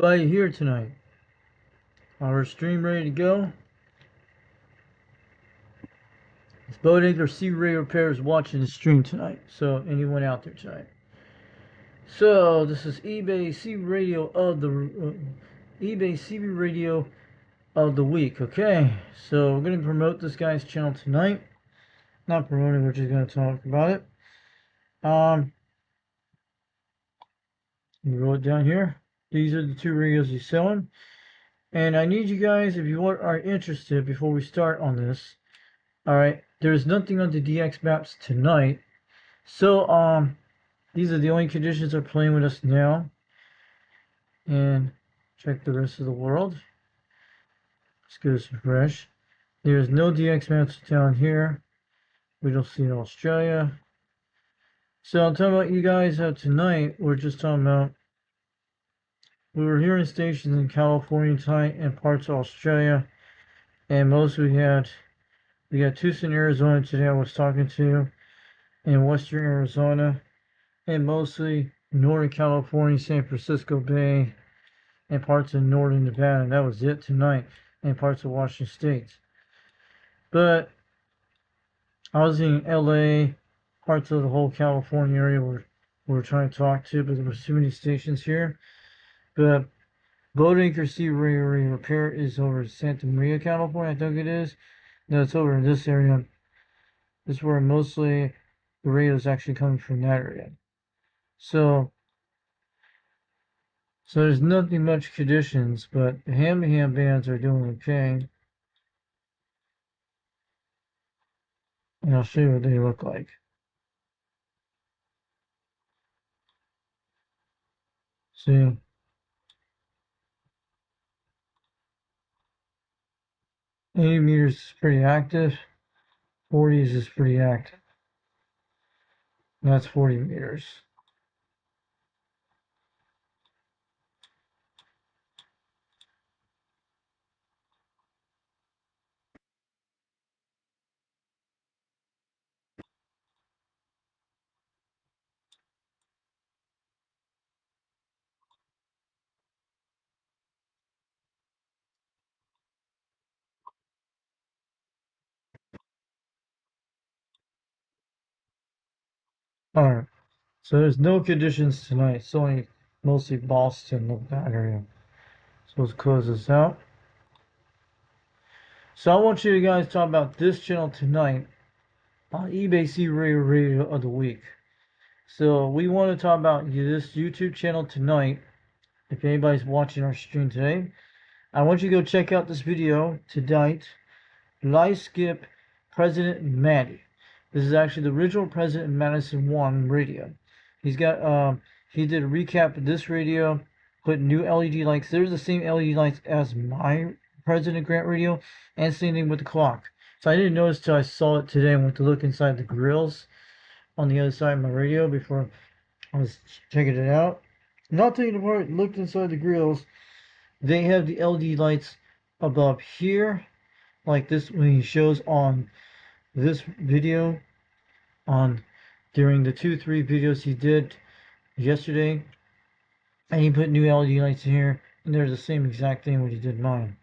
Everybody here tonight. Our stream ready to go. It's Boatacre Sea Ray Repairs watching the stream tonight. So anyone out there tonight. So this is eBay CB Radio of the eBay CB Radio of the week. Okay, so we're gonna promote this guy's channel tonight. Not promoting, we're just gonna talk about it. You wrote it down here. These are the two radios he's selling. And I need you guys, if you are interested, before we start on this. Alright, there's nothing on the DX maps tonight. So, these are the only conditions that are playing with us now. And check the rest of the world. Let's go to refresh. There's no DX maps down here. We don't see Australia. So I'm talking about you guys tonight. We're just talking about we were hearing stations in California tonight and parts of Australia. And most we got Tucson, Arizona today I was talking to, in Western Arizona, and mostly Northern California, San Francisco Bay, and parts of Northern Nevada. And that was it tonight, and parts of Washington State. But I was in LA, parts of the whole California area where we were trying to talk to, but there were too many stations here. But Boatacre Sea Ray Repair is over in Santa Maria, California, I think it is. No, it's over in this area. This is where mostly the radio is actually coming from that area. So there's nothing much conditions, but the hand-to-hand bands are doing okay. And I'll show you what they look like. See? 80 meters is pretty active. 40s is pretty active. And that's 40 meters. Alright. So there's no conditions tonight. It's only mostly Boston, that area. So let's close this out. So I want you guys to talk about this channel tonight on eBay C Radio of the Week. So we want to talk about this YouTube channel tonight. If anybody's watching our stream today, I want you to go check out this video tonight. Live skip President Maddie. This is actually the original President Madison 1 radio. He's got he did a recap of this radio, put new LED lights. There's the same LED lights as my President Grant radio, and same thing with the clock. So I didn't notice till I saw it today and went to look inside the grills on the other side of my radio before I was checking it out. Not taking it apart, looked inside the grills. They have the LED lights above here, like this when he shows on this video on during the 2-3 videos he did yesterday, and he put new LED lights in here, and they're the same exact thing what he did mine.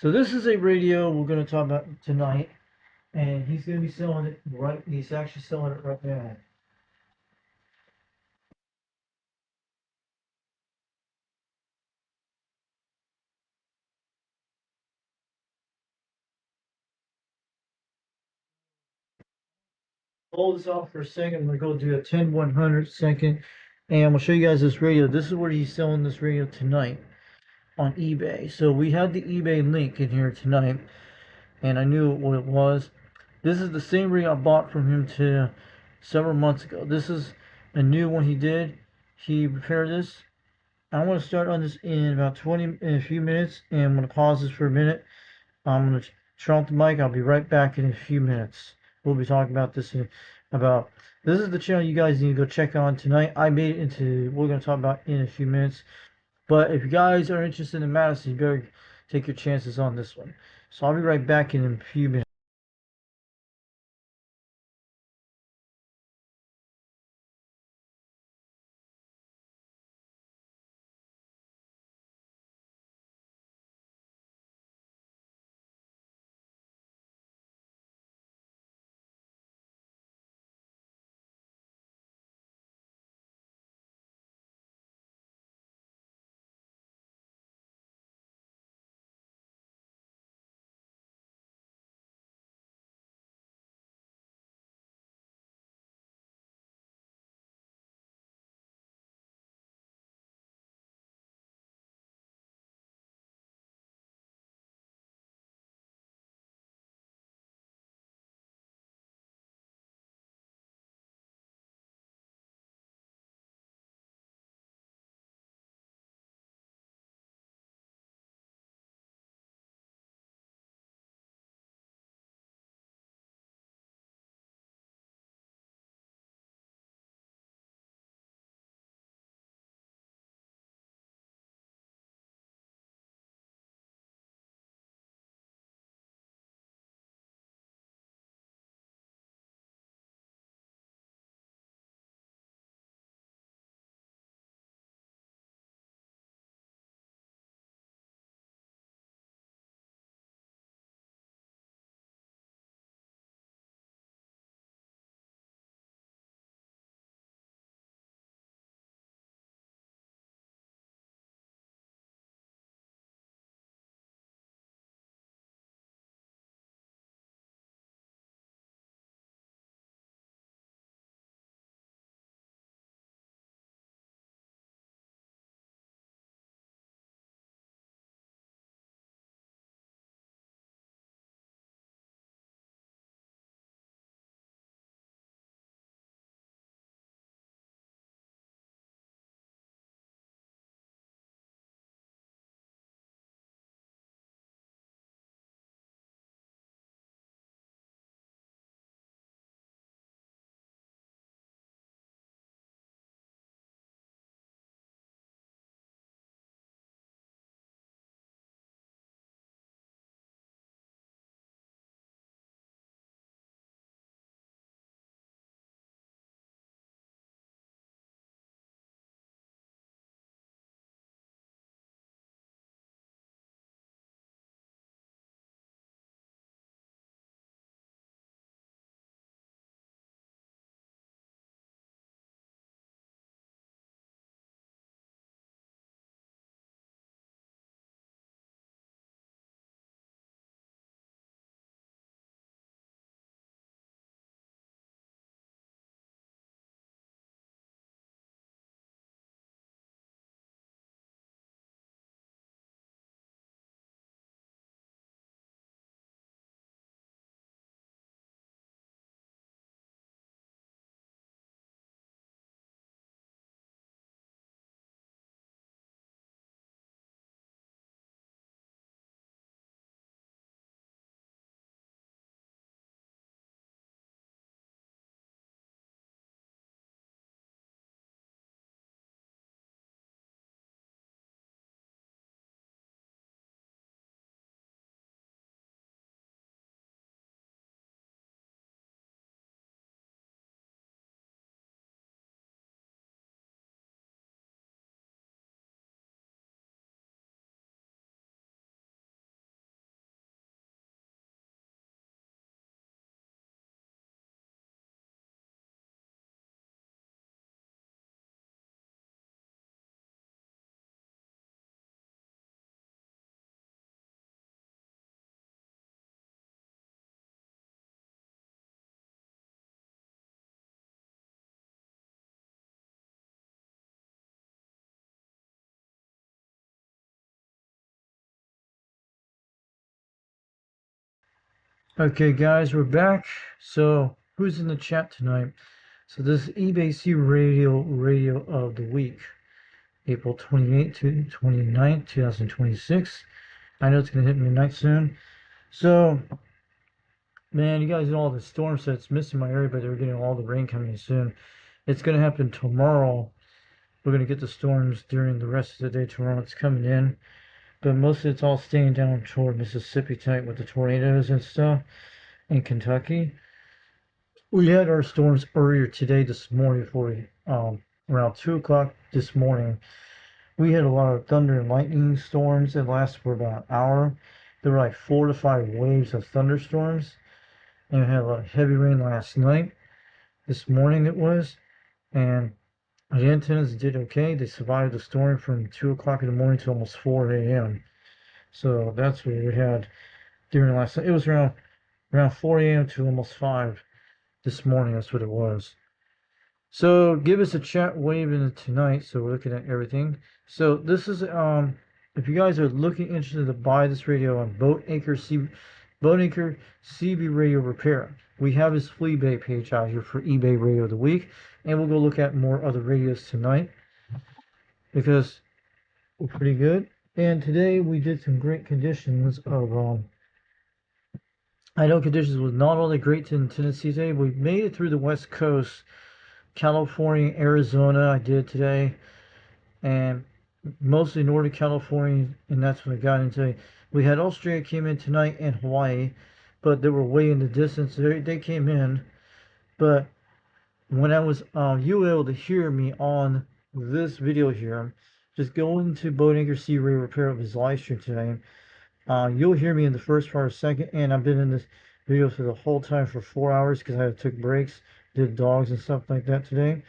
So this is a radio we're going to talk about tonight, and he's going to be selling it right. He's actually selling it right now. Hold this off for a second. I'm going to go do a 10-100 second, and I'm going to show you guys this radio. This is where he's selling this radio tonight on eBay. So we have the eBay link in here tonight, and I knew what it was. This is the same ring I bought from him several months ago. This is a new one he did. He repaired this. I want to start on this in about in a few minutes, and I'm going to pause this for a minute. I'm going to turn off the mic. I'll be right back in a few minutes. We'll be talking about this this is the channel you guys need to go check on tonight. I made it into we're going to talk about in a few minutes. But if you guys are interested in Madison, you better take your chances on this one. So I'll be right back in a few minutes. Okay, guys, we're back. So, who's in the chat tonight? So, this is eBay Radio of the Week, April 28th to 29th, 2026. I know it's going to hit midnight soon. So, man, you guys know all the storm sets missing my area, but they're getting all the rain coming in soon. It's going to happen tomorrow. We're going to get the storms during the rest of the day tomorrow. It's coming in, but mostly it's all staying down toward Mississippi tonight with the tornadoes and stuff in Kentucky. We had our storms earlier today, this morning, around 2 o'clock this morning. We had a lot of thunder and lightning storms that lasted for about an hour. There were like 4 to 5 waves of thunderstorms. And we had a lot of heavy rain last night. This morning it was. And the antennas did okay. They survived the storm from 2 o'clock in the morning to almost 4 a.m. So that's what we had during last night. It was around 4 a.m. to almost 5 this morning. That's what it was. So give us a chat wave in tonight. So we're looking at everything. So this is if you guys are looking interested to buy this radio on Boatacre CB Radio Repair, we have his Fleabay page out here for eBay Radio of the Week, and we'll go look at more other radios tonight because we're pretty good. And today we did some great conditions of I know conditions was not all that great in Tennessee today. We made it through the West Coast. California, Arizona, I did today, and mostly Northern California, and that's what I got into. We had Australia came in tonight and Hawaii, but they were way in the distance. They came in, but when I was you were able to hear me on this video here, just go into Boatacre C Radio Repair of his live stream today. You'll hear me in the first part or second, and I've been in this video for the whole time for 4 hours because I took breaks, did dogs and stuff like that today.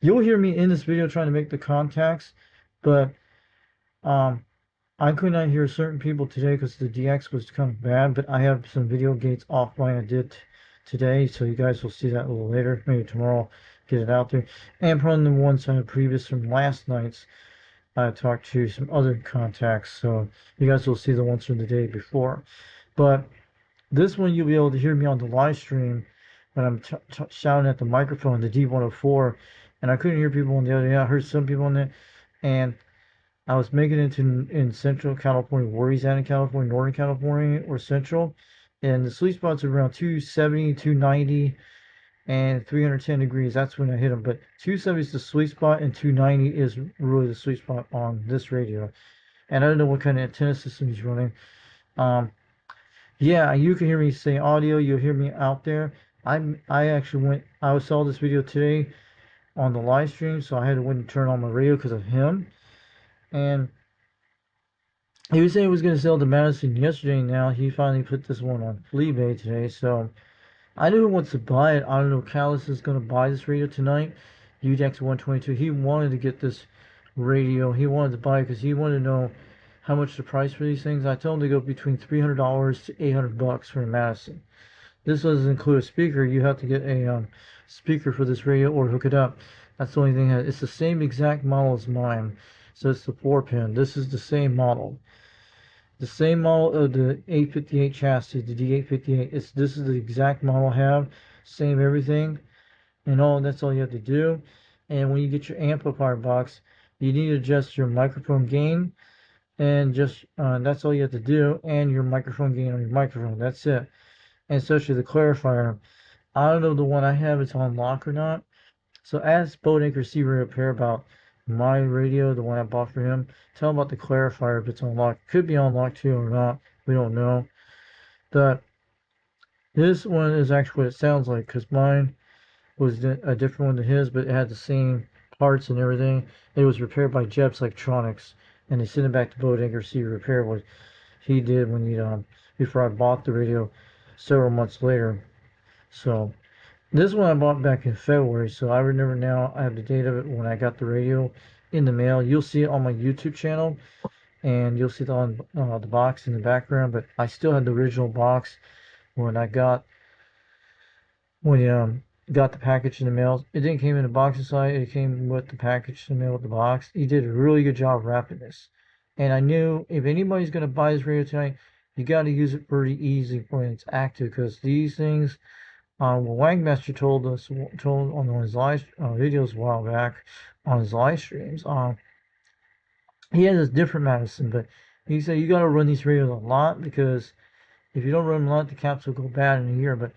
You'll hear me in this video trying to make the contacts, but I could not hear certain people today because the DX was kind of bad, but I have some video gates offline I did today, so you guys will see that a little later, maybe tomorrow, get it out there. And from the ones I had previous from last night's, I talked to some other contacts, so you guys will see the ones from the day before. But this one you'll be able to hear me on the live stream when I'm shouting at the microphone, the D104, and I couldn't hear people on the other end. I heard some people on it, and I was making it in Central California, where he's at in California, Northern California, or Central, and the sweet spots are around 270, 290, and 310 degrees. That's when I hit them. But 270 is the sweet spot, and 290 is really the sweet spot on this radio. And I don't know what kind of antenna system he's running. Yeah, you can hear me say audio. You'll hear me out there. I saw this video today on the live stream, so I had to went and turn on my radio because of him. And he was saying he was going to sell to Madison yesterday. Now he finally put this one on Fleabay today. So I knew who wants to buy it. I don't know. Callus is going to buy this radio tonight. UDEX 122. He wanted to get this radio. He wanted to buy it because he wanted to know how much the price for these things. I told him to go between $300 to $800 for Madison. This doesn't include a speaker. You have to get a speaker for this radio or hook it up. That's the only thing. It's the same exact model as mine. So it's the 4-pin. This is the same model. The same model of the 858 chassis, the D858. This is the exact model I have. Same everything. And that's all you have to do. And when you get your amplifier box, you need to adjust your microphone gain. And just that's all you have to do. And your microphone gain on your microphone. That's it. And especially the clarifier. I don't know the one I have is on lock or not. So ask Boatacre C Radio Repair about my radio, the one I bought for him. Tell him about the clarifier if it's on lock. Could be on lock too or not. We don't know. But this one is actually what it sounds like because mine was a different one than his, but it had the same parts and everything. It was repaired by Jebs Electronics, and they sent it back to Boatacre C Radio Repair, what he did when he before I bought the radio several months later. So this one I bought back in February, so I remember now. I have the date of it when I got the radio in the mail. You'll see it on my YouTube channel, and you'll see it on the box in the background. But I still had the original box when I got the package in the mail. It didn't came in a box inside. It came with the package in the mail with the box. He did a really good job wrapping this, and I knew if anybody's gonna buy this radio tonight, you got to use it pretty easy when it's active, because these things, what Wagmaster told on his live videos a while back on his live streams, he has a different medicine, but he said you got to run these radios a lot, because if you don't run them a lot, the caps will go bad in a year.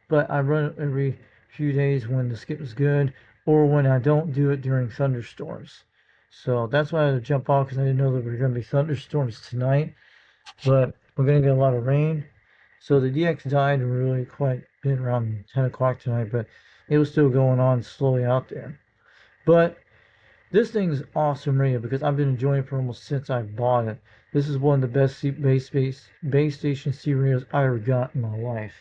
But I run it every few days when the skip is good, or when I don't do it during thunderstorms. So that's why I had to jump off, because I didn't know there were going to be thunderstorms tonight. But we're going to get a lot of rain. So the DX died really quite a bit around 10 o'clock tonight, but it was still going on slowly out there. But this thing's awesome radio, because I've been enjoying it for almost since I bought it. This is one of the best base station C radios I ever got in my life.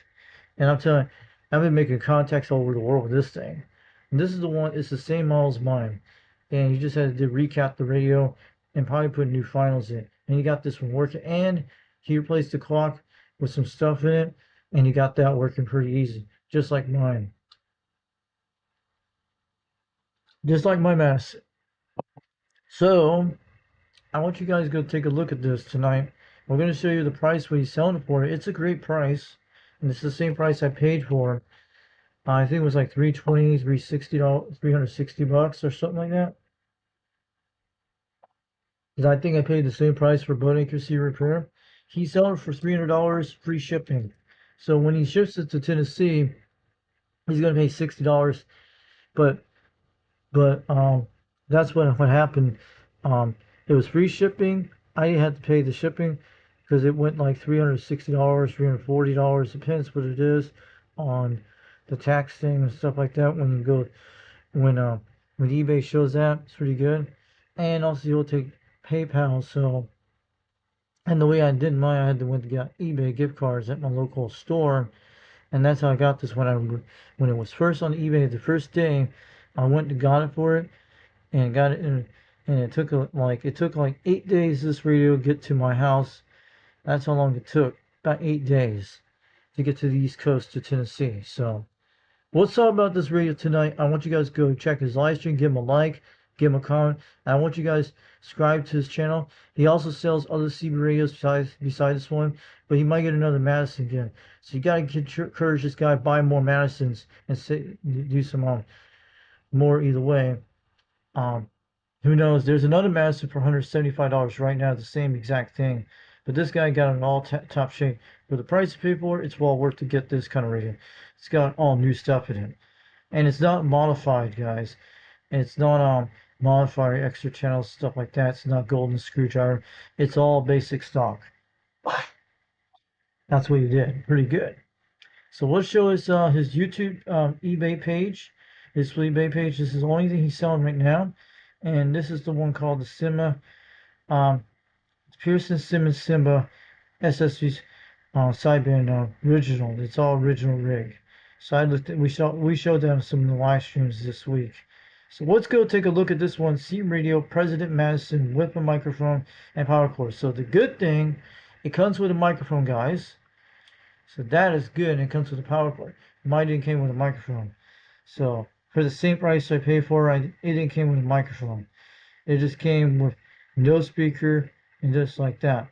And I'm telling you, I've been making contacts all over the world with this thing. And this is the one, it's the same model as mine. And you just had to recap the radio and probably put new finals in. And you got this one working. And he replaced the clock with some stuff in it. And you got that working pretty easy. Just like mine. Just like my Madison. So, I want you guys to go take a look at this tonight. We're going to show you the price what he's selling it for. It's a great price. And it's the same price I paid for it. I think it was like $320, $360, $360 or something like that. Because I think I paid the same price for Boat Accuracy Repair. He's selling it for $300 free shipping. So when he ships it to Tennessee, he's going to pay $60. But that's what happened. It was free shipping. I didn't have to pay the shipping, because it went like $360, $340. Depends what it is on the tax thing and stuff like that. When you go, when eBay shows that, it's pretty good. And also you'll take PayPal. So, and the way I did mine, I had to went to get eBay gift cards at my local store, and that's how I got this. When it was first on eBay, the first day, I went and got it for it, and got it in. And it took like 8 days this radio to get to my house. That's how long it took. About 8 days to get to the East Coast to Tennessee. So what's all about this radio tonight? I want you guys to go check his live stream, give him a like, give him a comment. And I want you guys to subscribe to his channel. He also sells other CB radios besides this one, but he might get another Madison again. So you gotta encourage this guy, buy more Madisons, and do some more either way. Who knows? There's another Madison for $175 right now, the same exact thing. But this guy got an all top shape. For the price you pay for it, it's well worth to get this kind of radio. It's got all new stuff in it. And it's not modified, guys. And it's not modified extra channels, stuff like that. It's not golden screwdriver. It's all basic stock. That's what he did. Pretty good. So let's show us his YouTube eBay page. His eBay page. This is the only thing he's selling right now. And this is the one called the Simba, Pearson Simmons Simba SSV sideband original. It's all original rig. So I looked at, we showed them some of the live streams this week. So let's go take a look at this one. C Radio President Madison with a microphone and power cord. So the good thing, it comes with a microphone, guys. So that is good. And it comes with a power cord. Mine didn't came with a microphone. So for the same price I paid for it, it didn't came with a microphone. It just came with no speaker and just like that.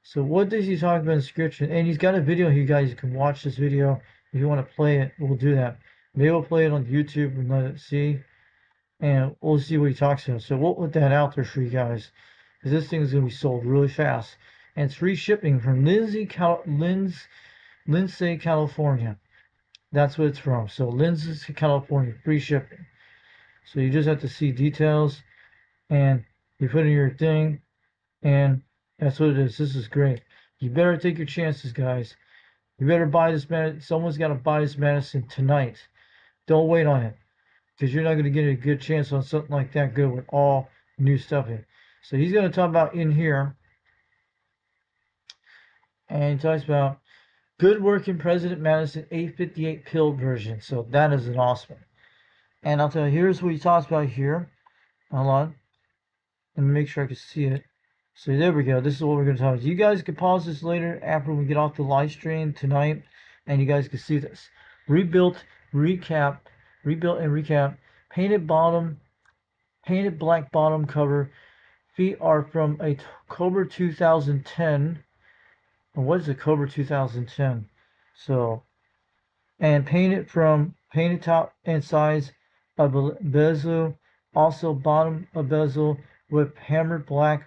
So what does he talk about in the description? And he's got a video here, guys. You can watch this video. If you want to play it, we'll do that. Maybe we'll play it on YouTube and let it see. And we'll see what he talks about. So we'll put that out there for you guys, because this thing is going to be sold really fast. And it's free shipping from Lindsay, California. That's what it's from. So Lindsay, California, free shipping. So you just have to see details, and you put in your thing, and that's what it is. This is great. You better take your chances, guys. You better buy this medicine. Someone's got to buy this medicine tonight. Don't wait on it, because you're not going to get a good chance on something like that good with all new stuff in it. So he's going to talk about in here, and he talks about good working President Madison 858 pill version. So that is an awesome one. And I'll tell you, here's what he talks about here. Hold on. Let me make sure I can see it. So there we go. This is what we're going to talk about. You guys can pause this later after we get off the live stream tonight, and you guys can see this. Rebuilt and recap. Painted black bottom cover. Feet are from a October 2010 and what is it, Cobra 2010. So, and painted top and sides of bezel, also bottom of bezel with hammered black.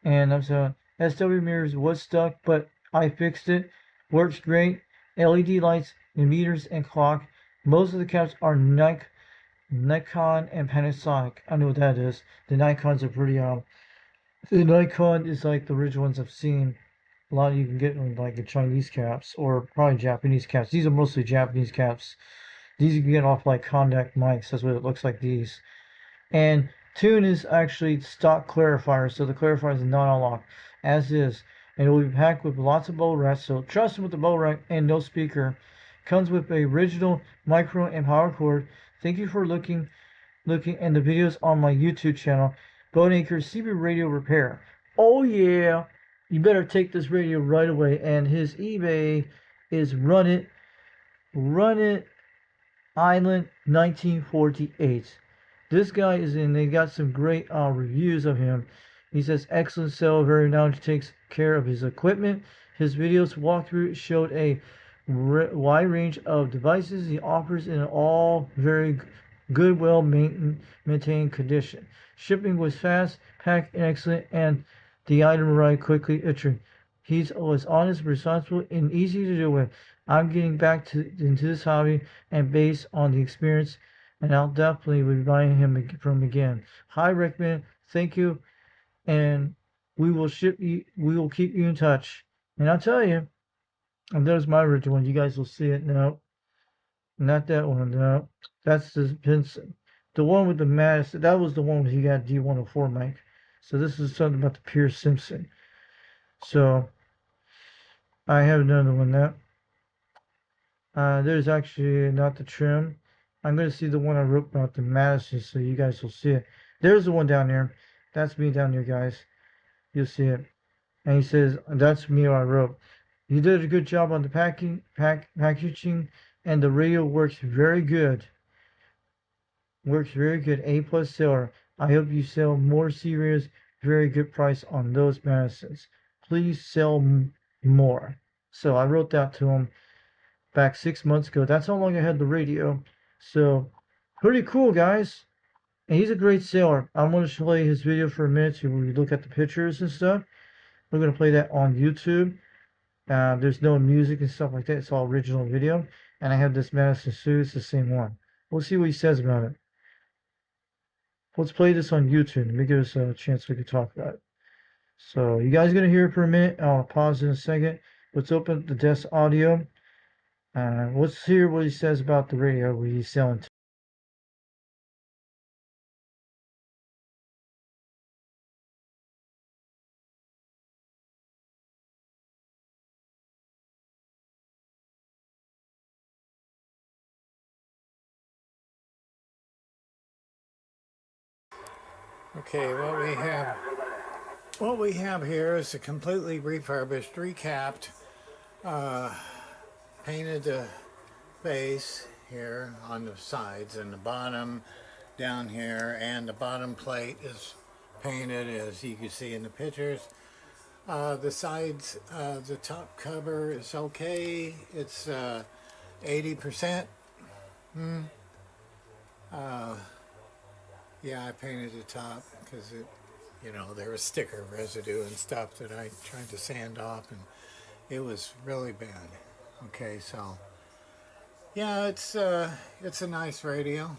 And I'm sorry, SW mirrors was stuck, but I fixed it. Works great. LED lights and meters and clock. Most of the caps are Nikon and Panasonic. I know what that is. The Nikons are pretty the Nikon is like the original ones I've seen. A lot of you can get them like the Chinese caps or probably Japanese caps. These are mostly Japanese caps. These you can get off like contact mics. That's what it looks like, these. And tune is actually stock clarifier, so the clarifier is not unlocked as is, and it will be packed with lots of bubble wrap. So trust me with the bubble wrap and no speaker. Comes with a original micro and power cord. Thank you for looking and the videos on my YouTube channel, Boneacre CB Radio Repair. Oh yeah, you better take this radio right away. And his eBay is Run It Island 1948. This guy is in. They got some great reviews of him. He says excellent seller, very knowledgeable, takes care of his equipment. His videos walkthrough showed a wide range of devices he offers in all very good, well maintained condition. Shipping was fast, packed, and excellent, and the item arrived quickly. He was honest, responsible, and easy to deal with. I'm getting back into this hobby, and based on the experience, and I'll definitely be buying him from again. High recommend. Thank you, and we will ship you. We will keep you in touch. And I'll tell you, and there's my original one. You guys will see it now. Not that one. No, that's the Pinson. The one with the mask. That was the one where he got D104 mic. So this is something about the Pierce Simpson. So I have another one now. There's actually not the trim. I'm going to see the one I wrote about the Madison so you guys will see it. There's the one down there. That's me down there, guys. You'll see it. And he says, that's me I wrote. You did a good job on the packaging, and the radio works very good. Works very good. A+ seller. I hope you sell more C-radios. Very good price on those Madisons. Please sell more. So I wrote that to him back 6 months ago. That's how long I had the radio. So pretty cool, guys. And he's a great sailor. I'm going to play his video for a minute so we look at the pictures and stuff. We're going to play that on YouTube. There's no music and stuff like that. It's all original video. And I have this Madison suit. It's the same one. We'll see what he says about it. Let's play this on YouTube. Let me give us a chance we can talk about it. So you guys are going to hear it for a minute. I'll pause in a second. Let's open the desk audio. Let's hear what he says about the radio he's selling to. Okay, what we have here is a completely refurbished, recapped, painted base here on the sides and the bottom down here, and the bottom plate is painted as you can see in the pictures. The sides, the top cover is okay. It's 80%. Yeah, I painted the top because there was sticker residue and stuff that I tried to sand off, and it was really bad. Okay, so yeah, it's a nice radio,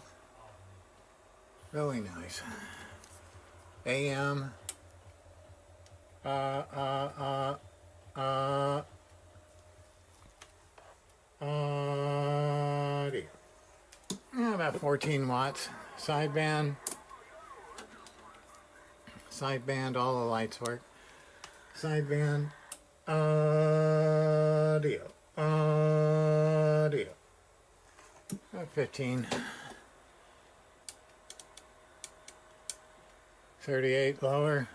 really nice. AM, about 14 watts. Sideband, all the lights work. Sideband, audio. 15. 38 lower.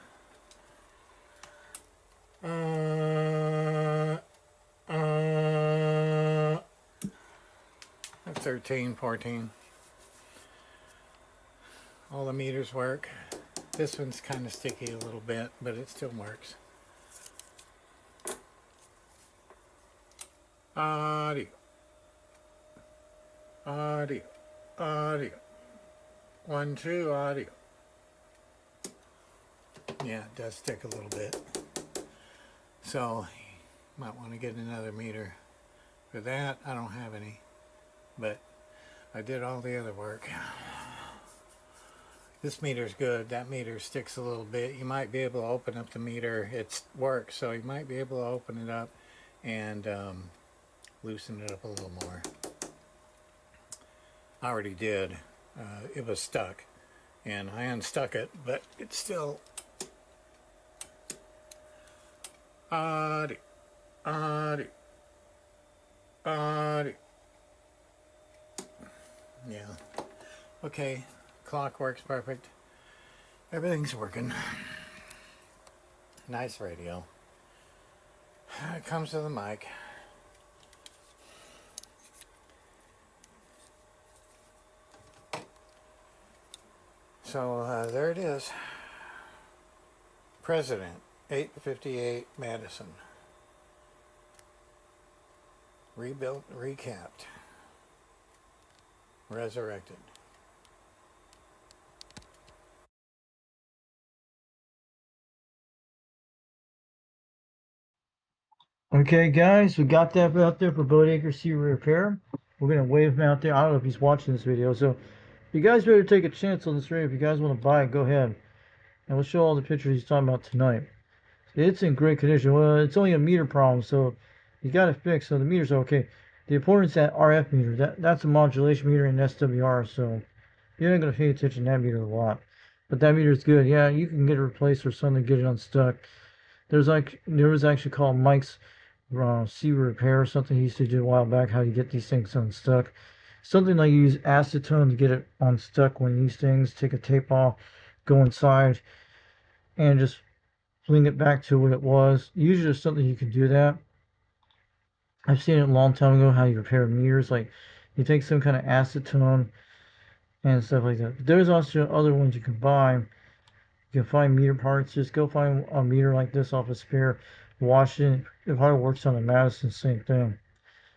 13, 14. All the meters work. This one's kind of sticky a little bit, but it still works. audio, audio, audio. 1, 2, audio. Yeah, it does stick a little bit. So, you might want to get another meter. For that, I don't have any. But I did all the other work. This meter's good. That meter sticks a little bit. You might be able to open up the meter. It works, so you might be able to open it up and loosen it up a little more. I already did. It was stuck, and I unstuck it, but it's still audio, audio, audio. Yeah. Okay. Clock works perfect. Everything's working. Nice radio. It comes to the mic. So there it is. President, 858 Madison. Rebuilt, recapped, resurrected. Okay, guys, we got that out there for Boatacre Sea Repair. We're gonna wave him out there. I don't know if he's watching this video, so you guys better take a chance on this radio. If you guys want to buy it, go ahead. And we'll show all the pictures he's talking about tonight. It's in great condition. Well, it's only a meter problem, so you got it fixed. So the meters are okay. The importance of that RF meter, that's a modulation meter in SWR, so you're not going to pay attention to that meter a lot. But that meter is good. Yeah, you can get it replaced or something, get it unstuck. There was actually called Mike's Sea Repair or something he used to do a while back, how you get these things unstuck. Something like you use acetone to get it unstuck when these things, take a tape off, go inside, and just fling it back to what it was. Usually there's something you can do that. I've seen it a long time ago how you repair meters. Like you take some kind of acetone and stuff like that. But there's also other ones you can buy. You can find meter parts. Just go find a meter like this off a spare. Wash it. It probably works on the Madison, same thing.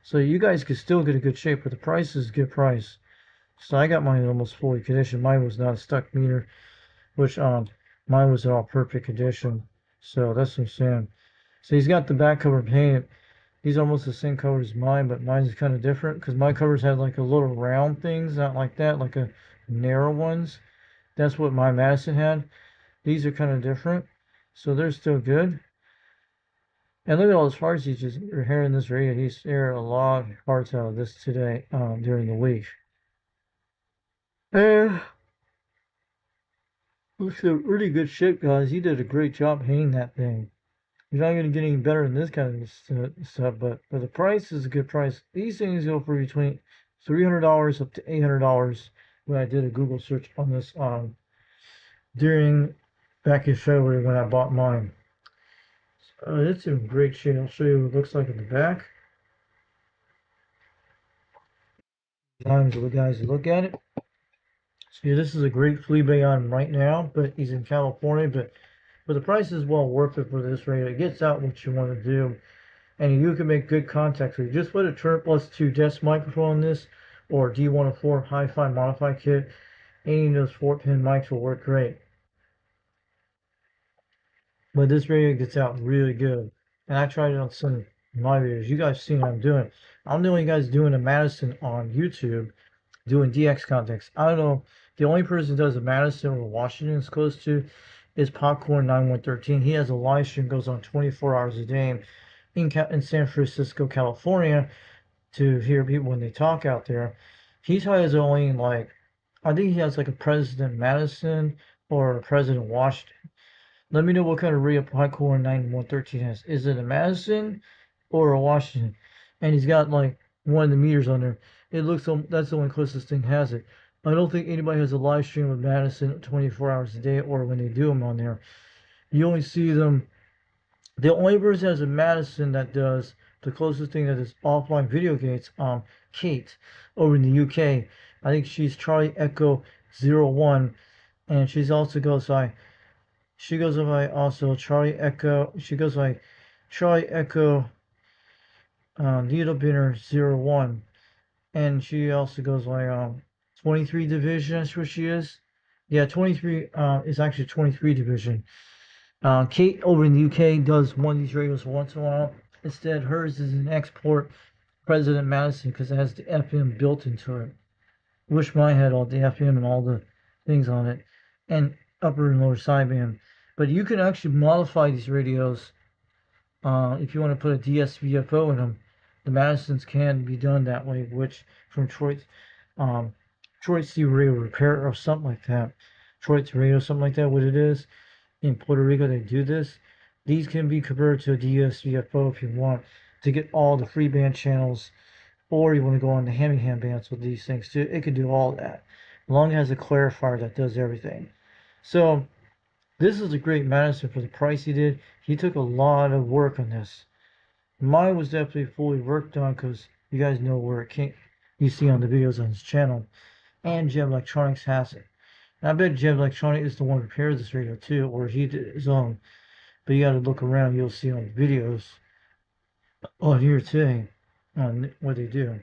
So you guys could still get a good shape, but the price is a good price. So I got mine almost fully conditioned. Mine was not a stuck meter, which mine was in all perfect condition. So that's what I'm saying. So he's got the back cover painted. These are almost the same color as mine, but mine is kind of different because my covers had like a little round things, not like that, like a narrow ones. That's what my Madison had. These are kind of different, so they're still good. And look at all those parts he's just repairing this radio. He's aired a lot of parts out of this today during the week. And looks in really good shape, guys. He did a great job painting that thing. You're not going to get any better than this kind of stuff, but for the price is a good price. These things go for between $300 up to $800 when I did a Google search on this during back in February when I bought mine. It's in great shape. I'll show you what it looks like in the back. Times for the guys to look at it. See, this is a great flea bay on right now, but he's in California, but the price is well worth it for this radio. It gets out what you want to do, and you can make good contacts. So you just put a Turn Plus 2 desk microphone on this, or D104 Hi-Fi Modify kit. Any of those 4-pin mics will work great. But this radio gets out really good, and I tried it on some of my videos. You guys seen what I'm doing. I'm the only guys doing a Madison on YouTube, doing DX contacts. I don't know. The only person that does a Madison or Washington is close to is Popcorn 9113. He has a live stream, goes on 24 hours a day in San Francisco, California, to hear people when they talk out there. He has only like, I think he has like a President Madison or a President Washington. Let me know what kind of radio Popcorn 9113 has. Is it a Madison or a Washington? And he's got like one of the meters on there. It looks that's the only closest thing has it. I don't think anybody has a live stream of Madison 24 hours a day, or when they do them on there. You only see them. The only person has a Madison that does the closest thing that is offline video gates, Kate, over in the UK. I think she's Charlie Echo 01, and she's also goes by. She goes by also Charlie Echo. She goes by Charlie Echo needle bender 01, and she also goes like 23 division. That's what she is. Yeah, 23 is actually 23 division. Kate over in the UK does one of these radios once in a while. Instead, hers is an export President Madison because it has the FM built into it. Wish mine had all the FM and all the things on it, and upper and lower sideband. But you can actually modify these radios if you want to put a DSVFO in them. The Madisons can be done that way, which from Detroit Sea Radio Repair or something like that. Detroit Radio, something like that, what it is. In Puerto Rico, they do this. These can be converted to a DSVFO if you want to get all the free band channels, or you want to go on the Hammingham bands with these things too. It can do all that, as long as it has a clarifier that does everything. So this is a great Madison for the price he did. He took a lot of work on this. Mine was definitely fully worked on because you guys know where it came. You see on the videos on his channel, and Jem Electronics has it. And I bet Jem Electronics is the one who repaired this radio too, or he did his own. But you got to look around. You'll see on the videos on here today on what they do.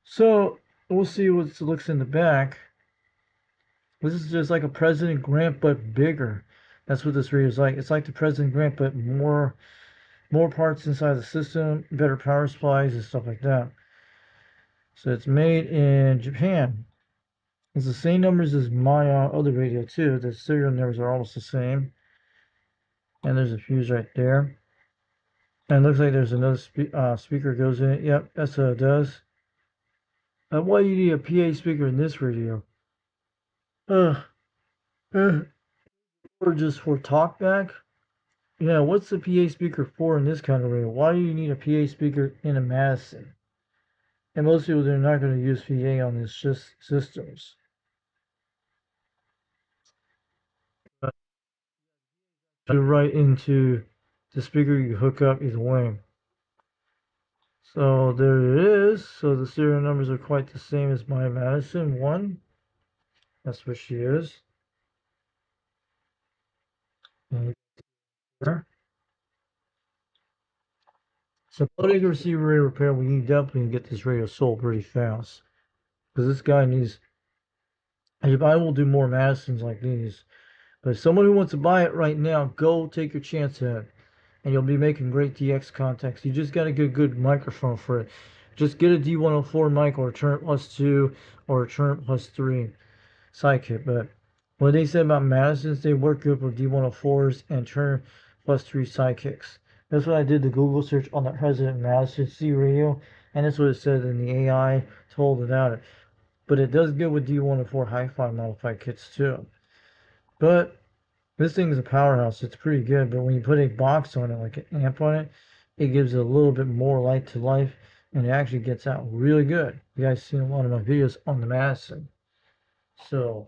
So we'll see what it looks in the back. This is just like a President Grant, but bigger. That's what this radio is like. It's like the President Grant, but more parts inside the system, better power supplies and stuff like that. So it's made in Japan. It's the same numbers as my other radio too. The serial numbers are almost the same. And there's a fuse right there. And it looks like there's another speaker goes in it. Yep, that's what it does. Why do you need a PA speaker in this radio? Uh, or just for talkback? Yeah, what's the PA speaker for in this kind of radio? Why do you need a PA speaker in a Madison? And most people, they're not going to use PA on these systems. Right into the speaker you hook up either way. So there it is. So the serial numbers are quite the same as my Madison 1. That's what she is. So putting a receiver radio repair, we need definitely get this radio sold pretty fast. Because this guy needs, I will do more Madisons like these. But if someone who wants to buy it right now, go take your chance at it. And you'll be making great DX contacts. You just got to get a good microphone for it. Just get a D104 mic or a Turn Plus 2 or a Turn Plus 3 sidekick. But what they said about Madisons, they work good with D104s and Turn Plus 3 sidekicks. That's what I did the Google search on the President Madison C radio, and that's what it said in the AI told about it. But it does good with D104 hi-fi modified kits too. But this thing is a powerhouse. It's pretty good, but when you put a box on it, like an amp on it, it gives it a little bit more light to life, and it actually gets out really good. You guys seen a lot of my videos on the Madison. So,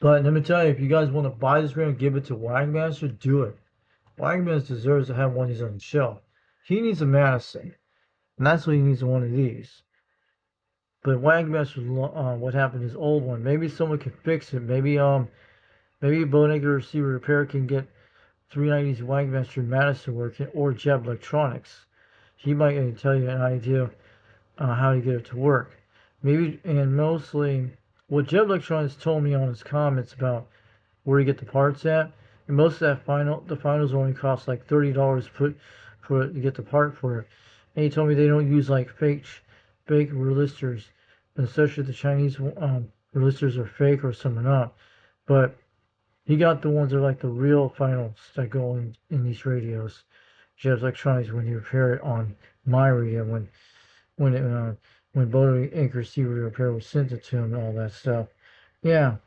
but let me tell you, if you guys want to buy this radio and give it to Wagmaster, do it. Wagmaster deserves to have one of these on the shelf. He needs a Madison, and that's what he needs, one of these. But Wagmaster, what happened to his old one? Maybe someone can fix it. Maybe Bownecker Receiver Repair can get 390's Wagmaster Madison working, or Jeb Electronics. He might tell you an idea how to get it to work. Maybe, and mostly, what Jeb Electronics told me on his comments about where you get the parts at, and most of that the finals only cost like $30 to get the part for it. And he told me they don't use like fake resistors, and especially the Chinese resistors are fake or some are not. But he got the ones that are like the real finals that go in these radios. Jeb's Electronics, when you repair it on my radio, when Bodo Anchor Receiver Repair was sent it to him and all that stuff. Yeah.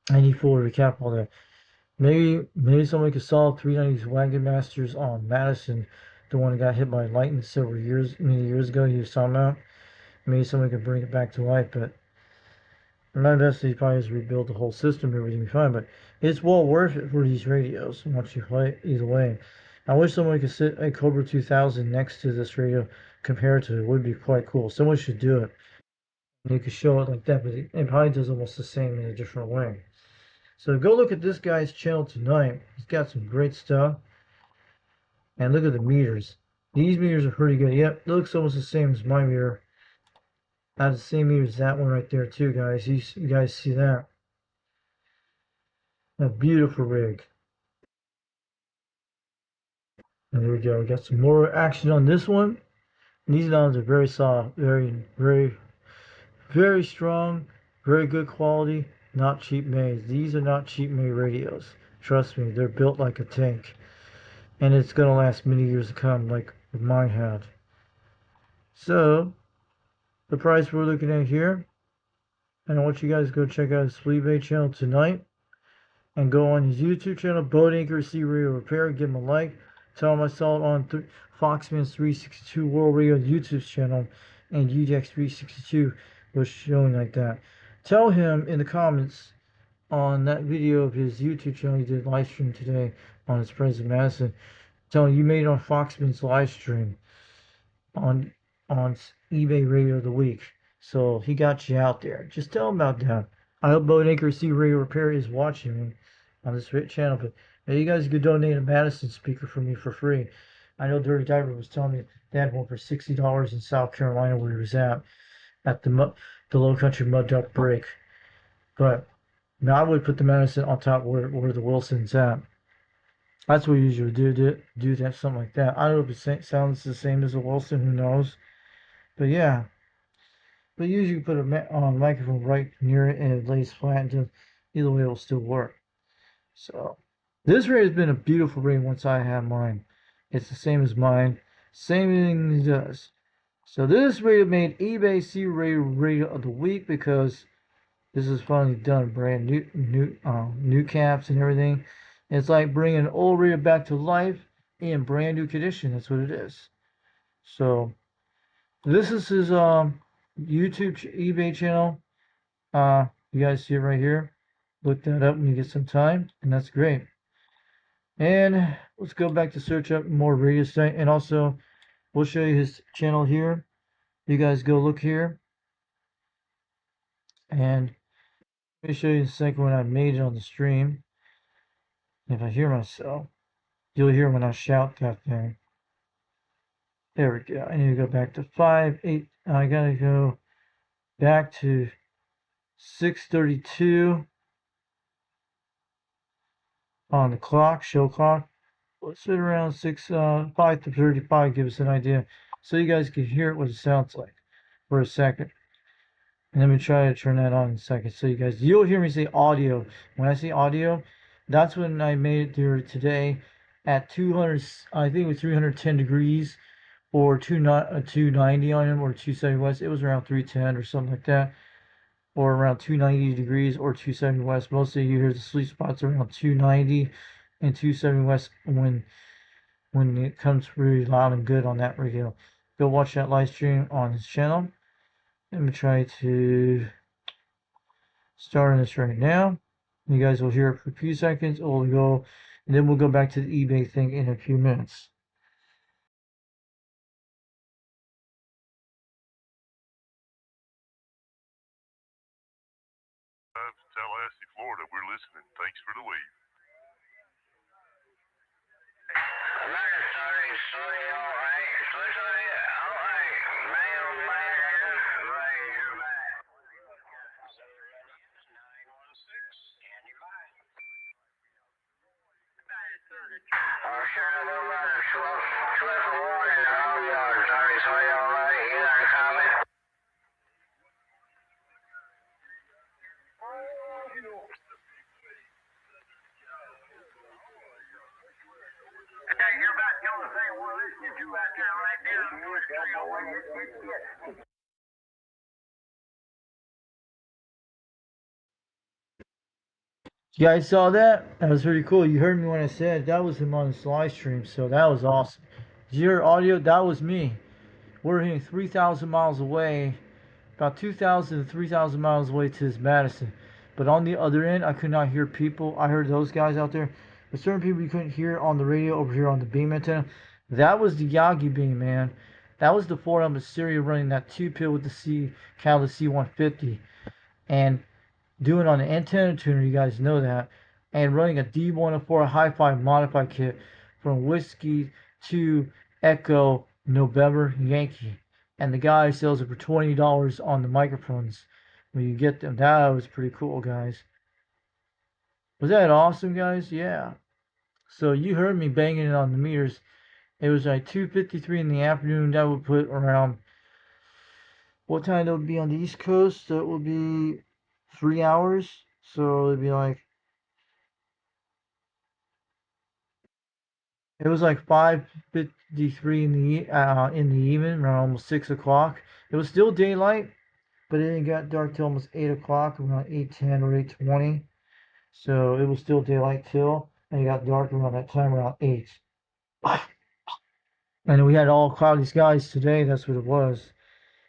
I need full recap all that. Maybe somebody could solve 390's Wagon Masters on Madison, the one that got hit by lightning many years ago. He was talking about. Maybe somebody could bring it back to life, but my best he probably has to rebuild the whole system. Everything will be fine, but it's well worth it for these radios once you play either way. I wish somebody could sit a Cobra 2000 next to this radio, compare it to it. It would be quite cool. Someone should do it. You could show it like that, but it probably does almost the same in a different way. So go look at this guy's channel tonight. He's got some great stuff. And look at the meters. These meters are pretty good. Yep, it looks almost the same as my meter. I have the same meter as that one right there too, guys. You guys see that? A beautiful rig. And there we go. We got some more action on this one. And these knobs are very soft, very strong, very good quality, not cheap made. These are not cheap made radios. Trust me, they're built like a tank. And it's going to last many years to come, like mine had. So, the price we're looking at here, and I want you guys to go check out his Fleabay channel tonight. And go on his YouTube channel, Boat Anchor Sea Radio Repair. Give him a like. Tell him I saw it on Foxman's 362 World Radio YouTube channel, and UJax 362 was showing like that. Tell him in the comments on that video of his YouTube channel he did live stream today on his friends in Madison. Tell him you made it on Foxman's live stream on eBay Radio of the Week. So he got you out there. Just tell him about that. I hope Boat Anchor Sea Radio Repair is watching me on this channel, but maybe you guys could donate a Madison speaker for me for free. I know Dirty Diver was telling me they had one for $60 in South Carolina where he was at the Low Country Mud Duck Break. But now I would put the Madison on top where the Wilson's at. That's what we usually do that, something like that. I don't know if it sounds the same as a Wilson, who knows. But yeah. But usually you put a microphone right near it and it lays flat, and either way it will still work. So this rig has been a beautiful rig once I have mine. It's the same as mine. Same thing it does. So this rig made eBay Sea Radio of the Week because this is finally done. Brand new caps and everything. It's like bringing an old rig back to life in brand new condition. That's what it is. So this is his YouTube eBay channel. You guys see it right here. Look that up when you get some time, and that's great. And let's go back to search up more radio site, and also we'll show you his channel here. You guys go look here, and let me show you the second one I made it on the stream. If I hear myself, you'll hear when I shout that thing. There we go. I need to go back to 5, 8. I gotta go back to 6:32 on the clock, show clock. Let's sit around 5 to 35, give us an idea, so you guys can hear what it sounds like for a second. And let me try to turn that on in a second, so you'll hear me say audio. When I say audio, that's when I made it there today at 200. I think it was 310 degrees, or 290 on him, or 270 west. It was around 310 or something like that, or around 290 degrees or 270 west. Mostly you hear the sweet spots around 290 and 270 west when it comes really loud and good on that radio. Go watch that live stream on his channel. Let me try to start this right now. You guys will hear it for a few seconds. We'll go, and then we'll go back to the eBay thing in a few minutes. Tallahassee, Florida. We're listening. Thanks for the lead. You guys saw that? That was pretty cool. You heard me when I said that was him on his live stream, so that was awesome. Did you hear audio? That was me. We're hitting 3,000 miles away, about 2,000 to 3,000 miles away to this Madison. But on the other end, I could not hear people. I heard those guys out there. But certain people you couldn't hear on the radio over here on the beam antenna. That was the Yagi beam, man. That was the Ford Alma Syria running that 2-pin with the Cadillac C150. And doing on the antenna tuner, you guys know that, and running a D104 Hi-Fi modified kit from Whiskey to Echo November Yankee. And the guy sells it for $20 on the microphones when you get them. That was pretty cool, guys. Was that awesome, guys? Yeah. So you heard me banging it on the meters. It was like 2:53 in the afternoon. That would put around what time that would be on the East Coast? That would be 3 hours. So it'd be like it was like 5:53 in the evening, around almost 6 o'clock. It was still daylight, but it didn't get dark till almost 8 o'clock, around 8:10 or 8:20. So it was still daylight till, and it got dark around that time, around 8. And we had all cloudy skies today. That's what it was.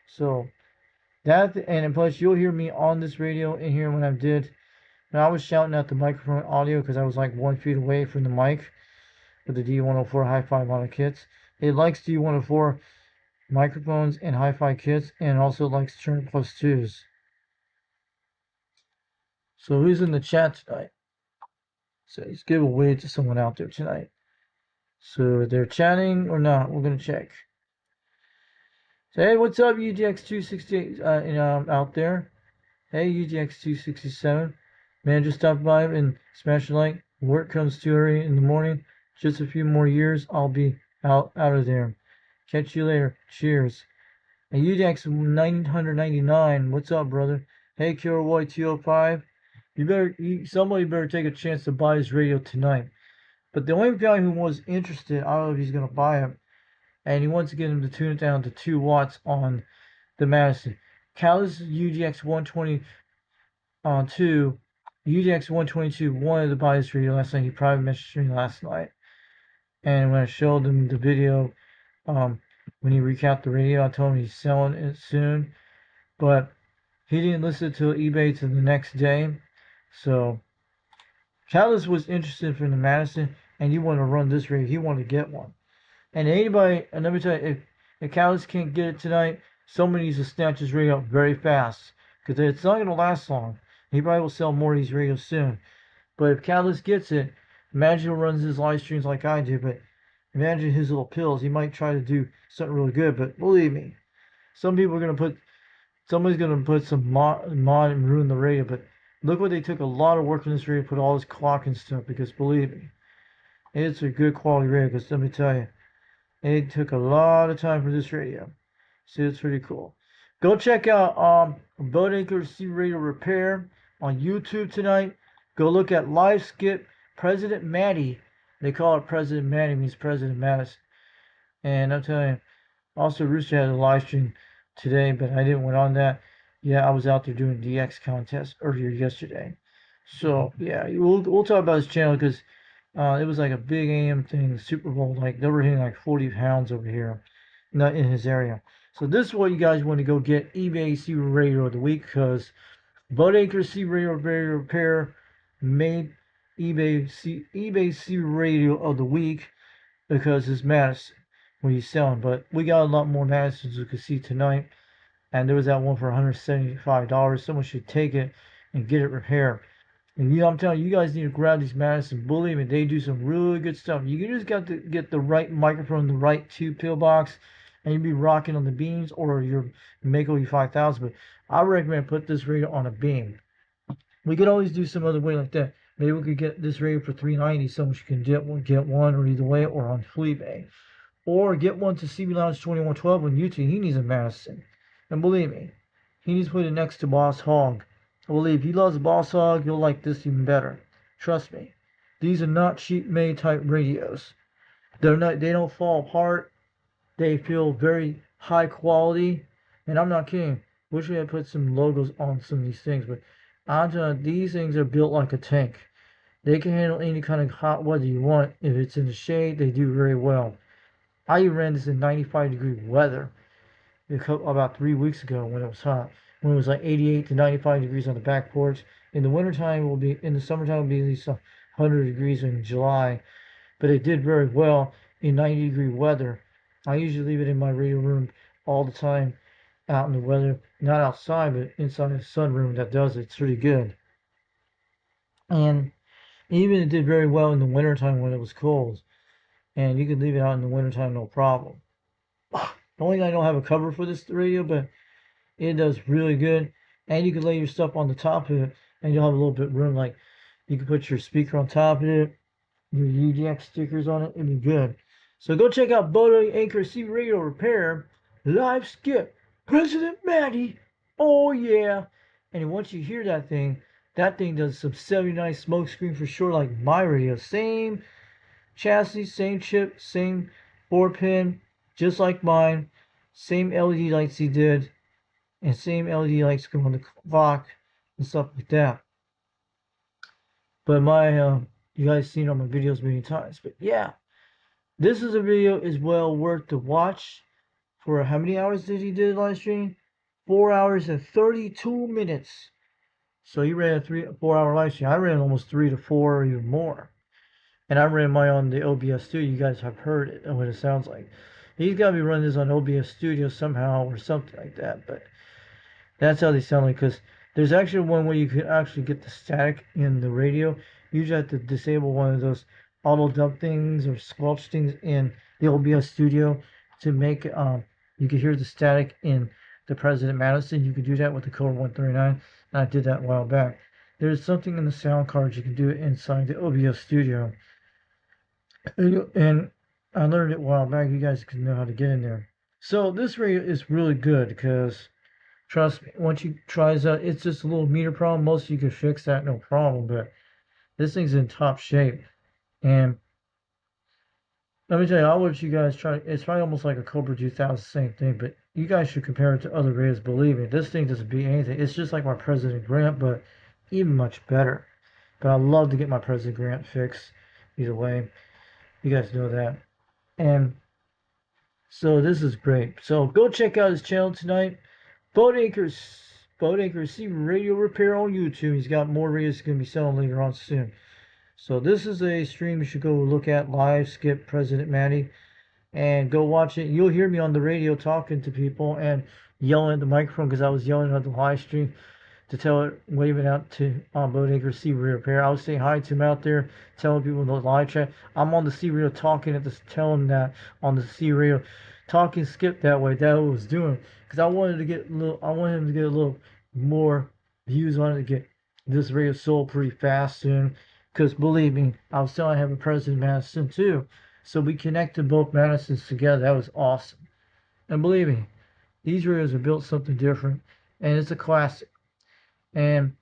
So that, and plus you'll hear me on this radio in here when I did. And I was shouting at the microphone audio because I was like 1 feet away from the mic with the D104 Hi-Fi model kits. It likes D104 microphones and Hi-Fi kits, and also likes Turn Plus 2s. So who's in the chat tonight? So let's give a wave to someone out there tonight. So they're chatting or not? We're gonna check. So hey, what's up, UGX268 out there? Hey, UGX267. Man, just stop by and smash a like. Work comes too early in the morning. Just a few more years, I'll be out of there. Catch you later. Cheers. And UGX 999. What's up, brother? Hey, Kilroy 205. Somebody better take a chance to buy his radio tonight. But the only guy who was interested, I don't know if he's gonna buy it, and he wants to get him to tune it down to 2 watts on the Madison. Callis UGX 120 on 2. UGX 122 wanted to buy this radio last night. He probably messaged me last night. And when I showed him the video, when he recapped the radio, I told him he's selling it soon. But he didn't listen to eBay till the next day. So Callis was interested in the Madison, and he wanted to run this radio. He wanted to get one. And anybody, and let me tell you, if Callis can't get it tonight, somebody needs to snatch his radio up very fast, because it's not going to last long. He probably will sell more of these radios soon. But if Callis gets it, imagine he runs his live streams like I do, but imagine his little pills. He might try to do something really good, but believe me, somebody's going to put some mod and ruin the radio. But look what they took a lot of work on this radio, put all this clock and stuff, because believe me, it's a good quality radio, because let me tell you, it took a lot of time for this radio. So it's pretty cool. Go check out Boatacre C Radio Repair on YouTube tonight. Go look at live skip President Matty. They call it President Matty, means President Madison. And I'm telling you, also Rooster had a live stream today, but I didn't went on that. Yeah, I was out there doing DX contest earlier yesterday. So yeah, we'll talk about his channel, because it was like a big AM thing, Super Bowl. Like they were hitting like 40 pounds over here, not in his area. So this is what you guys want to go get: eBay C Radio of the Week, because Boatacre C Radio Repair made eBay C Radio of the Week because it's Madison when he's selling. But we got a lot more Madisons you can see tonight, and there was that one for $175. Someone should take it and get it repaired. And I'm telling you, you guys need to grab these Madison. Believe me, they do some really good stuff. You just got to get the right microphone, the right tube pillbox, and you'll be rocking on the beams or your Mako E5000. But I recommend put this radio on a beam. We could always do some other way like that. Maybe we could get this radio for $390. Someone can get one, or either way, or on Fleabay. Or get one to CB Lounge 2112 on YouTube. He needs a Madison. And believe me, he needs to put it next to Boss Hog. Believe, if he loves Boss Hog, you'll like this even better. Trust me. These are not cheap made type radios. They don't fall apart. They feel very high quality. And I'm not kidding. Wish we had put some logos on some of these things, but I'm telling you, these things are built like a tank. They can handle any kind of hot weather you want. If it's in the shade, they do very well. I ran this in 95-degree weather about 3 weeks ago when it was hot. When it was like 88 to 95 degrees on the back porch. In the summertime it will be at least 100 degrees in July. But it did very well in 90-degree weather. I usually leave it in my radio room all the time. out in the weather, not outside, but inside the sunroom that does it. It's pretty good. And even it did very well in the wintertime when it was cold. And you could leave it out in the wintertime, no problem. The only thing I don't have a cover for this radio, but it does really good. And you can lay your stuff on the top of it, and you'll have a little bit of room. Like you can put your speaker on top of it, your UJAK stickers on it. It'd be good. So go check out Bodo Anchor C Radio Repair Live Skip President Matty. Oh yeah! And once you hear that thing does some 79 smoke screen for sure, like my radio. Same chassis, same chip, same 4-pin, just like mine. Same LED lights he did, and same LED lights go on the clock and stuff like that. But you guys seen all my videos many times. But yeah, this is a video is well worth to watch. For how many hours did he do live stream? 4 hours and 32 minutes. So he ran a 4 hour live stream. I ran almost 3 to 4 or even more. And I ran mine on the OBS Studio. You guys have heard it, what it sounds like. He's got to be running this on OBS Studio somehow or something like that. But that's how they sound like. Because there's actually one way you can actually get the static in the radio. You just have to disable one of those auto dump things or squelch things in the OBS Studio to make you can hear the static in the President Madison. You can do that with the Cobra 139, and I did that a while back. There's something in the sound cards you can do it inside the OBS Studio, and I learned it a while back. You guys can know how to get in there. So this radio is really good because trust me, once you try this out, it's just a little meter problem. Most of you can fix that, no problem. But this thing's in top shape, and let me tell you, I'll let you guys try. It's probably almost like a Cobra 2000, same thing, but you guys should compare it to other radios. Believe me, this thing doesn't beat anything. It's just like my President Grant, but even much better. But I love to get my President Grant fixed. Either way, you guys know that. And so this is great. So go check out his channel tonight. Boat Anchor C Radio Repair on YouTube. He's got more radios going to be selling later on soon. So this is a stream you should go look at live, skip President Matty, and go watch it. You'll hear me on the radio talking to people and yelling at the microphone because I was yelling at the live stream to tell it, waving out to Boat Anchor C Radio Repair. I was saying hi to him out there, telling people in the live chat. I'm on the C Radio talking at this, telling that on the C Radio talking skip that way. That was doing because I wanted him to get a little more views on it to get this radio sold pretty fast soon. Because believe me, I was telling I have a President Madison too. So we connected both Madisons together. That was awesome. And believe me, these radios are built something different. And it's a classic. And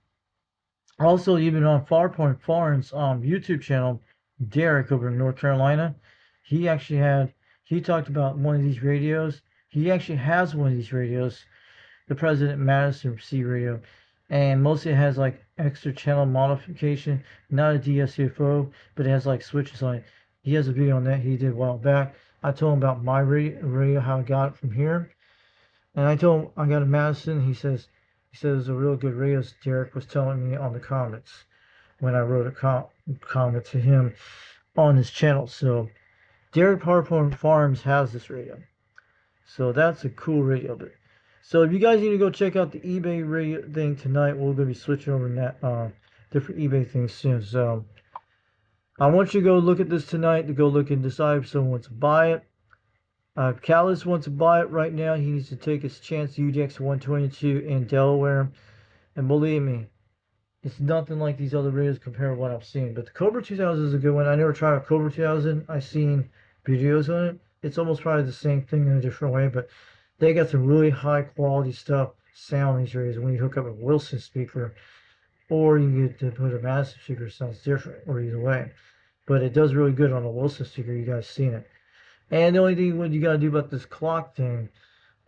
also even on Farpoint Farms YouTube channel, Derek over in North Carolina, he talked about one of these radios. He actually has one of these radios, the President Madison C radio. And mostly it has like extra channel modification, not a DSCFO, but it has like switches on it. He has a video on that he did a while back. I told him about my radio, how I got it from here. And I told him I got a Madison. He says it was a real good radio, as Derek was telling me on the comments when I wrote a comment to him on his channel. So Derek Farpoint Farms has this radio. So that's a cool radio. So if you guys need to go check out the eBay radio thing tonight, we're going to be switching over to that, different eBay things soon. So I want you to go look at this tonight, to go look and decide if someone wants to buy it. Callis wants to buy it right now. He needs to take his chance. UDX 122 in Delaware. And believe me, it's nothing like these other radios compared to what I've seen. But the Cobra 2000 is a good one. I never tried a Cobra 2000. I've seen videos on it. It's almost probably the same thing in a different way, but they got some really high quality stuff sound in these radios when you hook up a Wilson speaker, or you get to put a Madison speaker. It sounds different, or either way. But it does really good on a Wilson speaker. You guys seen it. And the only thing what you got to do about this clock thing,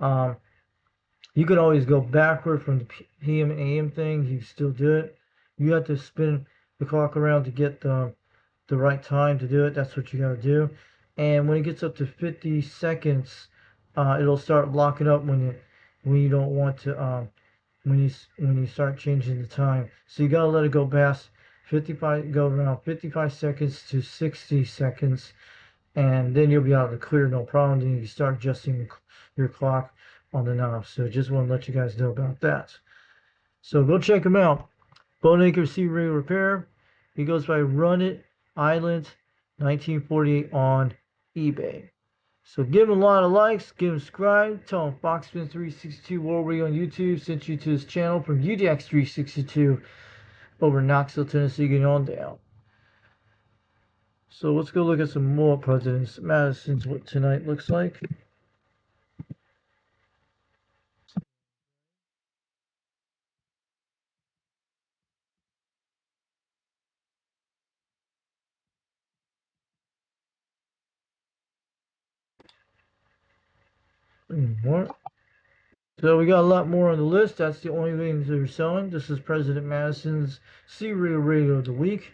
you can always go backward from the PM and AM thing. You can still do it. You have to spin the clock around to get the right time to do it. That's what you got to do. And when it gets up to 50 seconds, it'll start locking up when you don't want to when you start changing the time. So you gotta let it go past 55, go around 55 seconds to 60 seconds, and then you'll be able to clear no problem. Then you can start adjusting your clock on the knob. So just want to let you guys know about that. So go check him out. Boneacre C Radio Repair. He goes by Run It Island 1948 on eBay. So give him a lot of likes, give him subscribe, tell him Foxman362 World Radio on YouTube sent you to his channel from UDX362 over in Knoxville, Tennessee, getting on down. So let's go look at some more President Madison's what tonight looks like. More. So we got a lot more on the list. That's the only things that are selling. This is President Madison's C-Radio Radio of the Week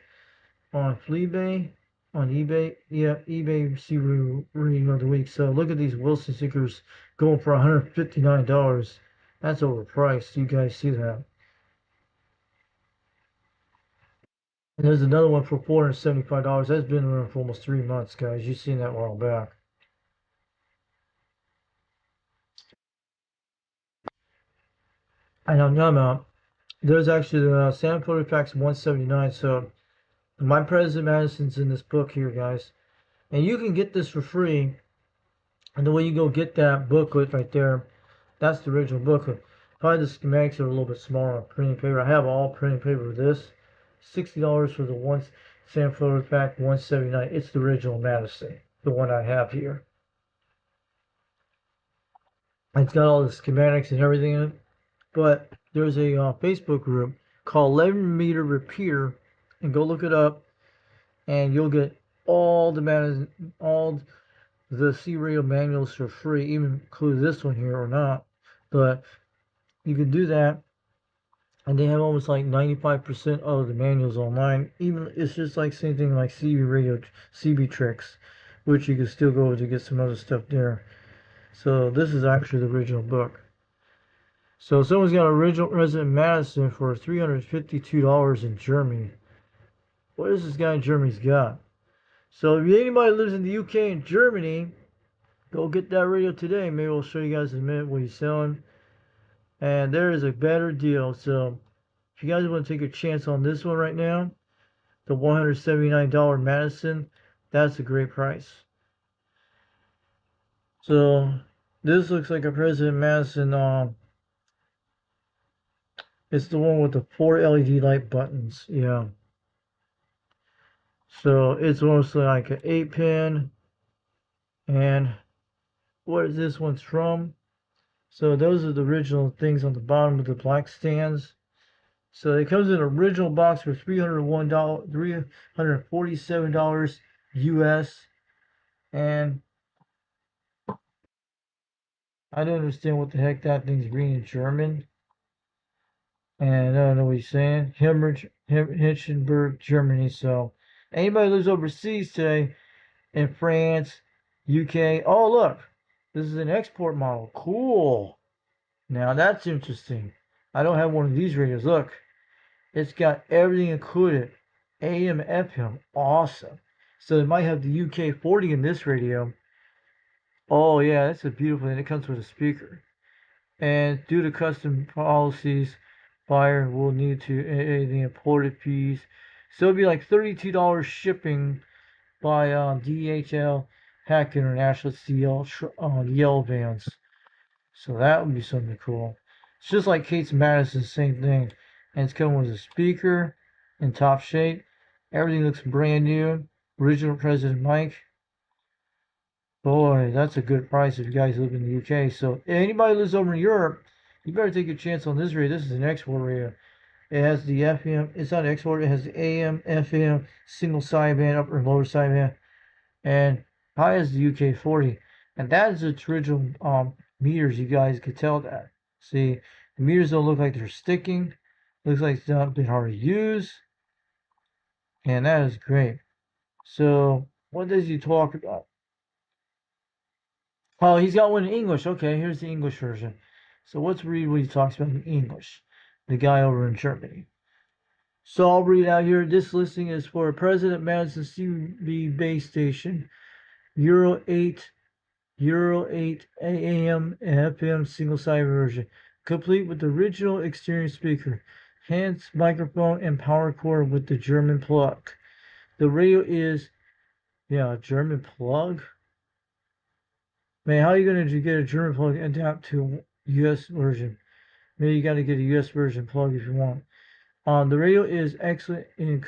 on Fleabay, on eBay. Yeah, eBay C-Radio of the Week. So look at these Wilson stickers going for $159. That's overpriced. You guys see that? And there's another one for $475. That's been around for almost 3 months, guys. You've seen that a while back. And on Yama, there's actually the Sam Photo Packs 179. So my President Madison's in this book here, guys. And you can get this for free. And the way you go get that booklet right there, that's the original booklet. Probably the schematics are a little bit smaller on printing paper. I have all printing paper with this. $60 for the one Sam Photo Pack 179. It's the original Madison, the one I have here. It's got all the schematics and everything in it. But there's a Facebook group called 11 Meter Repair, and go look it up, and you'll get all the C-Radio manuals for free, even include this one here or not. But you can do that, and they have almost like 95% of the manuals online. Even it's just like same thing like CB Tricks, which you can still go to get some other stuff there. So this is actually the original book. So someone's got original President Madison for $352 in Germany. What is this guy in Germany's got? So if anybody lives in the UK and Germany, go get that radio today. Maybe we'll show you guys in a minute what he's selling. And there is a better deal. So if you guys want to take a chance on this one right now, the $179 Madison, that's a great price. So this looks like a President Madison. It's the one with the 4 LED light buttons, yeah. So it's mostly like an 8-pin. And what is this one's from? So those are the original things on the bottom of the black stands. So it comes in an original box for $347 US. And I don't understand what the heck that thing's reading in German. And I don't know what he's saying. Hinchenberg, Germany. So anybody who lives overseas today, in France, UK. Oh, look. This is an export model. Cool. Now that's interesting. I don't have one of these radios. Look. It's got everything included. AM, FM. Awesome. So it might have the UK 40 in this radio. Oh, yeah. That's a beautiful thing. It comes with a speaker. And due to custom policies, buyer will need to the imported fees. So it'll be like $32 shipping by DHL Hack International. It's the yellow bands. So that would be something cool. It's just like Kate's Madison, same thing. And it's coming with a speaker in top shape. Everything looks brand new. Original President Mike. Boy, that's a good price if you guys live in the UK. So anybody who lives over in Europe, you better take a chance on this radio. This is an export radio. It has the FM. It's not export. It has the AM, FM, single sideband, upper and lower sideband, and high as the UK 40. And that is its original meters. You guys could tell that. See, the meters don't look like they're sticking. Looks like it's not been hard to use. And that is great. So what does he talk about? Oh, he's got one in English. Okay, here's the English version. So let's read what he talks about in English. The guy over in Germany. So I'll read out here. This listing is for President Madison CB base station, Euro 8 Euro 8 AM and FM single side version, complete with the original exterior speaker, hands, microphone, and power cord with the German plug. The radio is, yeah, a German plug? Man, how are you going to get a German plug and adapt to US version? Maybe you got to get a US version plug if you want. The radio is excellent in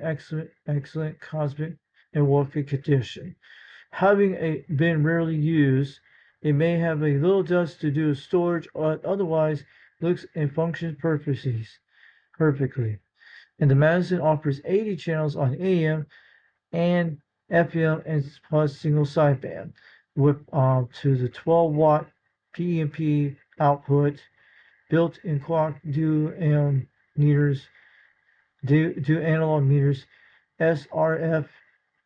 excellent cosmic and working condition. Having been rarely used, it may have a little dust to do with storage, but otherwise looks and functions perfectly. And the Madison offers 80 channels on AM and FM and plus single sideband with to the 12-watt PMP output, built-in clock do meters, do analog meters, SRF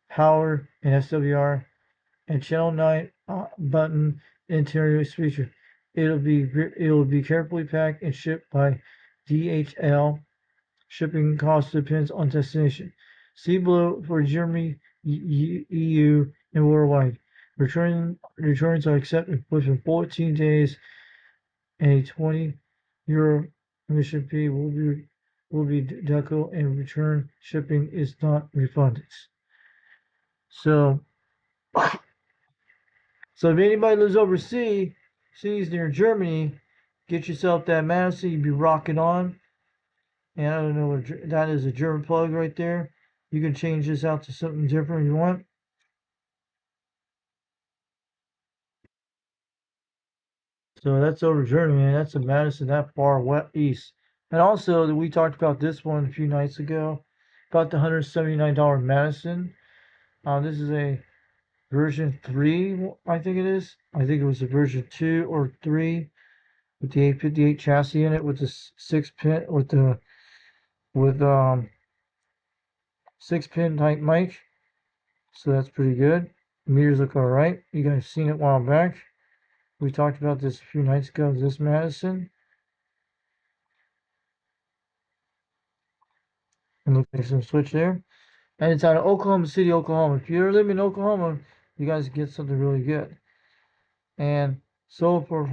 power and SWR, and channel 9 button interior speaker. It will be carefully packed and shipped by DHL. Shipping cost depends on destination. See below for Germany, EU, and worldwide. Returns are accepted within 14 days, and a €20 commission fee will be deductible, and return shipping is not refunded. So if anybody lives overseas, near Germany, get yourself that Madison. You'd be rocking on. And I don't know what that is, a German plug right there. You can change this out to something different if you want. So that's over Germany, man. That's a Madison that far east. And also, we talked about this one a few nights ago, about the $179 Madison. This is a version 3, I think it is. I think it was a version 2 or 3 with the 858 chassis in it with the 6-pin with 6-pin type mic. So that's pretty good. The meters look alright. You guys seen it a while back. We talked about this a few nights ago. This Madison. And looks like some switch there. And it's out of Oklahoma City, Oklahoma. If you're living in Oklahoma, you guys get something really good. And sold for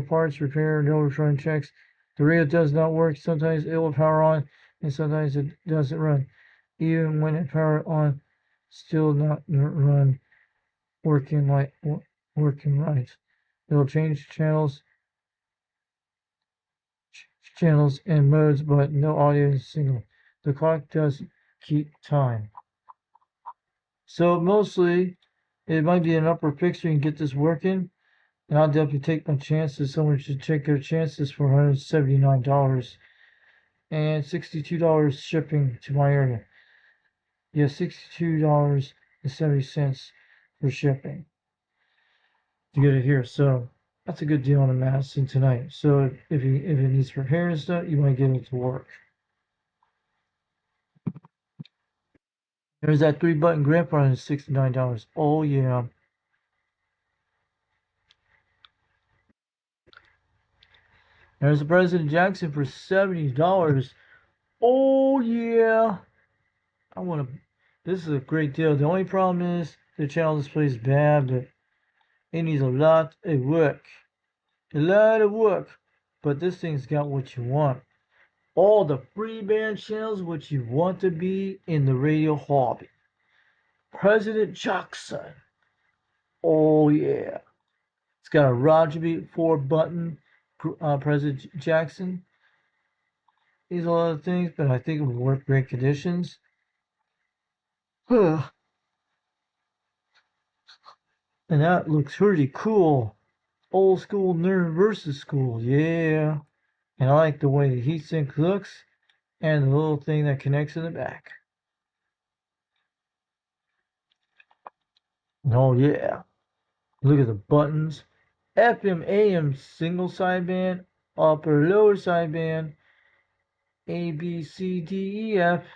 parts, repair, no return checks. The radio does not work. Sometimes it will power on, and sometimes it doesn't run. Even when it power on, still not run, working right. It'll change channels and modes, but no audio signal. The clock does keep time. So mostly, it might be an upper picture and get this working. And I'll definitely take my chances. Someone should take their chances for $179 and $62 shipping to my area. Yeah, $62.70 for shipping to get it here. So that's a good deal on the Madison tonight. So if it needs repair and stuff, you might get it to work. There's that 3-button grandpa at $69. Oh yeah. There's the President Jackson for $70. Oh yeah. This is a great deal. The only problem is the channel display is bad, but it needs a lot of work. But this thing's got what you want. All the free band channels, what you want to be in the radio hobby. President Jackson. Oh yeah. It's got a Roger Beat 4-button President Jackson. These are a lot of things, but I think it would work great conditions. And that looks pretty cool. Old school nerd versus school, yeah. And I like the way the heatsink looks and the little thing that connects in the back. Oh yeah. Look at the buttons. FM, AM, single sideband, upper, lower sideband, A, B, C, D, E, F,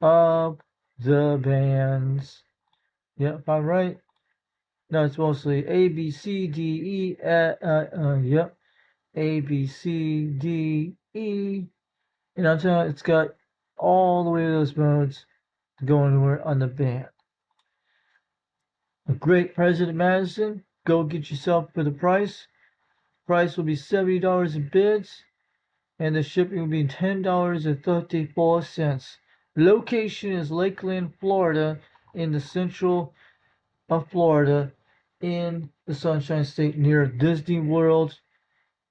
of the bands. Yep, I'm right. No, it's mostly A, B, C, D, E, yep. A, B, C, D, E. And I'm telling you, it's got all the way to those modes to go anywhere on the band. A great President Madison. Go get yourself for the price. Price will be $70 in bids, and the shipping will be $10.34. Location is Lakeland, Florida, in the central of Florida, in the Sunshine State, near Disney World,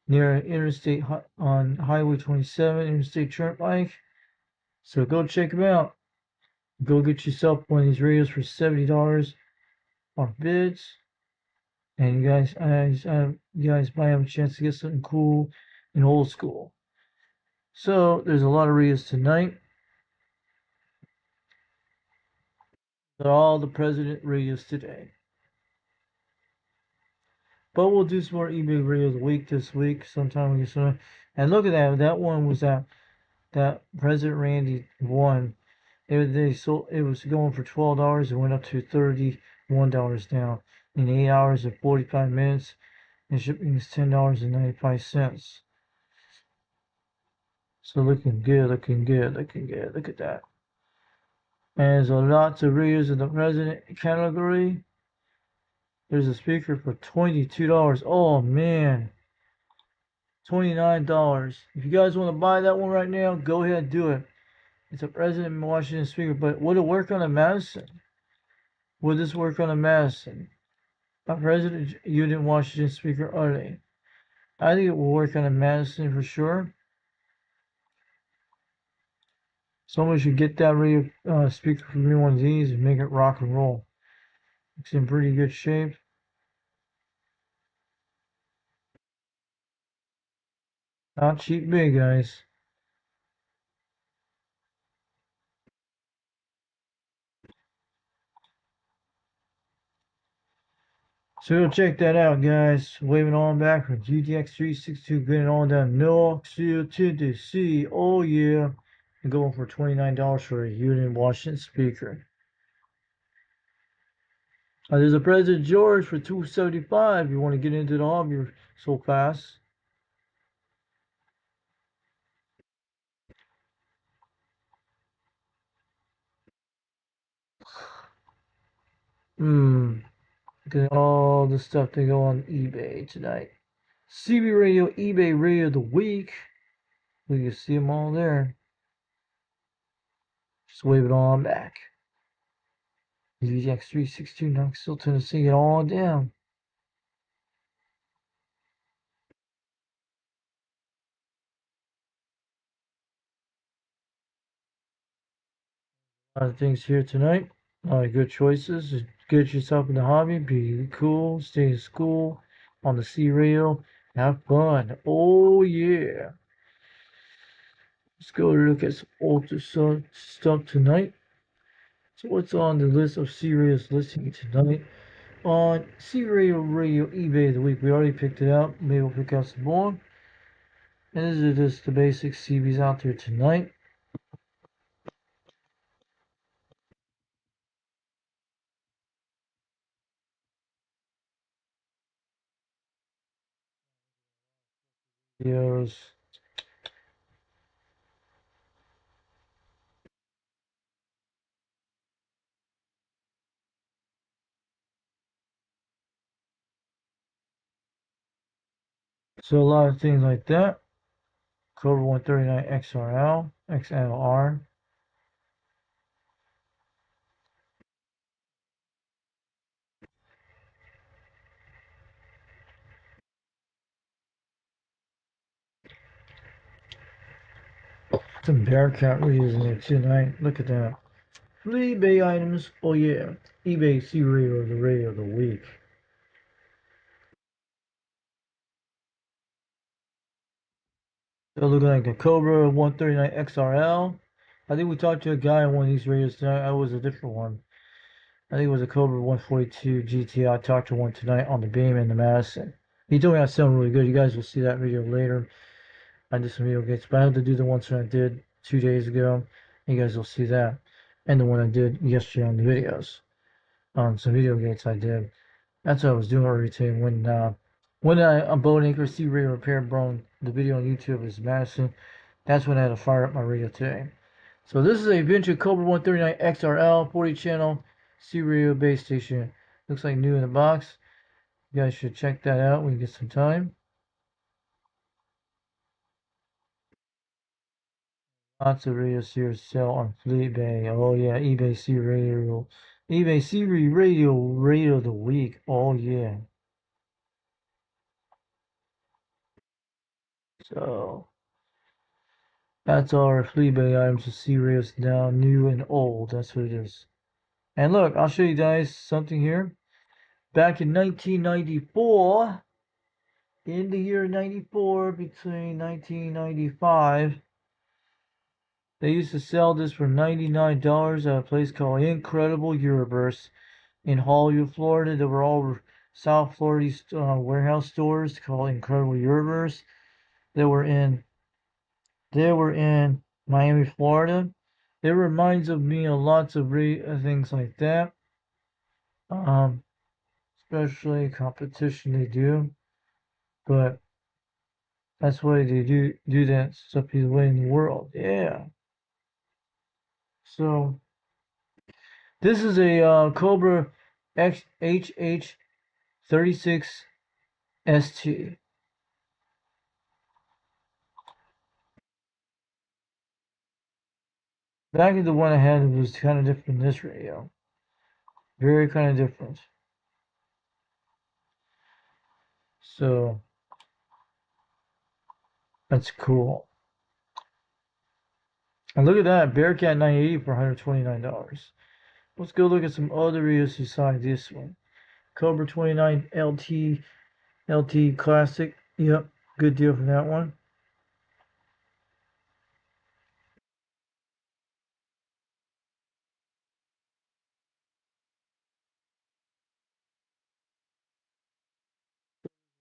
near Interstate on Highway 27, Interstate Turnpike. So go check them out. Go get yourself one of these radios for $70 on bids. And you guys might have a chance to get something cool and old school. So there's a lot of radios tonight. They're all the president radios today. But we'll do some more eBay radio of the week this week. Sometime we get some. And look at that. That one was that President Randy one. They sold. It was going for $12. It went up to $31 now in 8 hours and 45 minutes. And shipping is $10.95. So looking good, looking good, looking good. Look at that. And there's lots of radios in the president category. There's a speaker for $22. Oh man. $29. If you guys want to buy that one right now, go ahead and do it. It's a President Washington speaker, but would it work on a Madison? Would this work on a Madison? A President Unit Washington speaker only. I think it will work on a Madison for sure. Someone should get that radio speaker from me one of these and make it rock and roll. It's in pretty good shape. Not cheap big, guys. So check that out, guys. Waving on backwards. UTX 362 getting on down Knoxville, Tennessee. Oh yeah. And going for $29 for a Union Washington speaker. There's a President George for $275. You want to get into the hobby so fast. Look at all the stuff they go on eBay tonight. CB Radio, eBay Radio of the Week. We can see them all there. Just wave it on back. UTX 362 Knoxville, Tennessee, it all down. A lot of things here tonight. A lot of good choices. Get yourself in the hobby. Be cool. Stay in school. On the C Radio. Have fun. Oh yeah. Let's go look at some older stuff tonight. So what's on the list of C Radios listening tonight? On C Radio eBay of the week. We already picked it out. Maybe we'll pick out some more. And these are just the basic CBs out there tonight. Videos. So a lot of things like that. Cobra 139 XRL, XLR. Some Bearcat radios in there tonight. Look at that. eBay items. Oh yeah. eBay C Radio, the radio of the week. So look like a Cobra 139 XRL. I think we talked to a guy on one of these radios tonight. I was a different one. I think it was a Cobra 142 GT. I talked to one tonight on the Beam in the Madison. He told me I sound really good. You guys will see that video later. I did some video games, but I had to do the ones that I did 2 days ago. You guys will see that. And the one I did yesterday on the videos. Some video games I did. That's what I was doing earlier today when I Boat Anchor C Radio Repair Brown, the video on YouTube is Madison. That's when I had to fire up my radio today. So this is a vintage Cobra 139 XRL 40 channel C Radio base station. Looks like new in the box. You guys should check that out when you get some time. Lots of radios here to sell on eBay. Oh yeah, eBay C Radio. eBay C Radio of the week. Oh yeah. So that's our Fleabay items to C radios now, new and old. That's what it is. And look, I'll show you guys something here. Back in 1994, in the year 94, between 1995, they used to sell this for $99 at a place called Incredible Universe in Hollywood, Florida. They were all South Florida warehouse stores called Incredible Universe. They were in Miami, Florida. It reminds of me of lots of things like that. Especially competition they do, but that's why they do that stuff the way in the world. Yeah. So this is a Cobra HH36 ST. Back in the one I had, it was kind of different than this radio. Very kind of different. So that's cool. And look at that, Bearcat 980 for $129. Let's go look at some other radios besides this one. Cobra 29 LT Classic. Yep, good deal for that one.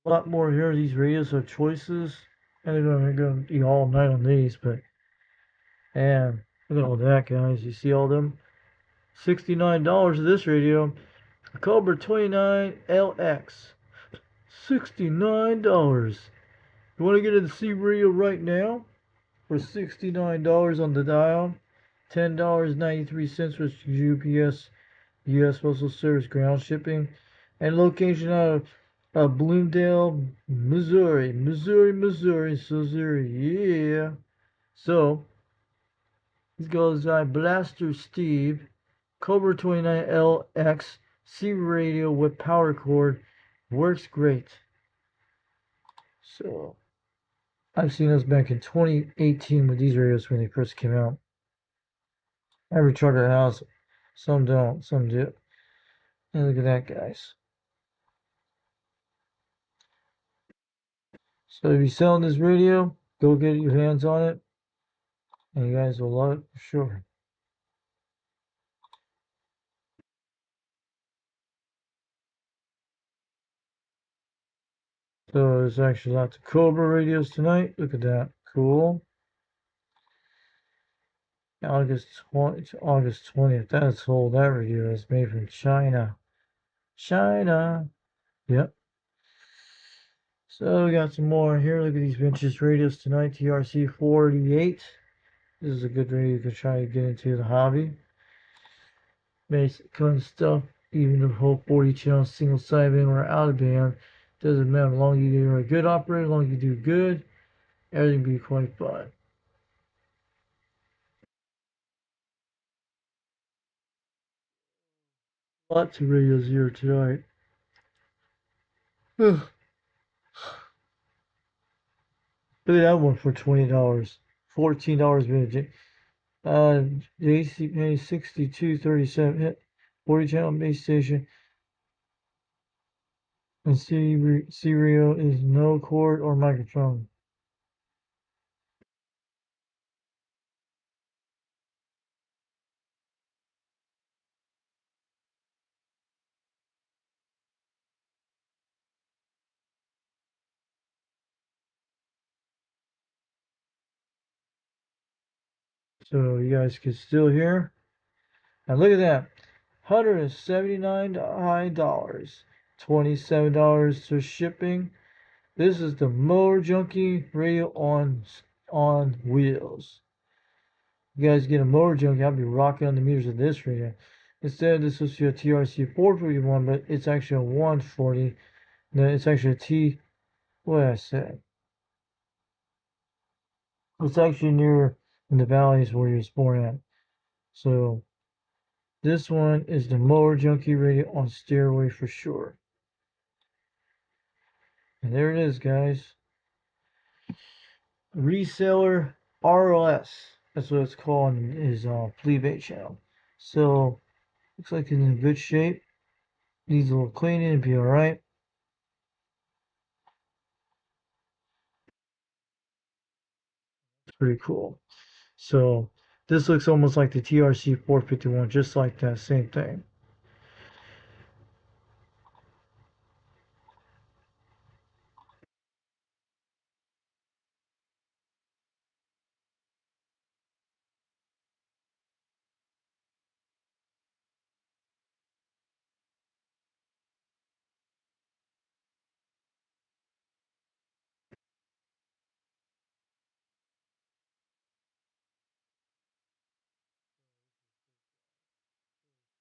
A lot more here. These radios are choices. And they're going to be all night on these, but and look at all that, guys. You see all them? $69 of this radio. A Cobra 29 LX. $69. You want to get in the C radio right now for $69 on the dial? $10.93 with UPS, U.S. Postal Service ground shipping, and location out of Bloomdale, Missouri. Missouri. Yeah. So, this goes by Blaster Steve, Cobra 29 LX, C radio with power cord. Works great. So, I've seen those back in 2018 with these radios when they first came out. Every trucker has. Some don't, some do. And look at that, guys. So if you're selling this radio, go get your hands on it. And you guys will love it for sure. So there's actually lots of Cobra radios tonight. Look at that. Cool. August 20th. That's old. That radio is made from China. China. Yep. So we got some more here. Look at these vintage radios tonight. TRC 48. This is a good radio to try to get into the hobby. Basic kind of stuff. Even the whole 40 channel single sideband or out of band. Doesn't matter. As long as you're a good operator, as long as you do good, everything will be quite fine. Lots of radios here tonight. Look at that one for $20. $14 minute. JCPenney 6237 hit 40 channel base station. And stereo is no cord or microphone. So you guys can still hear. And look at that. $179, $27 for shipping. This is the Motor Junkie radio on wheels. You guys get a Motor Junkie, I'll be rocking on the meters of this radio. Instead, this was a TRC 451, but it's actually a 140. No, it's actually a T. What did I say? It's actually near in the valleys where he was born at. So this one is the Mower Junkie radio on Stairway for sure. And there it is, guys. Reseller ROS. That's what it's called in his flea bait channel. So looks like it's in good shape. Needs a little cleaning, it'd be alright. It's pretty cool. So this looks almost like the TRC 451, just like that, same thing.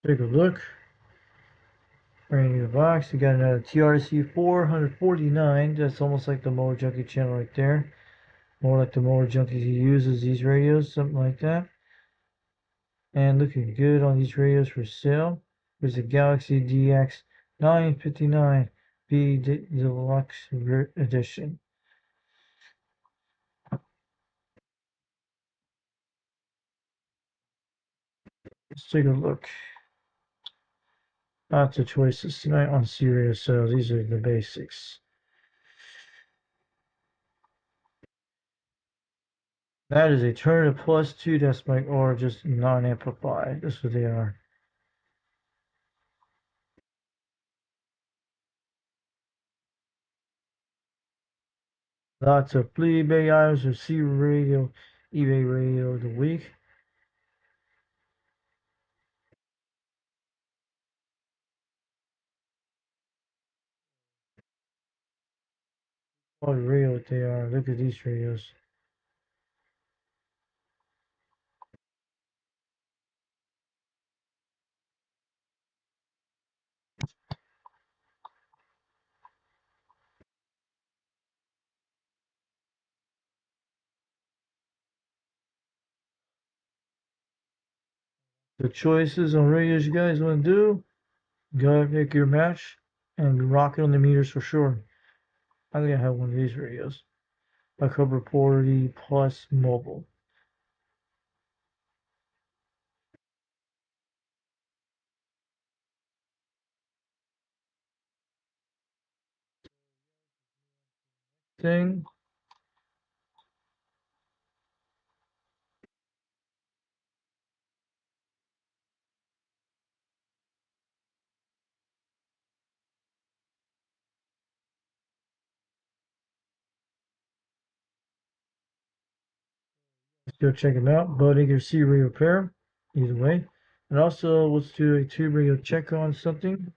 Take a look. Brand new box. You got another TRC 449. That's almost like the Mower Junkie channel right there. More like the Mower Junkie he uses these radios, something like that. And looking good on these radios for sale. There's a Galaxy DX 959B Deluxe Edition. Let's take a look. Lots of choices tonight on C-Radio sales. These are the basics. That is a Turner Plus 2 desk mic or just non-amplified. That's what they are. Lots of flea bait items for C-Radio, eBay Radio of the week. What radio they are. Look at these radios. The choices on radios you guys want to do, go pick your match and rock it on the meters for sure. I think I have one of these radios. A Cobra 40 Plus Mobile. Thing. Let's go check them out. Bud Acre C-Radio repair. Either way. And also, let's do a tube radio check on something.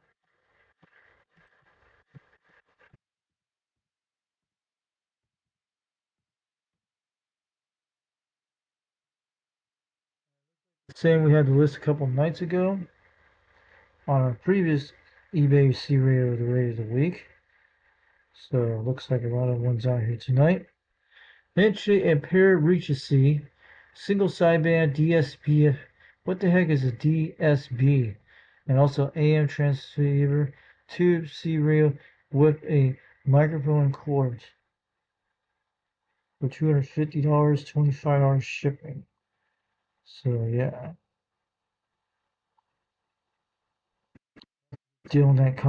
Same we had the list a couple nights ago on our previous eBay C-Radio, the radio of the week. So looks like a lot of ones out here tonight. Entry and pair reaches C, single sideband DSP. What the heck is a DSB? And also AM transceiver, tube C-Radio with a microphone and cord for $250, $25 shipping. So yeah, dealing that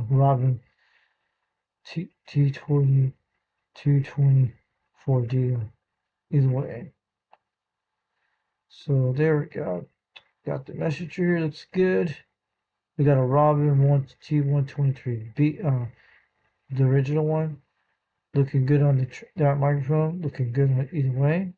Robin T20 224 deal either way. So there we go. Got the messenger here. Looks good. We got a Robin T123B, the original one. Looking good on that microphone. Looking good on either way.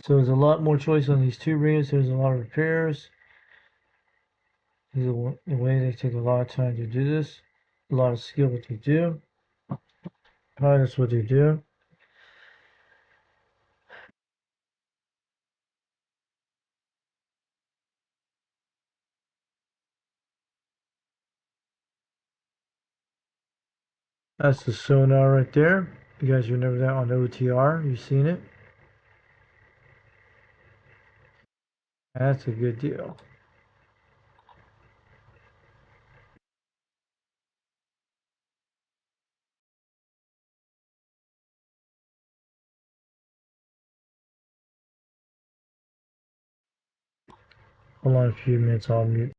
So there's a lot more choice on these two radios. There's a lot of repairs. The way they take a lot of time to do this. A lot of skill what they do. Probably that's what they do. That's the sonar right there. You guys remember that on OTR? You seen it? That's a good deal. Hold on a few minutes, I'll mute.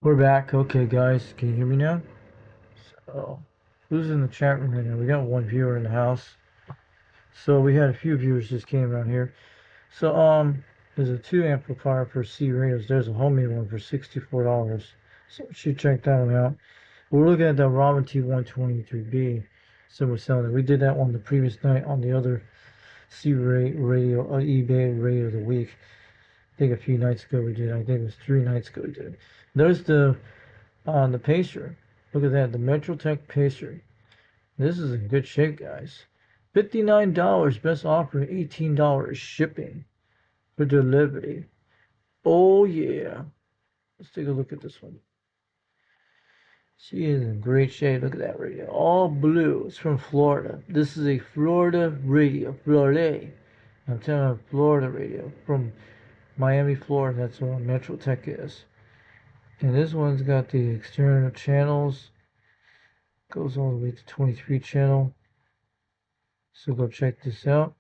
We're back. Okay, guys, can you hear me now? So, who's in the chat room right now? We got one viewer in the house. So we had a few viewers just came around here. So there's a 2 amplifier for C radios. There's a homemade one for $64. So you should check that one out. We're looking at the Robin T123B. So we're selling it. We did that one the previous night on the other C radio, eBay radio of the week. I think a few nights ago we did. I think it was 3 nights ago we did. There's the Pacer. Look at that, the Metrotech Pacer. This is in good shape, guys. $59 best offer, $18 shipping for delivery. Oh yeah. Let's take a look at this one. She is in great shape. Look at that radio. All blue. It's from Florida. This is a Florida radio. Florida. I'm telling you, Florida radio. From Miami, Florida. That's what Metrotech is. And this one's got the external channels. Goes all the way to 23 channel. So go check this out.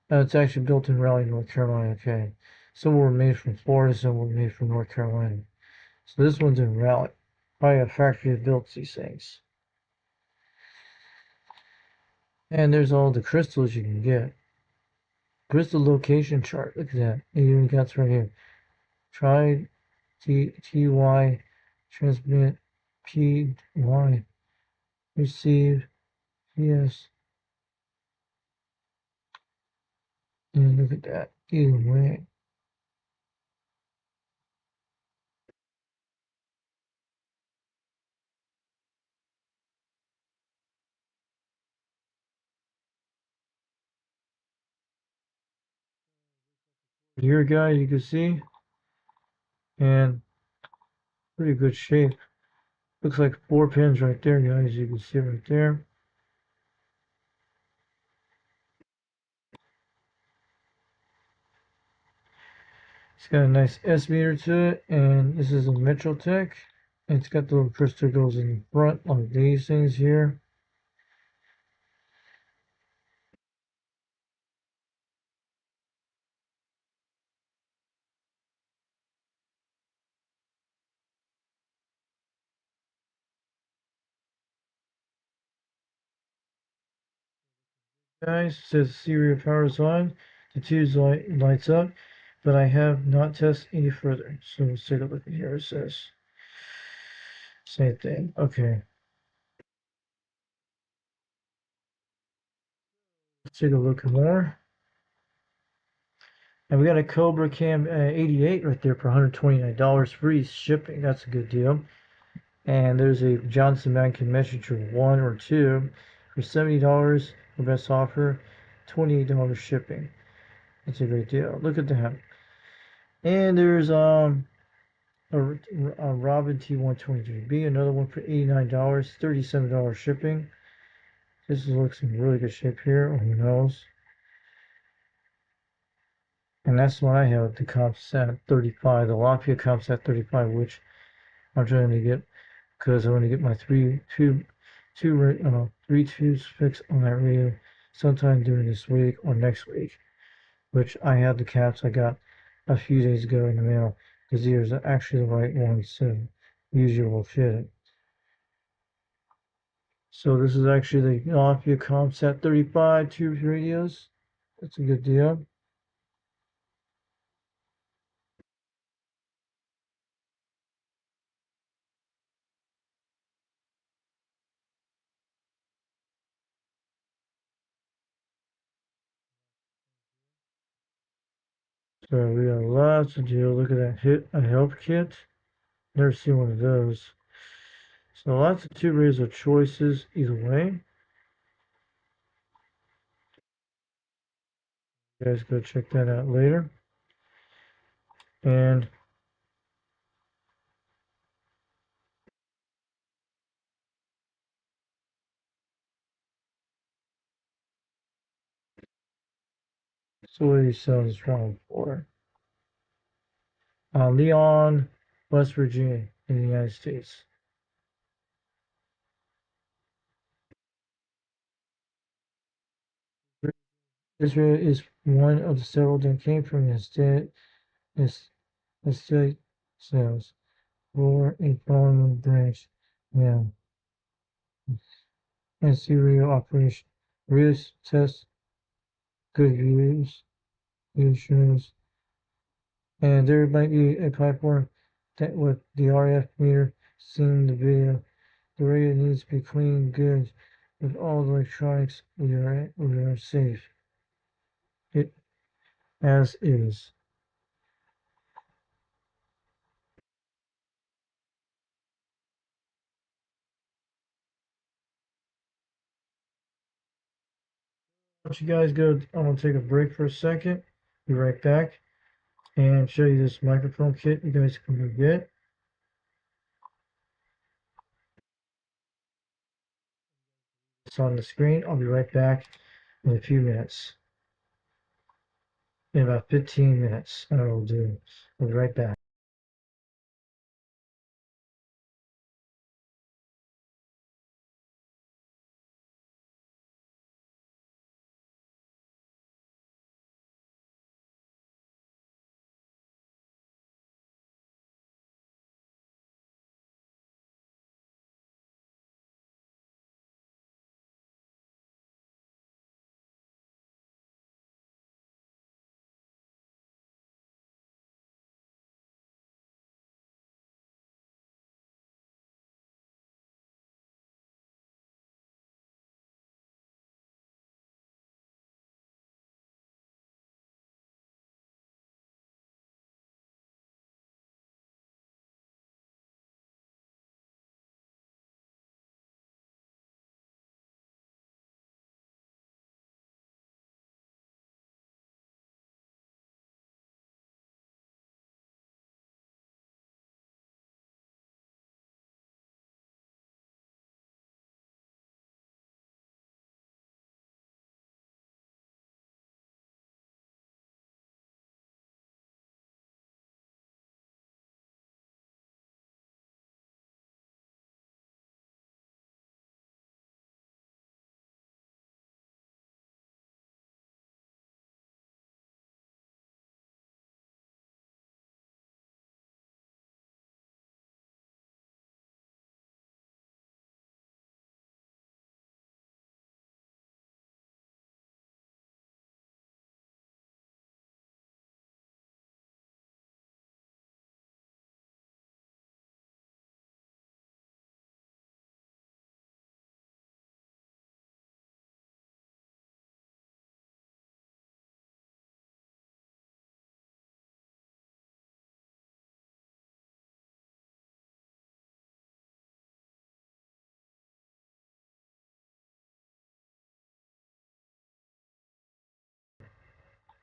It's actually built in Raleigh, North Carolina. Okay. Some were made from Florida, some were made from North Carolina. So this one's in Raleigh. Probably a factory that built these things. And there's all the crystals you can get. Crystal location chart. Look at that. It even got right here. Try TY transmit PY receive yes. And look at that. Either way. Here, guys, you can see, and pretty good shape. Looks like 4 pins right there, guys. You can see right there. It's got a nice S meter to it, and this is a Metrotech. It's got the little crystal goes in front, like these things here. Guys, it says serial power is on. The tube lights up, but I have not tested any further. So let's take a look at here. It says same thing. Okay, let's take a look at more. And we got a Cobra Cam 88 right there for $129 free shipping. That's a good deal. And there's a Johnson Mankin Messenger 1 or 2 for $70 for best offer, $28 shipping. That's a great deal. Look at that. And there's a Robin T123B, another one for $89, $37 shipping. This looks in really good shape here. Who knows? And that's what I have, the CompSat 35, the Lapia CompSat 35, which I'm trying to get because I want to get my three tubes fixed on that radio sometime during this week or next week. Which I have the caps I got a few days ago in the mail because these are actually the right ones, so usually will fit it. So this is actually the Lapia CompSat 35 tubes radios. That's a good deal. So we got lots of deals. Look at that a help kit. Never seen one of those. So lots of tube radios of choices either way. You guys go check that out later. And so what are you selling this drone for? Leon, West Virginia, in the United States. Israel is one of the several that came from the estate sales for a foreign branch. Yeah. And serial operation. Risk test good views, reassurance. And there might be a platform that with the RF meter seen in the video. The radio needs to be clean good. With all the electronics, we are safe. It as is. Once you guys go, I'm gonna take a break for a second. Be right back and show you this microphone kit you guys can go get. It's on the screen. I'll be right back in a few minutes. In about 15 minutes, I will do. I'll be right back.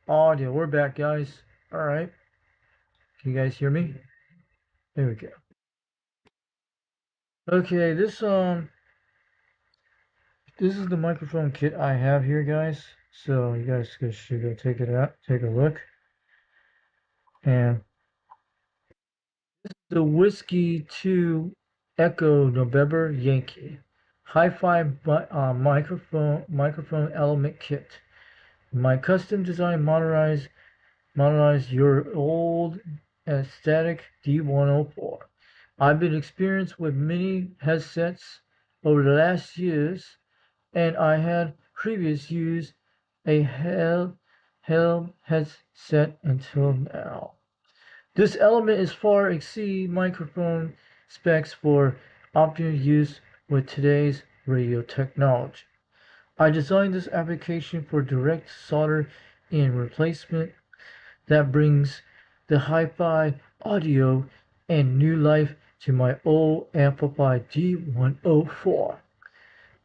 audio. We're back, guys. All right. Can you guys hear me? There we go. Okay, this is the microphone kit I have here, guys. So you guys should go take it out, take a look. And the Whiskey 2 Echo November Yankee Hi-Fi microphone element kit. My custom design modernized your old aesthetic D104. I've been experienced with many headsets over the last years, and I had previous used a Helm headset until now. This element is far exceed microphone specs for optimal use with today's radio technology. I designed this application for direct solder in replacement that brings the hi-fi audio and new life to my old Amplify D104.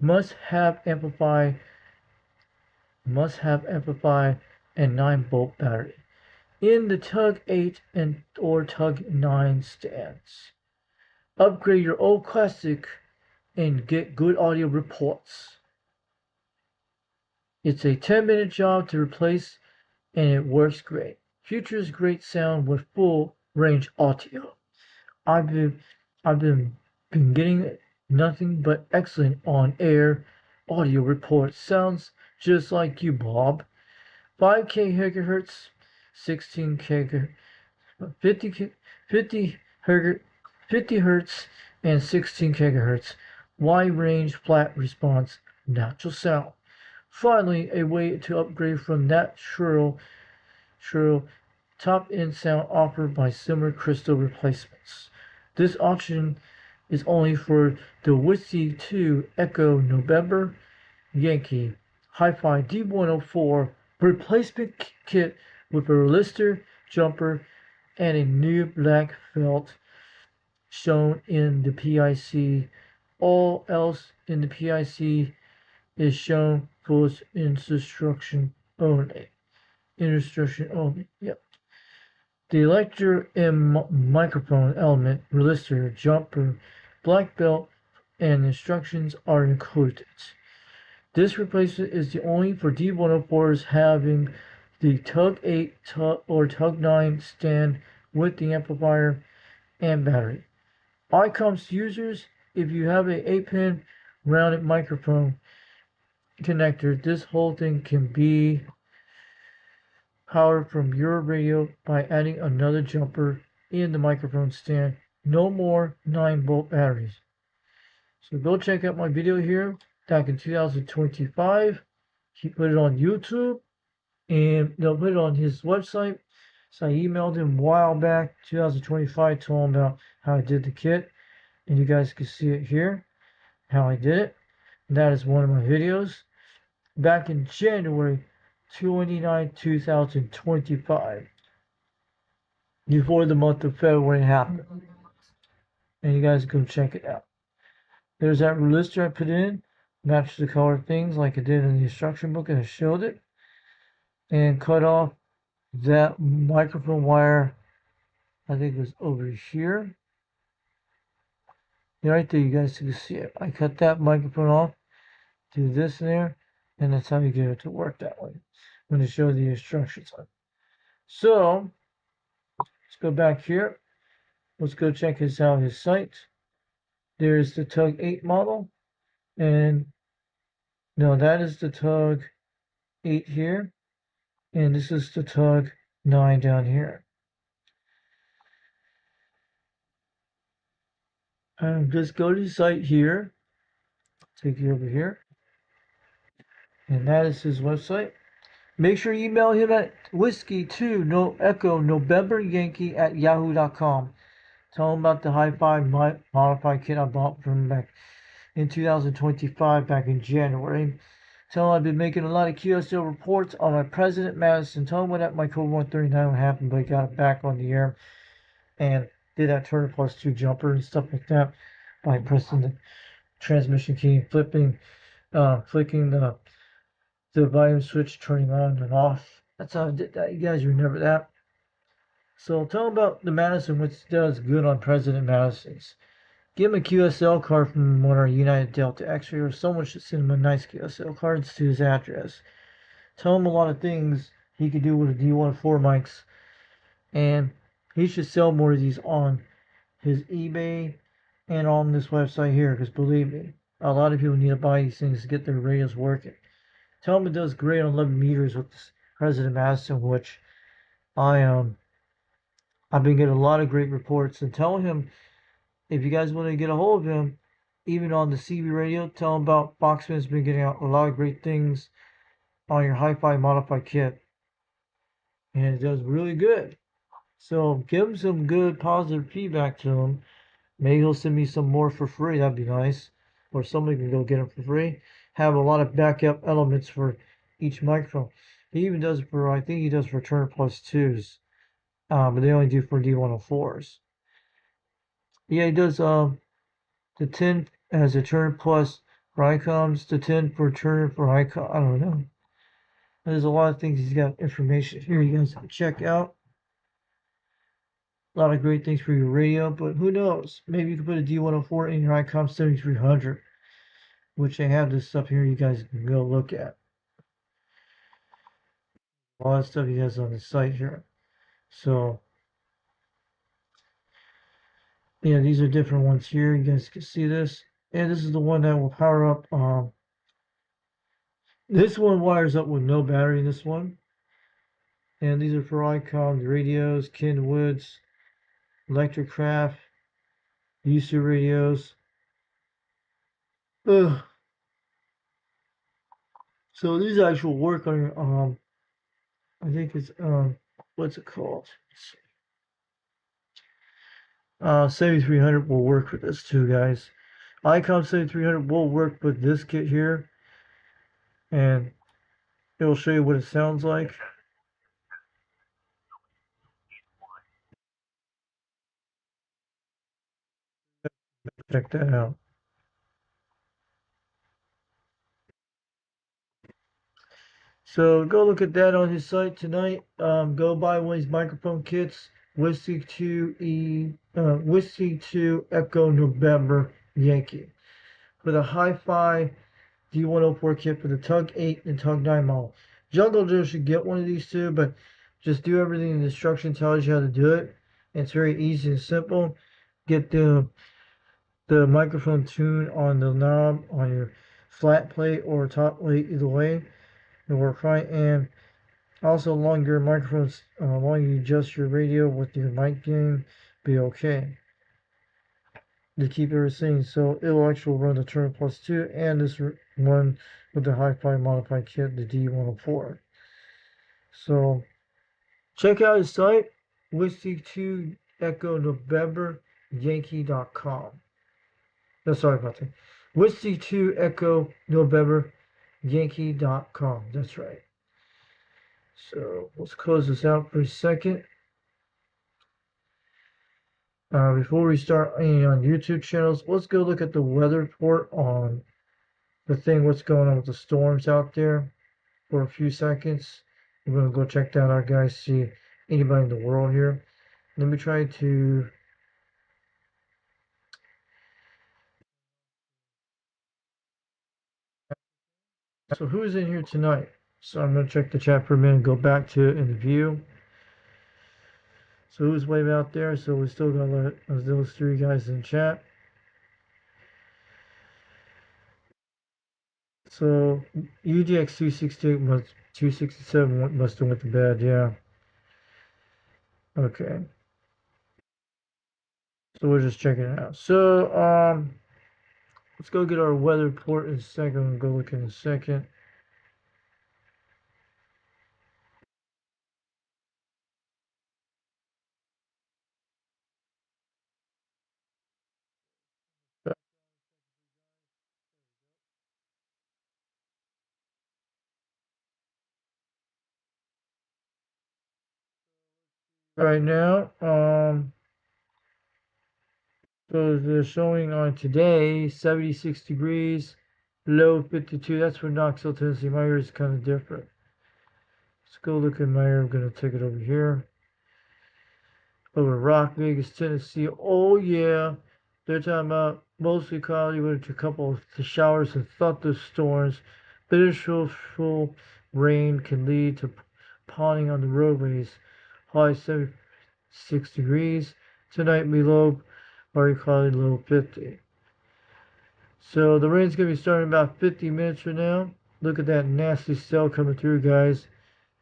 Must have amplify and 9-volt battery in the Tug 8 and or Tug 9 stands. Upgrade your old classic and get good audio reports. It's a 10-minute job to replace and it works great. Features great sound with full range audio. I've been getting nothing but excellent on air audio reports. Sounds just like you, Bob. 5K gigahertz, 16K, 50 hertz, and 16 gigahertz. Wide range, flat response, natural sound. Finally, a way to upgrade from natural top-end sound offered by similar crystal replacements. This option is only for the Whiskey 2 Echo November Yankee Hi-Fi D104 replacement kit with a lister jumper and a new black felt shown in the PIC. All else in the PIC is shown for instruction only. Yep. The electro and microphone element, resistor, jumper, black belt, and instructions are included. This replacement is the only for D104s having the Tug 8 or Tug 9 stand with the amplifier and battery. iComms users, if you have a 8-pin rounded microphone connector, this whole thing can be powered from your radio by adding another jumper in the microphone stand. No more 9-volt batteries. So go check out my video here back in 2025. He put it on YouTube and they'll put it on his website. So I emailed him a while back, 2025, told him about how I did the kit. And you guys can see it here, how I did it. And that is one of my videos. Back in January 29, 2025. Before the month of February happened. And you guys go check it out. There's that resistor I put in. Match the color things like I did in the instruction book and I showed it. And cut off that microphone wire. I think it was over here. Right there, you guys can see it. I cut that microphone off. Do this there. And that's how you get it to work that way. When I show the instructions on it. So, let's go back here. Let's go check out his site. There's the Tug 8 model. And no, that is the Tug 8 here. And this is the Tug 9 down here. Just go to the site here. Take you over here. And that is his website. Make sure you email him at whiskey2 no echo November Yankee at yahoo.com. Tell him about the hi-fi modified kit I bought from back in 2025, back in January. Tell him I've been making a lot of QSL reports on my President Madison. Tell him when that my Code 139 happened, but I got it back on the air and did that Turner Plus 2 jumper and stuff like that by pressing the transmission key, flicking the volume switch, turning on and off, That's how I did that. You guys remember that? So tell him about the Madison, which does good on President Madison's. Give him a QSL card from one of our United Delta X-ray, or someone should send him a nice QSL cards to his address. Tell him a lot of things he could do with the D14 mics, and he should sell more of these on his eBay and on this website here, because believe me, a lot of people need to buy these things to get their radios working. Tell him it does great on 11 meters with this President Madison, which I've been getting a lot of great reports. And tell him, if you guys want to get a hold of him, even on the CB radio, tell him about Boxman's been getting out a lot of great things on your hi-fi modified kit, and it does really good. So give him some good positive feedback to him. Maybe he'll send me some more for free. That'd be nice. Or somebody can go get them for free. Have a lot of backup elements for each microphone. He even does for, I think he does for Turner Plus 2s. But they only do for D104s. Yeah, he does the 10 as a Turner Plus for ICOMs, the 10 for Turner for ICOM. I don't know. There's a lot of things he's got information here you guys can check out. A lot of great things for your radio, but who knows? Maybe you can put a D104 in your ICOM 7300, which they have this stuff here you guys can go look at. A lot of stuff he has on the site here. So, yeah, these are different ones here. You guys can see this. And this is the one that will power up. This one wires up with no battery in this one. And these are for ICOM, the radios, Kenwoods, Electrocraft, UC radios. Ugh. So these actual work on I think it's what's it called? 7300 will work with this too, guys. ICOM 7300 will work with this kit here, and it will show you what it sounds like. Check that out. So go look at that on his site tonight. Go buy one of these microphone kits. Whiskey 2 Echo November Yankee with a hi-fi D104 kit for the Tug 8 and Tug 9 model. Jungle Joe should get one of these too, but just do everything the instruction tells you how to do it. It's very easy and simple. Get the microphone tune on the knob on your flat plate or top plate, either way. It'll work fine. And also along your microphones, along you adjust your radio with your mic gain, be okay. To keep everything, so it'll actually run the Turner Plus 2 and this one with the hi-fi modified kit, the D104. So check out his site, Whiskey 2 Echo November Yankee.com. No, sorry about that. Whiskey 2 Echo November Yankee.com. That's right. So let's close this out for a second. Before we start any on YouTube channels, let's go look at the weather report on the thing, what's going on with the storms out there for a few seconds. We're going to go check that out, guys, see anybody in the world here. Let me try to... So who's in here tonight? So I'm going to check the chat for a minute and go back to it in the view. So who's waving out there? So we're still going to let those three guys in chat. So UDX 268 must 267 must have went to bed, yeah. Okay. So we're just checking it out. So let's go get our weather report in a second. We'll go look in a second. Right now, so they're showing on today 76 degrees, low 52. That's for Knoxville, Tennessee. My area is kind of different. Let's go look at my area. I'm gonna take it over here. Over Rock Vegas, Tennessee. Oh yeah. They're talking about mostly cloudy with a couple of showers and thunderstorms. Beneficial rain can lead to ponding on the roadways. High 76 degrees. Tonight below partly cloudy, low 50. So the rain's gonna be starting in about 50 minutes from now. Look at that nasty cell coming through, guys.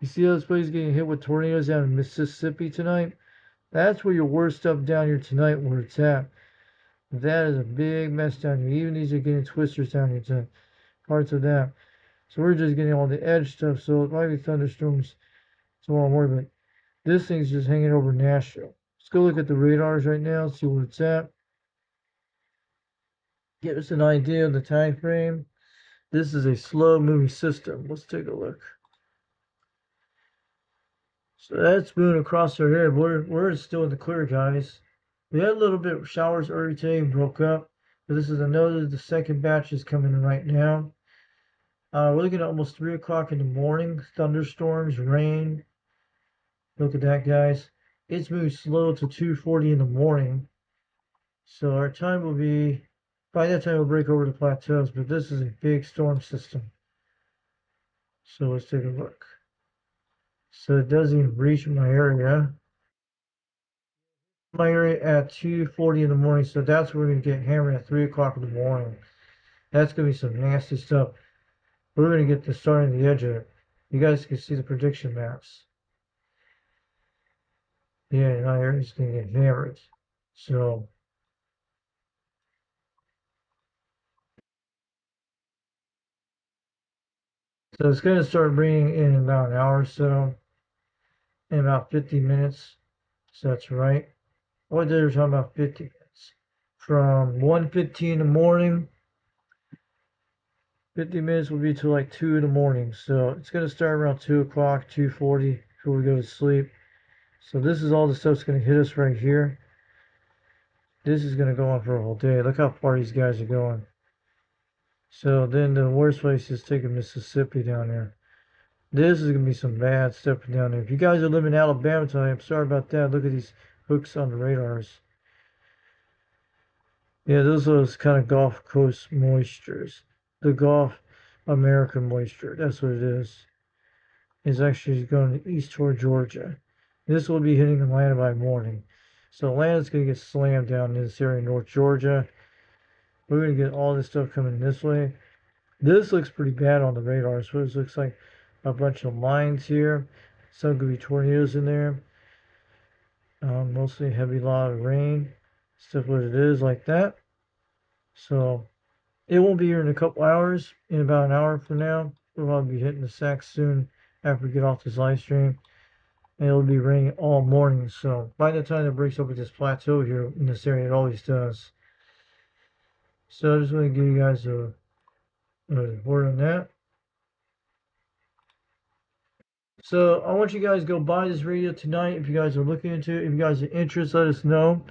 You see how this place getting hit with tornadoes down in Mississippi tonight? That's where your worst stuff down here tonight, where it's at. That is a big mess down here. Even these are getting twisters down here tonight. Parts of that. So we're just getting all the edge stuff. So it might be thunderstorms tomorrow morning, but this thing's just hanging over Nashville. Let's go look at the radars right now, see where it's at. Get us an idea of the time frame. This is a slow moving system. Let's take a look. So that's moving across our area. We're still in the clear, guys. We had a little bit of showers early today and broke up. But this is the second batch is coming in right now. We're looking at almost 3 o'clock in the morning. Thunderstorms, rain. Look at that, guys. It's moving slow to 2:40 in the morning. So our time will be, by that time we'll break over the plateaus, but this is a big storm system. So let's take a look. So it doesn't even reach my area. My area at 2:40 in the morning, so that's where we're gonna get hammered at 3 o'clock in the morning. That's gonna be some nasty stuff. We're gonna get the starting the edge of it. You guys can see the prediction maps. Yeah, my area's gonna get hammered. So it's gonna start raining in about an hour or so, in about 50 minutes. So that's right. What day are we talking about? 50 minutes. From 1:15 in the morning. 50 minutes will be till like 2 in the morning. So it's going to start around 2 o'clock, 2:40 before we go to sleep. So this is all the stuff's going to hit us right here. This is going to go on for a whole day. Look how far these guys are going. So then the worst place is taking Mississippi down there. This is going to be some bad stuff down there. If you guys are living in Alabama tonight, I'm sorry about that. Look at these hooks on the radars. Yeah, those are those kind of Gulf Coast moistures. The Gulf American moisture. That's what it is. It's actually going east toward Georgia. This will be hitting Atlanta by morning. So Atlanta's going to get slammed down in this area, North Georgia. We're going to get all this stuff coming this way. This looks pretty bad on the radar. So it looks like a bunch of lines here. Some could be tornadoes in there. Mostly heavy lot of rain. Stuff what it is like that. So it won't be here in a couple hours. In about an hour from now, we'll probably be hitting the sack soon after we get off this live stream. And it'll be raining all morning. So by the time it breaks over this plateau here in this area, it always does. So I just want to give you guys a word on that. So I want you guys to go buy this radio tonight if you guys are looking into it. If you guys are interested, let us know.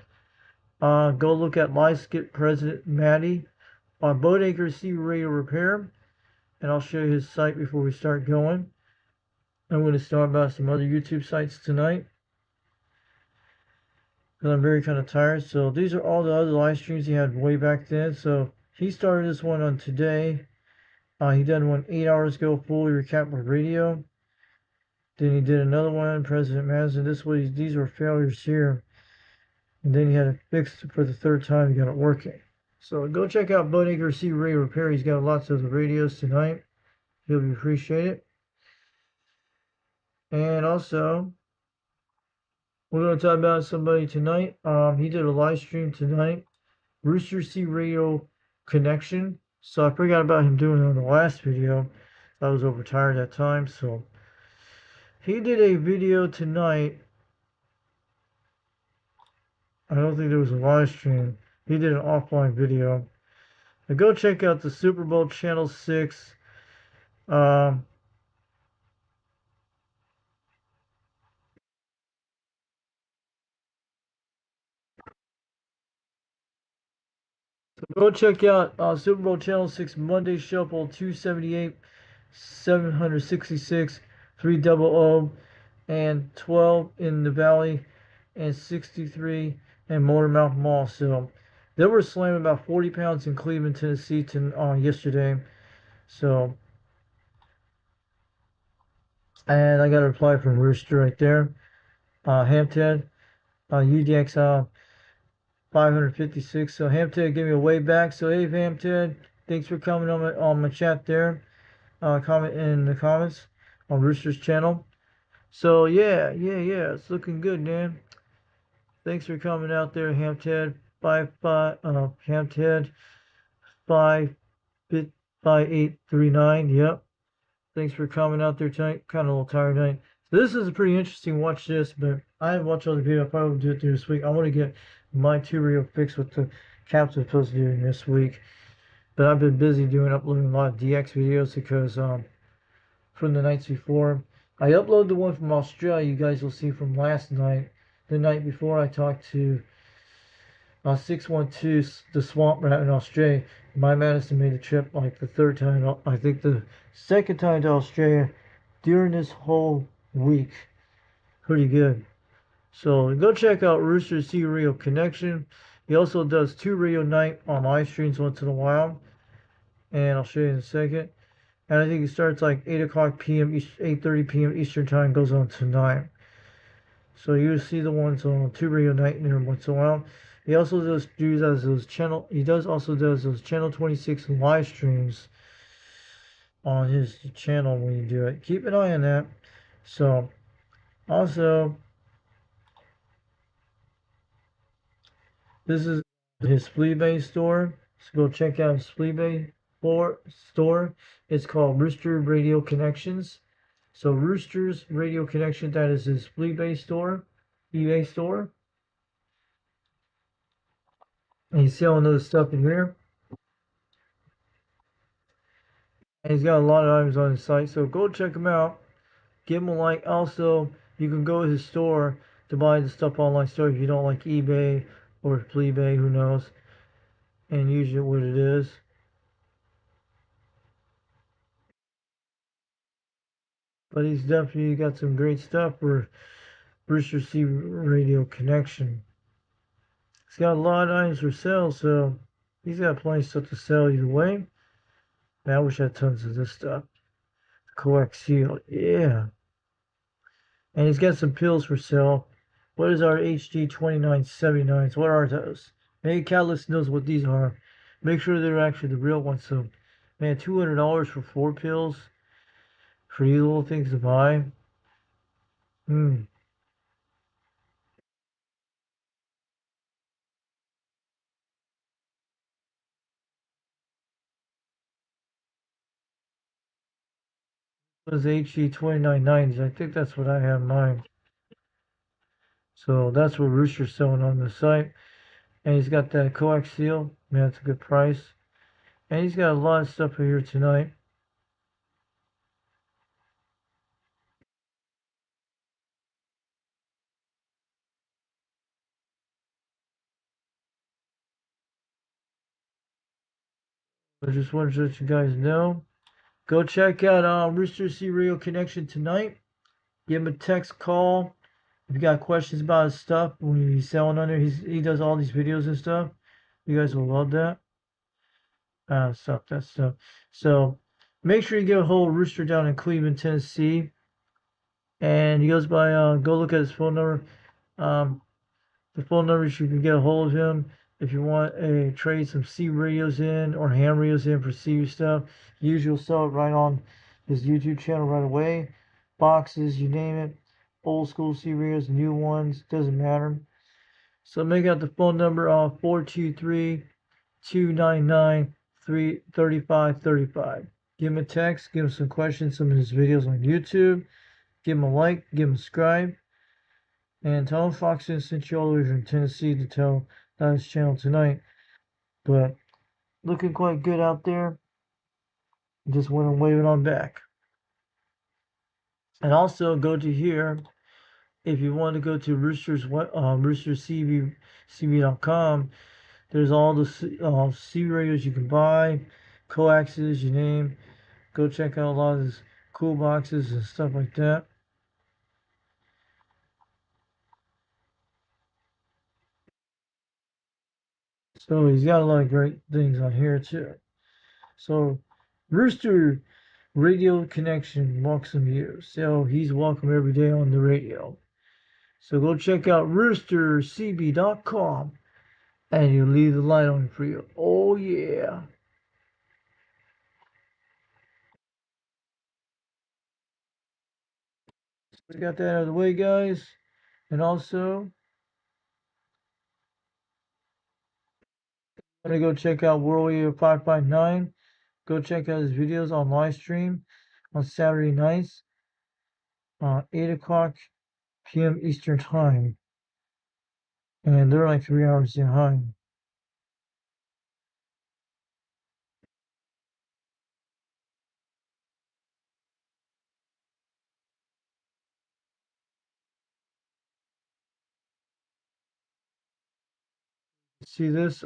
Go look at Live Skip President Maddie on Boatacre Sea Radio Repair. And I'll show you his site before we start going. I'm going to start about some other YouTube sites tonight. Because I'm very kind of tired. So these are all the other live streams he had way back then. So he started this one on today. He done one 8 hours ago, fully recapped with radio. Then he did another one, President Madison. These were failures here. And then he had it fixed for the third time. He got it working. So go check out Boatacre Sea Radio Repair. He's got lots of the radios tonight. He'll be appreciated. And also, we're going to talk about somebody tonight. He did a live stream tonight. Rooster Sea Radio Connection. So I forgot about him doing it on the last video. I was overtired at that time. So he did a video tonight. I don't think there was a live stream. He did an offline video. Now go check out the Super Bowl Channel 6. So go check out Super Bowl Channel 6 Monday Shuffle 278, 766. 300 and 12 in the Valley and 63 in Motormouth Mall. So they were slamming about 40 pounds in Cleveland, Tennessee yesterday. So, and I got a reply from Rooster right there. Hamted, UDX 556. So Hamted gave me a way back. So hey Hamted, thanks for coming on my chat there. Comment in the comments on Rooster's channel. So yeah, it's looking good, man. Thanks for coming out there, Hamted. Hamted 5839. Yep. Thanks for coming out there tonight. Kind of a little tired tonight. So this is a pretty interesting. Watch this, but I haven't watched all the video. I probably will do it this week. I want to get my tutorial fixed with the caps I'm supposed to do this week. But I've been busy uploading a lot of DX videos because from the nights before. I uploaded the one from Australia you guys will see from last night. The night before I talked to 612, the Swamp Rat in Australia. My Madison made the trip like the third time, I think the second time to Australia during this whole week. Pretty good. So go check out Rooster C Radio Connection. He also does 2 radio night on live streams once in a while. And I'll show you in a second. And I think it starts like 8 o'clock p.m. 8:30 p.m. Eastern time, goes on to 9. So you see the ones on 2 radio night in there once in a while. He also does those channel. He also does those channel 26 live streams on his channel when you do it. Keep an eye on that. So also, this is his Fleabay store. So go check out his Fleabay store. It's called Rooster Radio Connections. So Rooster's Radio Connection, that is his Fleabay store, eBay store. And he's selling other stuff in here. And he's got a lot of items on his site, so go check him out. Give him a like. Also, you can go to his store to buy the stuff online store if you don't like eBay or Fleabay, who knows. And usually what it is. But he's definitely got some great stuff for Rooster C Radio Connection. He's got a lot of items for sale, so he's got plenty of stuff to sell either way. Man, I wish I had tons of this stuff. Coaxial, yeah. And he's got some pills for sale. What is our HD 2979s? What are those? Maybe Catalyst knows what these are. Make sure they're actually the real ones. So, man, $200 for 4 pills for these little things to buy. Those HD 2990s. I think that's what I have in mine. So that's what Rooster's selling on the site. And he's got that coaxial. Man, that's a good price. And he's got a lot of stuff here tonight. I just wanted to let you guys know. Go check out Rooster C Radio Connection tonight. Give him a text, call. If you got questions about his stuff when he's selling under, he does all these videos and stuff. You guys will love that. That stuff. So make sure you get a hold of Rooster down in Cleveland, Tennessee. And he goes by, go look at his phone number. The phone numbers you can get a hold of him if you want to trade some C radios in or ham radios in for C stuff. Usually he'll sell it right on his YouTube channel right away. Boxes, you name it. Old school C radios, new ones, doesn't matter. So make out the phone number 423-299-3535. Give him a text, give him some questions, some of his videos on YouTube. Give him a like, give him a subscribe. And tell him Foxton sent you all the way from Tennessee to tell on his channel tonight. But looking quite good out there. Just want to wave it on back. And go to here. If you want to go to roostercb.com, there's all the C radios you can buy, coaxes, you name. Go check out a lot of this cool boxes and stuff like that. So he's got a lot of great things on here too. So Rooster Radio Connection welcome you. So he's welcome every day on the radio. So go check out roostercb.com and you leave the light on for you. Oh yeah. We got that out of the way, guys. And also, I'm gonna go check out World Year 559. Go check out his videos on live stream on Saturday nights, 8 o'clock p.m. Eastern Time. And they're like 3 hours behind. See this?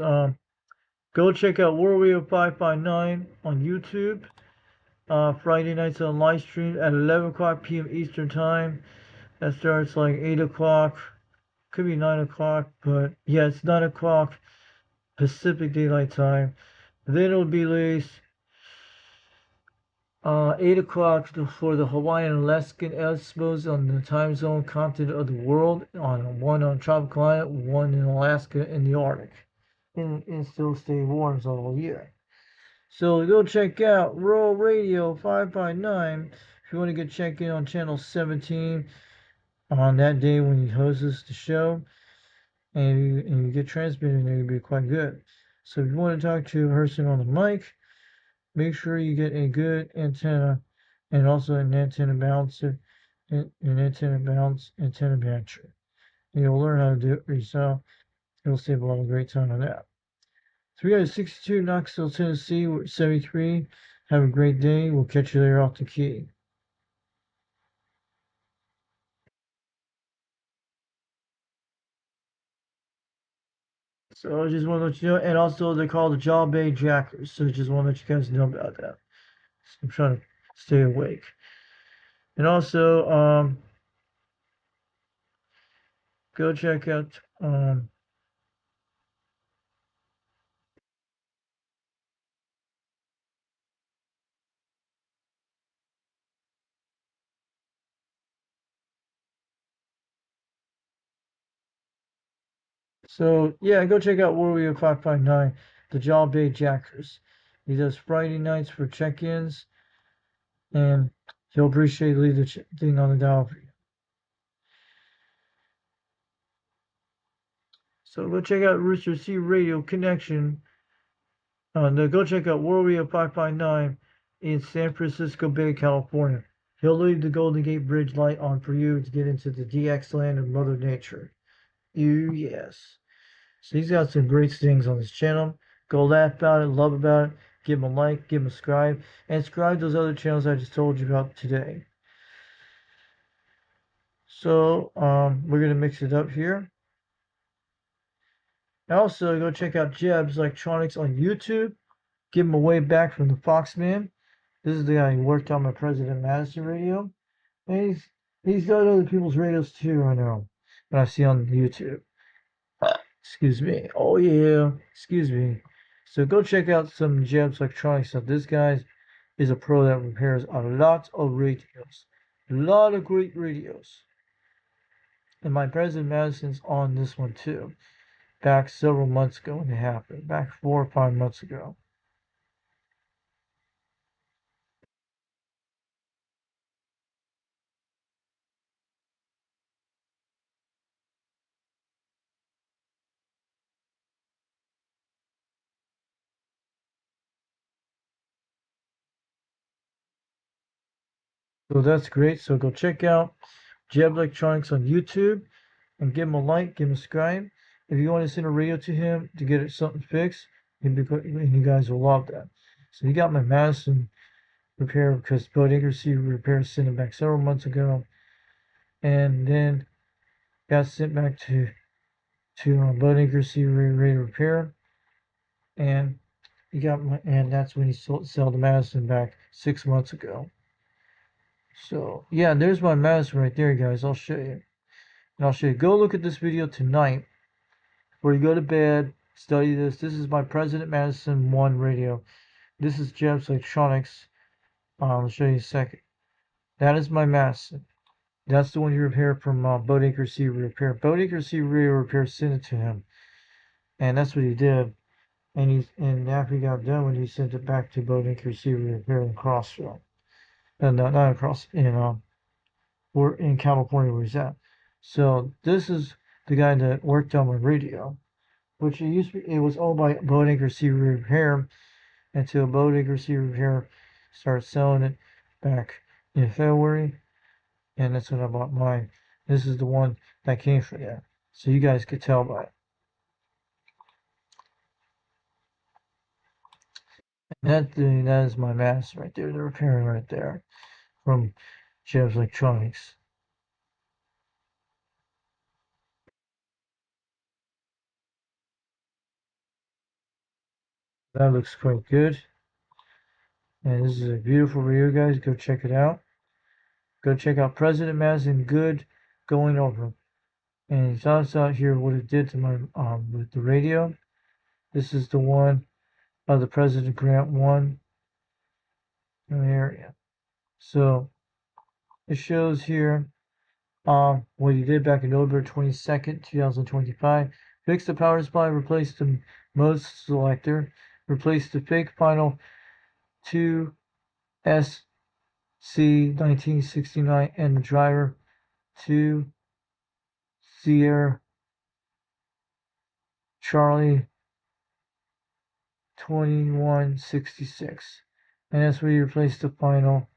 Go check out World War 559 on YouTube. Friday nights on live stream at 11 o'clock p.m. Eastern Time. That starts like 8 o'clock. Could be 9 o'clock, but yeah, it's 9 o'clock Pacific Daylight Time. Then it'll be released 8 o'clock for the Hawaiian and Alaskan Eskimos on the time zone continent of the world. One on tropical island, one in Alaska in the Arctic. And still stay warm all year. So go check out Rural Radio 559 if you want to get check in on channel 17 on that day when he hosts the show. And you get transmitted, it'll be quite good. So if you want to talk to a person on the mic, make sure you get a good antenna and also an antenna balancer, an antenna balance, antenna matcher. You'll learn how to do it for yourself. You'll save a lot of great time on that. 362 Knoxville, Tennessee, 73. Have a great day. We'll catch you there off the key. So I just want to let you know, and also they're called the Jaw Bay Jackers. So I just want to let you guys know about that. So I'm trying to stay awake. And also, go check out so yeah, go check out Warrior 559, the Jaw Bay Jackers. He does Friday nights for check-ins, and he'll appreciate leave the thing on the dial for you. So go check out Rooster C Radio Connection. Go check out Warrior 559 in San Francisco Bay, California. He'll leave the Golden Gate Bridge light on for you to get into the DX land of Mother Nature. Yes. So he's got some great things on his channel. Go laugh about it, love about it, give him a like, give him a subscribe, and subscribe to those other channels I just told you about today. So we're gonna mix it up here. Also, go check out Jeb's Electronics on YouTube. Give him a wave back from the Foxman. This is the guy who worked on my President Madison radio. And he's got other people's radios too, I know. That I see on YouTube. Excuse me. Oh yeah. Excuse me. So go check out some Jeb's Electronics stuff. This guy is a pro that repairs a lot of radios. A lot of great radios. And my President Madison's on this one too. Back several months ago when it happened. Back 4 or 5 months ago. So that's great. So go check out Jeb Electronics on YouTube and give him a like, give him a subscribe. If you want to send a radio to him to get it something fixed, you guys will love that. So he got my Madison repair because Bud Accuracy Repair sent it back several months ago, and then got sent back to Bud Accuracy Radio Repair, and he got and that's when he sold the Madison back 6 months ago. So yeah, there's my mask right there, guys. I'll show you. And I'll show you. Go look at this video tonight before you go to bed. Study this. This is my President Madison 1 radio. This is Jeb's Electronics. I'll show you in a second. That is my Madison. That's the one you repair from Boatacre C Repair. Boatacre C Repair sent it to him, and that's what he did. And after he got done with it, he sent it back to Boatacre C Repair in Crossville, and not across we're in California where he's at. So this is the guy that worked on my radio, which it was owned by Boatacre C Repair until Boatacre C Repair started selling it back in February, and that's when I bought mine. This is the one that came from there, so you guys could tell by it. That is my mask right there. They're repairing right there from Jeb's Electronics. That looks quite good. And this is a beautiful radio, guys. Go check it out. Go check out President Madison Good going over. And he talks out here what it did to my with the radio. This is the one of the President Grant 1 area. So it shows here what he did back in November 22nd, 2025. Fixed the power supply, replaced the mode selector, replaced the fake final 2SC1969 and the driver 2 Sierra Charlie 2166. And that's where you replace the final.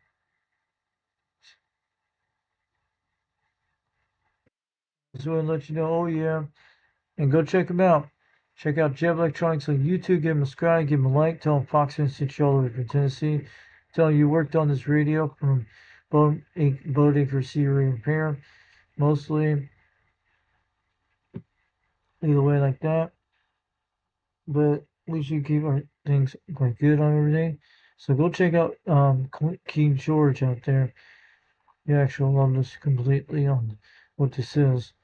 Just want to let you know, oh yeah, and go check them out. Check out Jeb Electronics on YouTube. Give him a subscribe, give him a like. Tell him Foxman sent you all the way from Tennessee. Tell him you worked on this radio from Boatacre C Repair, mostly. Either way, like that. But we should keep our things quite good on everything. So go check out King George out there. You actually love this completely on what this is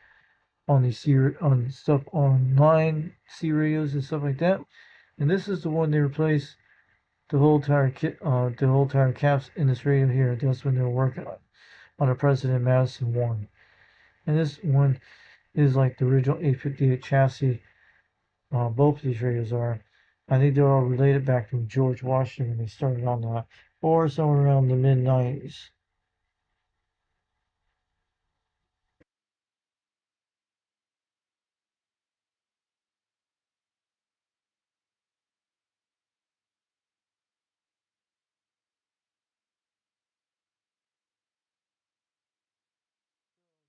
on these on stuff online, C radios and stuff like that. And this is the one they replaced the whole entire caps in this radio here. That's when they were working on a President Madison 1. And this one is like the original 858 chassis. Both of these radios are. I think they're all related back to George Washington when they started on that, or somewhere around the mid 90s.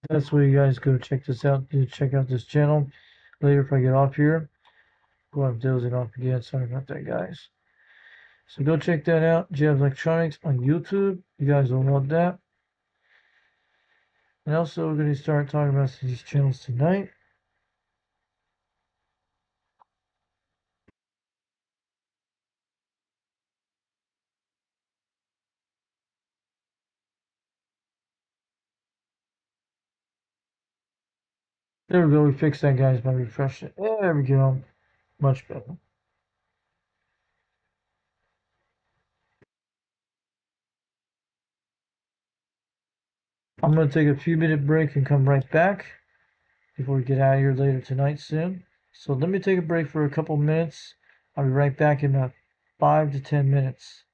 That's where you guys go check this out. Check out this channel later if I get off here. Go I'm dozing off again. Sorry about that, guys. So go check that out. Jeb Electronics on YouTube. You guys will love that. And also, we're going to start talking about these channels tonight. There we go. We fixed that, guys, by refreshing it. There we go. Much better. I'm going to take a few minute break and come right back before we get out of here later tonight soon. So let me take a break for a couple minutes. I'll be right back in about 5 to 10 minutes.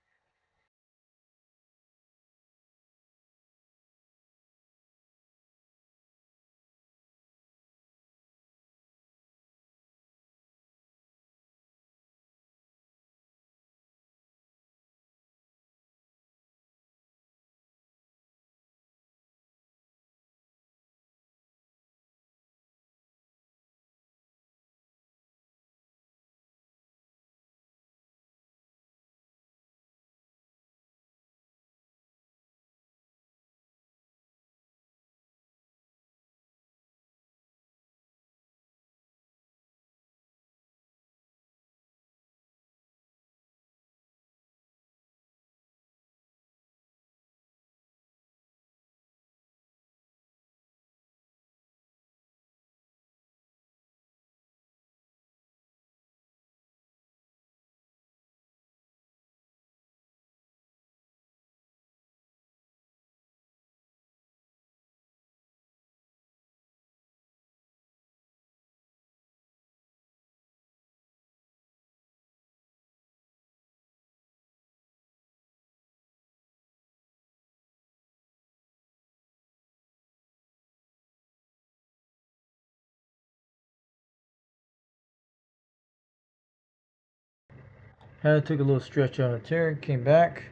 Had to take a little stretch out of the chair. Came back.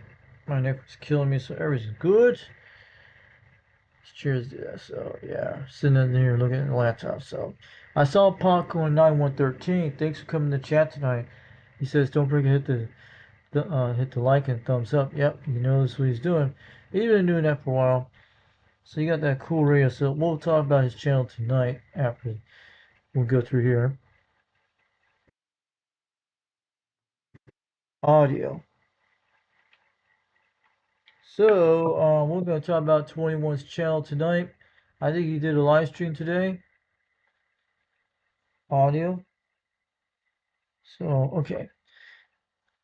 My neck was killing me, so everything's good. Cheers to that. So yeah, sitting in there looking at the laptop. So I saw Popcorn 9113. Thanks for coming to chat tonight. He says don't forget to hit the like and thumbs up. Yep, he knows what he's doing. He's been doing that for a while. So you got that cool radio. So we'll talk about his channel tonight after we'll go through here. Audio. So we're going to talk about 21's channel tonight. I think he did a live stream today. Audio. So okay.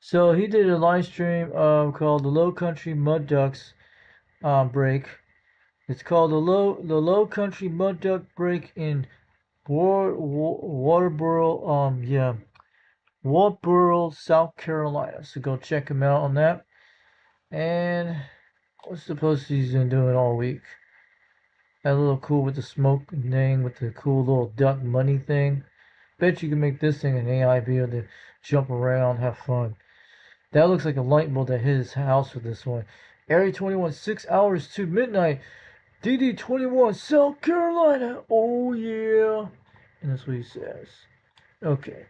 So he did a live stream called the Low Country Mud Ducks break. It's called the Low Country Mud Duck break in Waterboro, Walboro, South Carolina. So go check him out on that. And what's the post he's been doing all week? That little cool with the smoke thing, with the cool little duck money thing. Bet you can make this thing an AI be able to jump around, have fun. That looks like a light bulb that hit his house with this one. Area 21, 6 hours to midnight. DD 21, South Carolina. Oh, yeah. And that's what he says. Okay.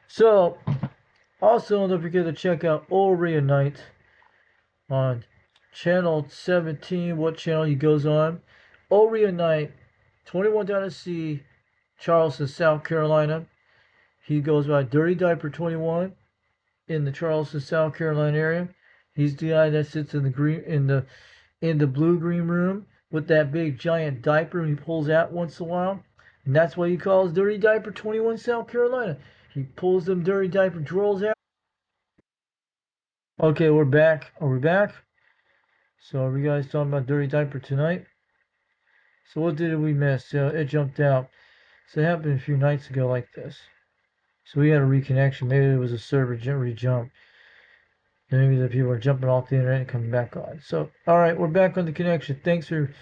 So, also don't forget to check out Oria Night on channel 17. What channel he goes on? Oria Night, 21.C, Charleston, South Carolina. He goes by Dirty Diaper 21 in the Charleston, South Carolina area. He's the guy that sits in the green in the blue green room with that big giant diaper he pulls out once in a while. And that's why he calls Dirty Diaper 21 South Carolina. He pulls them dirty diaper drawers out. Okay, we're back. Are we back? So are you guys talking about Dirty Diaper tonight? So what did we miss? It jumped out. So it happened a few nights ago like this. So we had a reconnection. Maybe it was a server re-jump. Maybe the people are jumping off the internet and coming back on. So, all right, we're back on the connection. Thanks for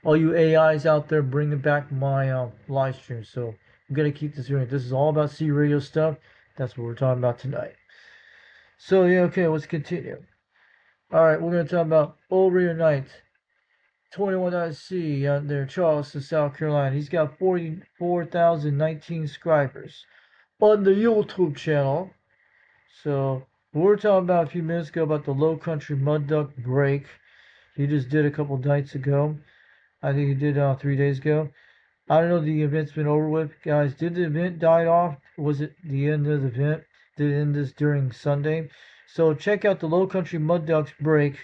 all you AIs out there bringing back my live stream. So we got to keep this going. This is all about C radio stuff. That's what we're talking about tonight. So yeah, okay, let's continue. All right, we're gonna talk about Oria Night, 21.C out there, Charleston, South Carolina. He's got 44,019 subscribers on the YouTube channel. So we were talking about a few minutes ago about the Low Country Mud Duck break. He just did a couple nights ago. I think he did 3 days ago. I don't know if the event's been over with, guys. Did the event die off? Was it the end of the event? Did it end this during Sunday? So check out the Low Country Mud Ducks break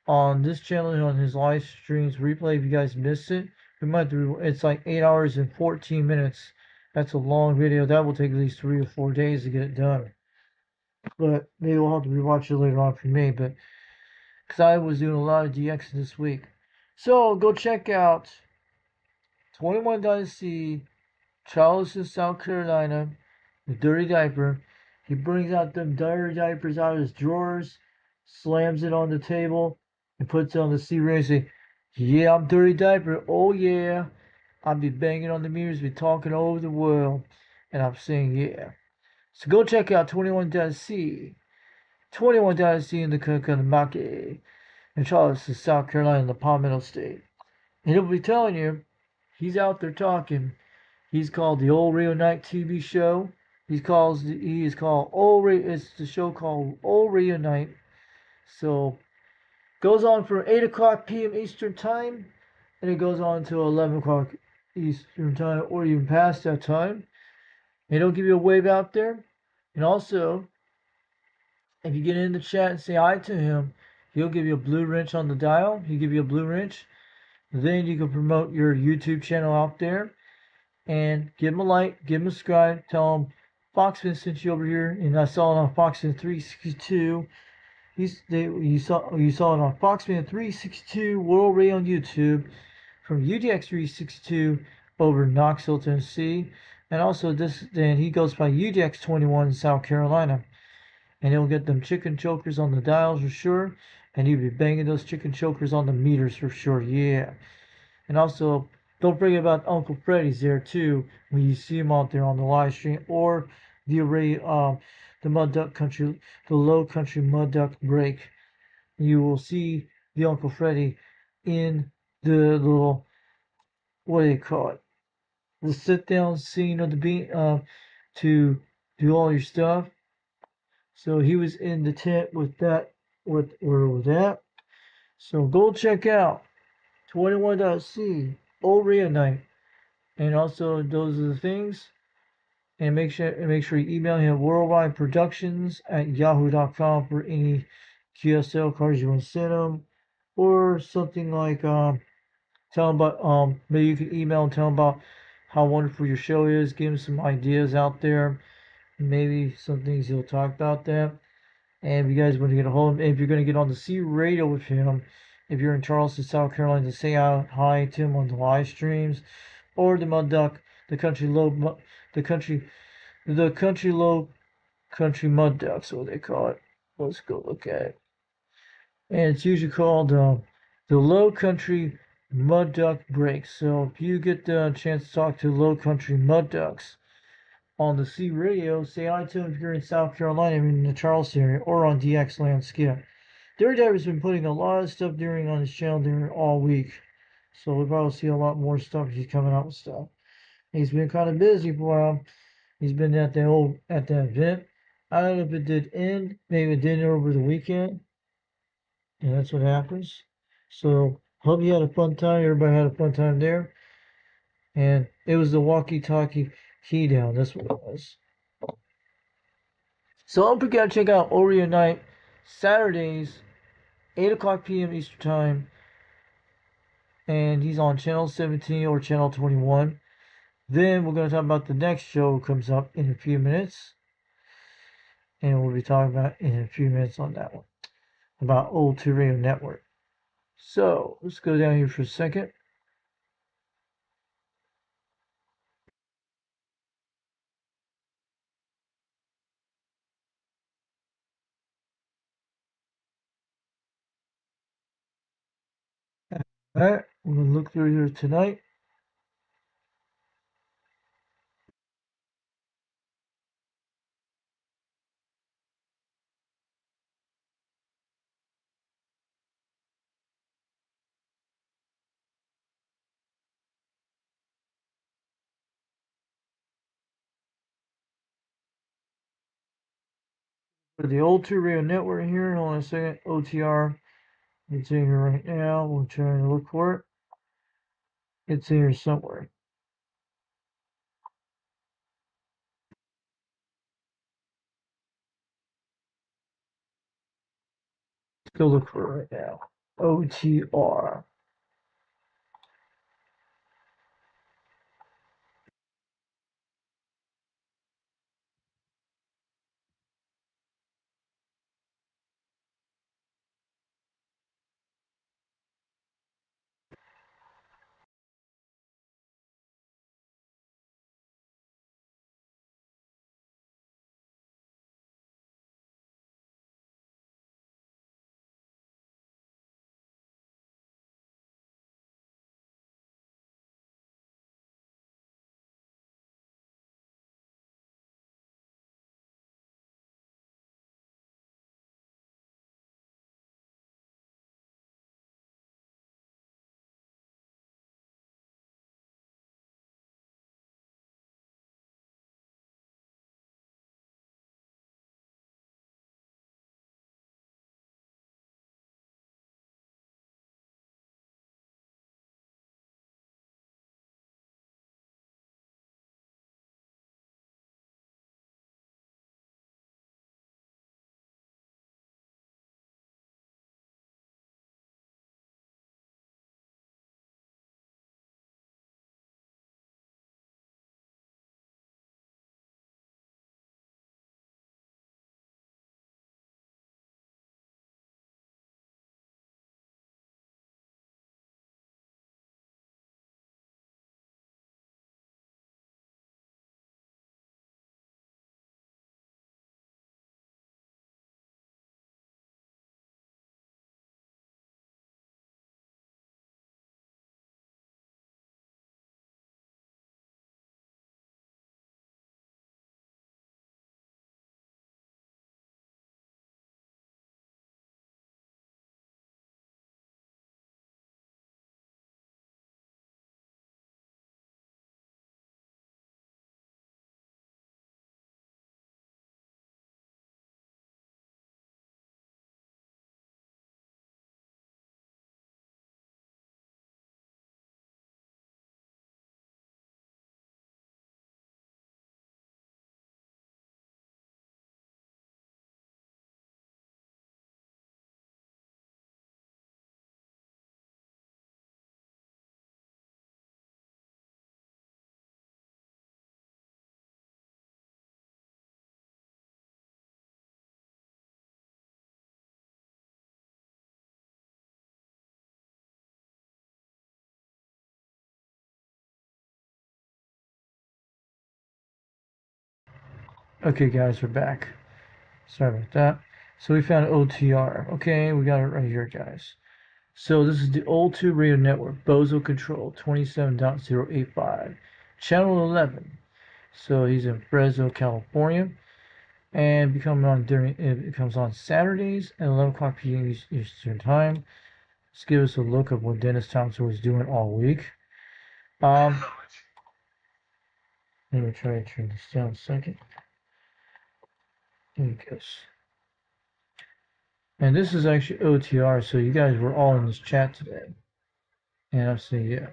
on this channel on his live streams replay if you guys missed it. We might do, it's like 8 hours and 14 minutes. That's a long video. That will take at least 3 or 4 days to get it done. But maybe we'll have to rewatch it later on for me. But because I was doing a lot of DX this week. So go check out 21.C, Charleston, South Carolina, the Dirty Diaper. He brings out them dirty diapers out of his drawers, slams it on the table, and puts it on the C radio and say, yeah, I'm Dirty Diaper. Oh, yeah. I'll be banging on the mirrors, be talking all over the world. And I'm saying, yeah. So go check out 21.C. 21.C in the Cucamonga in Charleston, South Carolina, in the Palmetto State. And he'll be telling you, he's out there talking. He's called the Old Rio Night TV show. He is called Old Rio. It's the show called Old Rio Night. So goes on from 8 o'clock p.m. Eastern Time, and it goes on until 11 o'clock Eastern Time, or even past that time. And he'll give you a wave out there. And also, if you get in the chat and say hi to him, he'll give you a blue wrench on the dial. He'll give you a blue wrench. Then you can promote your YouTube channel out there. And give him a like, give him a subscribe, tell him Foxman sent you over here, and I saw it on Foxman 362. You saw it on Foxman 362 World Ray on YouTube from UDX 362 over in Knoxville, Tennessee, and also then he goes by UDX 21 in South Carolina, and he'll get them chicken chokers on the dials for sure, and he'll be banging those chicken chokers on the meters for sure, yeah. And also, don't forget about Uncle Freddy's there too when you see him out there on the live stream or the array the Low Country Mud Duck break. You will see the Uncle Freddy in the little, what do you call it? The sit down scene of the beat to do all your stuff. So he was in the tent with that, with that. So go check out 21.c Orea Night, and also those are the things. And make sure you email him worldwideproductions@yahoo.com for any QSL cards you want to send him, or something like tell him about maybe you can email and tell him about how wonderful your show is. Give him some ideas out there, maybe some things he'll talk about them. And if you guys want to get a hold of him, if you're going to get on the C radio with him, if you're in Charleston, South Carolina, to say hi to him on the live streams, or the Mud Duck, the country low, the country low country mud ducks, what they call it. Let's go look at it. And it's usually called the Low Country Mud Duck Break. So if you get the chance to talk to Low Country Mud Ducks on the C radio, say hi to them if you're in South Carolina, in the Charleston area, or on DX Land Skip. Daredevil's been putting a lot of stuff on his channel during all week. So we'll probably see a lot more stuff. He's coming out with stuff. He's been kind of busy for a while. He's been at that event. I don't know if it did end. Maybe it did over the weekend. And that's what happens. So hope you had a fun time. Everybody had a fun time there. And it was the walkie-talkie key down. That's what it was. So don't forget to check out Oreo Night Saturdays, 8 o'clock p.m. Eastern Time. And he's on channel 17 or channel 21. Then we're going to talk about the next show comes up in a few minutes. And we'll be talking about in a few minutes on that one. About Old 2 Radio Network. So let's go down here for a second. Alright, we're going to look through here tonight. For the Old 2 Radio Network here, hold on a second, OTR. It's in here right now. We're trying to look for it. It's in here somewhere. Let's go look for it right now. OTR. Okay, guys, we're back. Sorry about that. So we found OTR. Okay, we got it right here, guys. So this is the O2 radio network, Bozo Control 27.085, channel 11. So he's in Fresno, California, and it comes on Saturdays at 11 o'clock p.m. Eastern Time. Let's give us a look at what Dennis Thompson was doing all week. Let me try to turn this down a second. There it goes. And this is actually OTR, so you guys were all in this chat today. And I'm saying, yeah.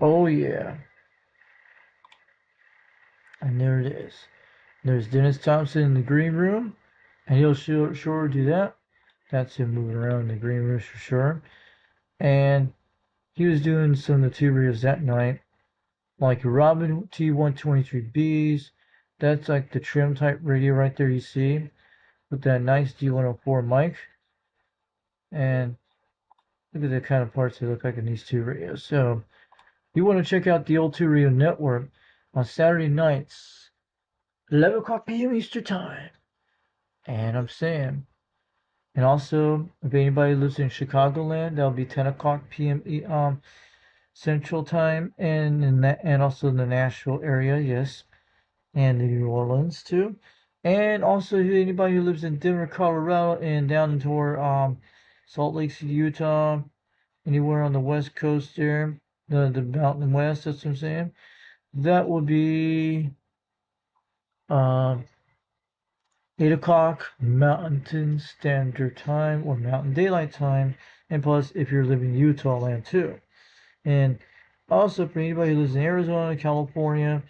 Oh, yeah. And there it is. There's Dennis Thompson in the green room, and he'll sure do that. That's him moving around in the green room for sure. And he was doing some of the two radios that night, like Robin T123Bs. That's like the trim type radio right there you see, with that nice D104 mic. And look at the kind of parts they look like in these two radios. So you want to check out the old 2 Radio Network on Saturday nights, 11 o'clock p.m. Eastern Time. And I'm saying, and also, if anybody lives in Chicagoland, that'll be 10 o'clock p.m. Central Time, and also in the Nashville area, yes, and the New Orleans too. And also, anybody who lives in Denver, Colorado, and down toward Salt Lake City, Utah, anywhere on the West Coast there, the Mountain West, that's what I'm saying. That would be 8 o'clock Mountain Standard Time or Mountain Daylight Time, and plus if you're living in Utah land too. And also for anybody who lives in Arizona, California,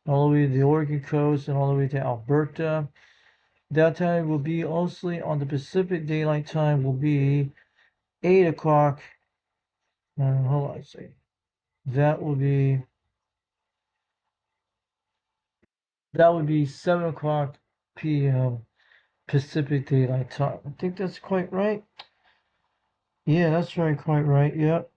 all the way to the Oregon coast and all the way to Alberta, that time will be mostly on the Pacific Daylight Time will be 8 o'clock. Hold on a second. That would be 7 o'clock p.m. Pacific Daylight Time. I think that's quite right. Yeah, that's right, quite right. Yep.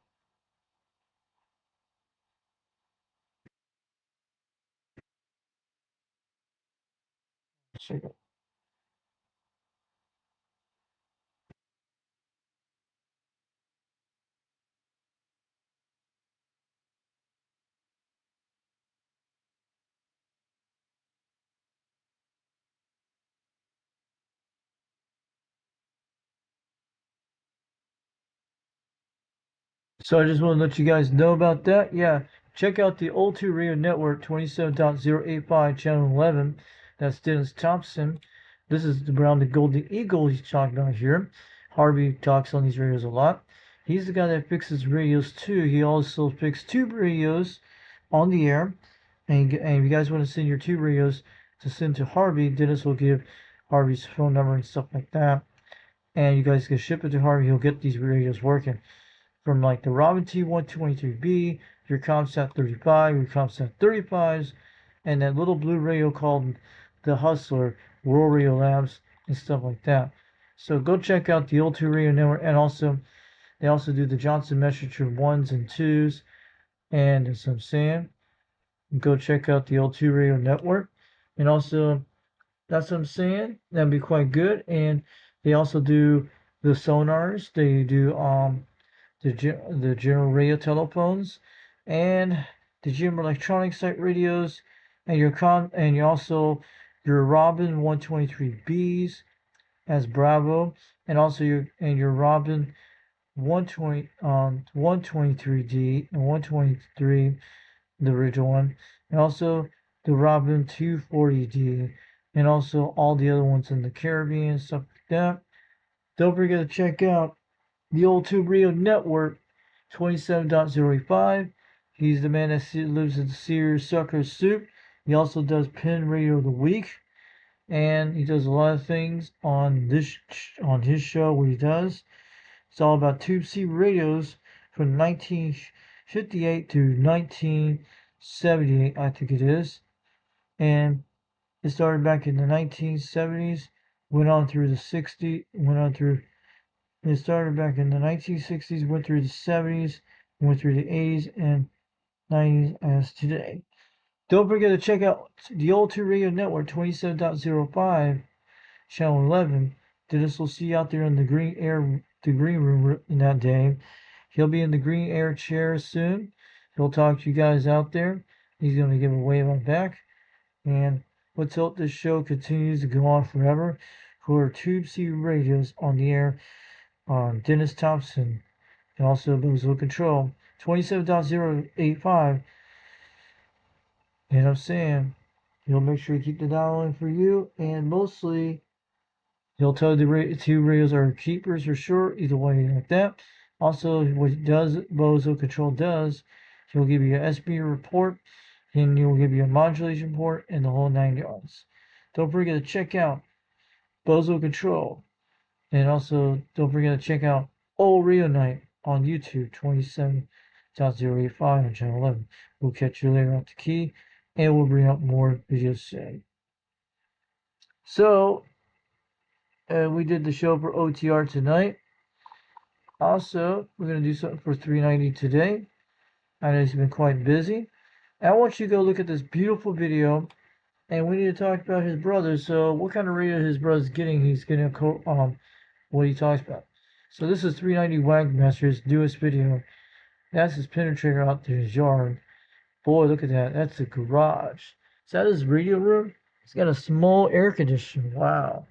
Check it. So I just want to let you guys know about that. Yeah, check out the old 2 Radio Network 27.085 channel 11. That's Dennis Thompson. This is the Brown the Golden Eagle he's talking about here. Harvey talks on these radios a lot. He's the guy that fixes radios too. He also fixed tube radios on the air. And if you guys want to send your tube radios to send to Harvey, Dennis will give Harvey's phone number and stuff like that. And you guys can ship it to Harvey. He'll get these radios working. From like the Robin T123B, your ComSat 35, your ComSat 35s, and that little blue radio called the Hustler, World Radio Labs, and stuff like that. So go check out the old 2 Radio Network, and also they also do the Johnson Messenger 1s and 2s, and as I'm saying, go check out the old 2 Radio Network, and also that's what I'm saying. That'd be quite good, and they also do the sonars. They do the general radio telephones, and the general electronic site radios, and you also your Robin 123Bs as Bravo, and also your Robin 123D and 123, the original one, and also the Robin 240D, and also all the other ones in the Caribbean, stuff like that. Don't forget to check out the old 2 Radio Network 27.085. He's the man that lives in Sears Sucker Soup. He also does Pen Radio of the Week, and he does a lot of things on his show. What he does, it's all about Tube C radios from 1958 to 1978, I think it is, and it started back in the 1970s, went on through the 60s, it started back in the 1960s, went through the 70s, went through the 80s and 90s as today. Don't forget to check out the old 2 Radio Network 27.05, Channel 11. Dennis will see you out there in the green room in that day. He'll be in the green air chair soon. He'll talk to you guys out there. He's going to give a wave on back. And let's hope this show continues to go on forever. For Tube C Radios on the air on Dennis Thompson and also Bozo Control 27.085. And I'm saying he'll make sure to keep the dial in for you, and mostly he'll tell you the two radios are keepers for sure, either way like that. Also, what Bozo Control does, he'll give you an SB report, and he'll give you a modulation port and the whole 9 yards. Don't forget to check out Bozo Control, and also don't forget to check out Old Rio Night on YouTube 27.085 on channel 11. We'll catch you later at the key, and we'll bring up more videos soon. So, we did the show for OTR tonight. Also, we're going to do something for 390 today. I know he's been quite busy. I want you to go look at this beautiful video, and we need to talk about his brother. So, what kind of radio his brother's getting? He's getting a what he talks about. So, this is 390 Wagmaster's newest video. That's his penetrator out to his yard. Boy, look at that. That's a garage. Is that his radio room? It's got a small air conditioner. Wow.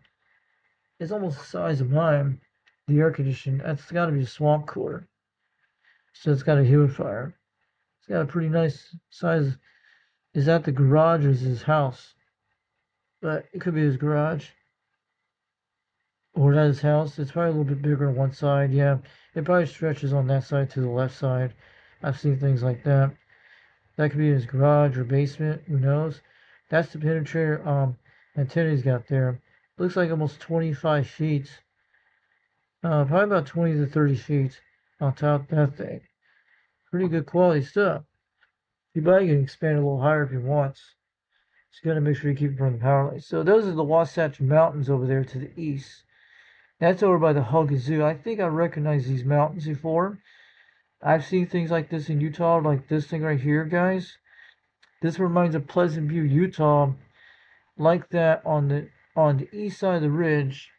It's almost the size of mine. The air conditioner. That's got to be a swamp cooler. So it's got a humidifier. It's got a pretty nice size. Is that the garage or is his house? But it could be his garage. Or that his house. It's probably a little bit bigger on one side. Yeah. It probably stretches on that side to the left side. I've seen things like that. That could be his garage or basement. Who knows? That's the penetrator antenna he's got there. Looks like almost 25 feet. Probably about 20 to 30 feet on top of that thing. Pretty good quality stuff. You probably can expand it a little higher if you want. So you got to make sure you keep it from the power line. So those are the Wasatch Mountains over there to the east. That's over by the Hugazoo. I think I recognize these mountains before. I've seen things like this in Utah, like this thing right here, guys. This reminds of Pleasant View, Utah, like that on the east side of the ridge.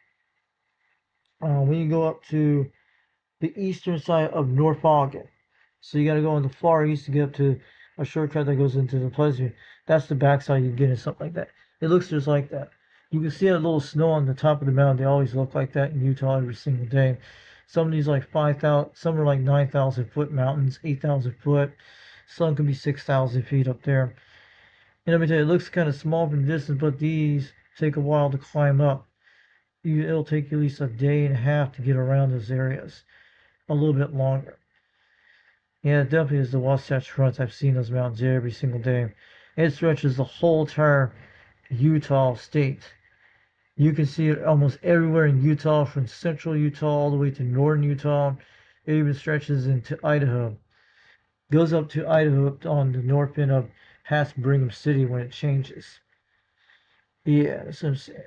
When you go up to the eastern side of North Ogden. So you got to go on the far east to get up to a shortcut that goes into the Pleasant View. That's the backside you get, or something like that. It looks just like that. You can see a little snow on the top of the mountain. They always look like that in Utah every single day. Some of these like 5,000, some are like 9,000 foot mountains, 8,000 foot. Some can be 6,000 feet up there. And let me tell you, it looks kind of small from the distance, but these take a while to climb up. It'll take you at least a day and a half to get around those areas. A little bit longer. Yeah, it definitely is the Wasatch Front. I've seen those mountains every single day. It stretches the whole entire Utah state. You can see it almost everywhere in Utah, from central Utah all the way to northern Utah. It even stretches into Idaho. Goes up to Idaho on the north end of past Brigham City when it changes. Yeah, that's what I'm saying.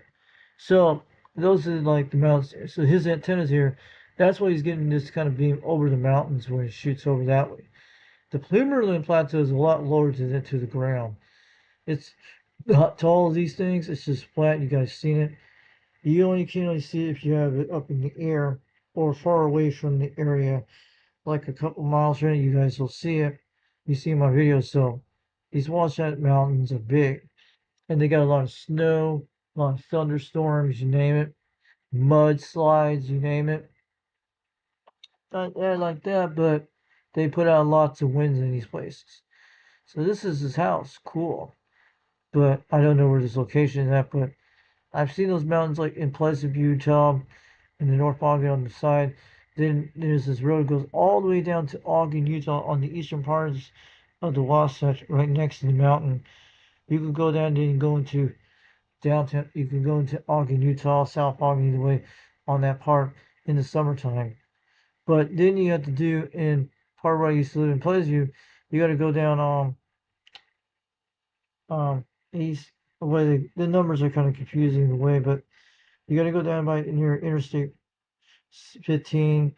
So those are like the mountains. So his antennas here, that's why he's getting this kind of beam over the mountains when he shoots over that way. The Plumerland Plateau is a lot lower to the ground. It's not tall as these things. It's just flat. You guys seen it. You only can only see it if you have it up in the air or far away from the area, like a couple miles from it. You guys will see it. You see my videos. So these Wasatch Mountains are big, and they got a lot of snow, a lot of thunderstorms, you name it, mudslides, you name it. Not like that, but they put out lots of winds in these places. So this is his house. Cool. But I don't know where this location is at, but I've seen those mountains like in Pleasant View, Utah, in the North Ogden on the side. Then there's this road that goes all the way down to Ogden, Utah, on the eastern parts of the Wasatch, right next to the mountain. You can go down there and go into downtown. You can go into Ogden, Utah, South Ogden, either way, on that part in the summertime. But then you have to do in part where I used to live in Pleasant View, you got to go down east. The numbers are kind of confusing the way, but you got to go down by near Interstate 15,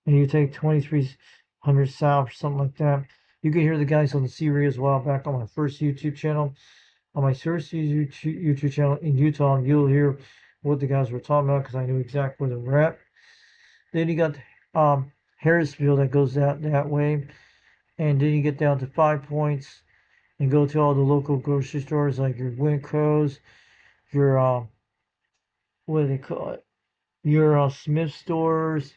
and you take 2300 south or something like that. You can hear the guys on the C-Radio as well back on my first YouTube channel. On my first YouTube channel in Utah, you'll hear what the guys were talking about because I knew exactly where they were at. Then you got Harrisville that goes that way. And then you get down to 5 Points and go to all the local grocery stores like your Winco's, your what do they call it? Your Smith stores,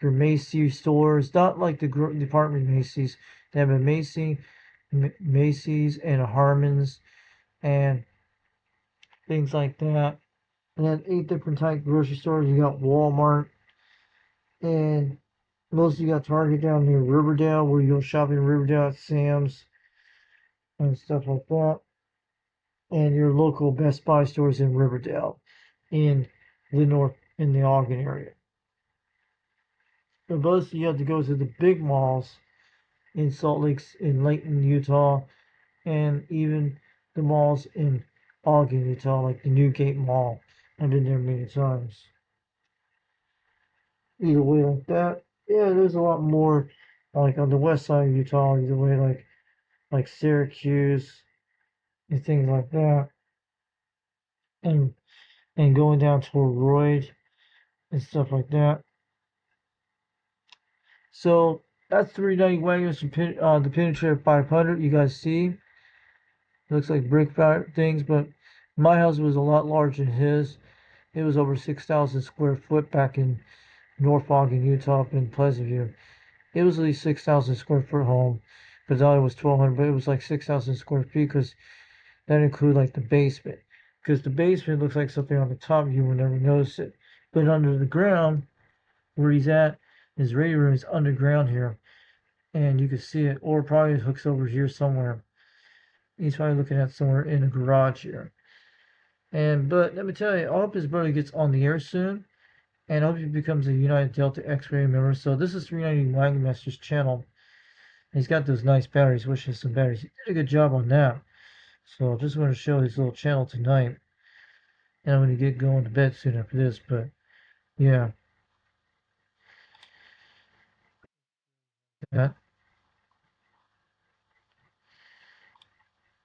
your Macy's stores, not like the department Macy's. They have a Macy's and a Harmon's and things like that. And then 8 different type grocery stores. You got Walmart and mostly you got Target down near Riverdale where you go shopping in Riverdale at Sam's and stuff like that. And your local Best Buy stores in Riverdale in the Ogden area. But mostly you have to go to the big malls in Salt Lake, in Layton, Utah, and even the malls in Ogden, Utah, like the Newgate Mall. I've been there many times. Either way, like that. Yeah, there's a lot more, like on the west side of Utah. Either way, like Syracuse and things like that, and going down to Royd and stuff like that. So that's 390 wagons from the Penetrator 500. You guys see, it looks like brick things, but my house was a lot larger than his. It was over 6,000 square foot back in North Ogden, Utah, up in Pleasant View. It was at least 6,000 square foot home, but now it was 1,200, but it was like 6,000 square feet because that included like the basement. Because the basement looks like something on the top, you will never notice it. But under the ground, where he's at, his radio room is underground here. And you can see it, or probably it hooks over here somewhere. He's probably looking at somewhere in the garage here. But let me tell you, I hope his brother gets on the air soon. And I hope he becomes a United Delta X-Ray member. So this is 390 Wagon Master's channel. He's got those nice batteries, wishing some batteries. He did a good job on that. So just want to show his little channel tonight. And I'm going to get going to bed soon after this, but yeah. That.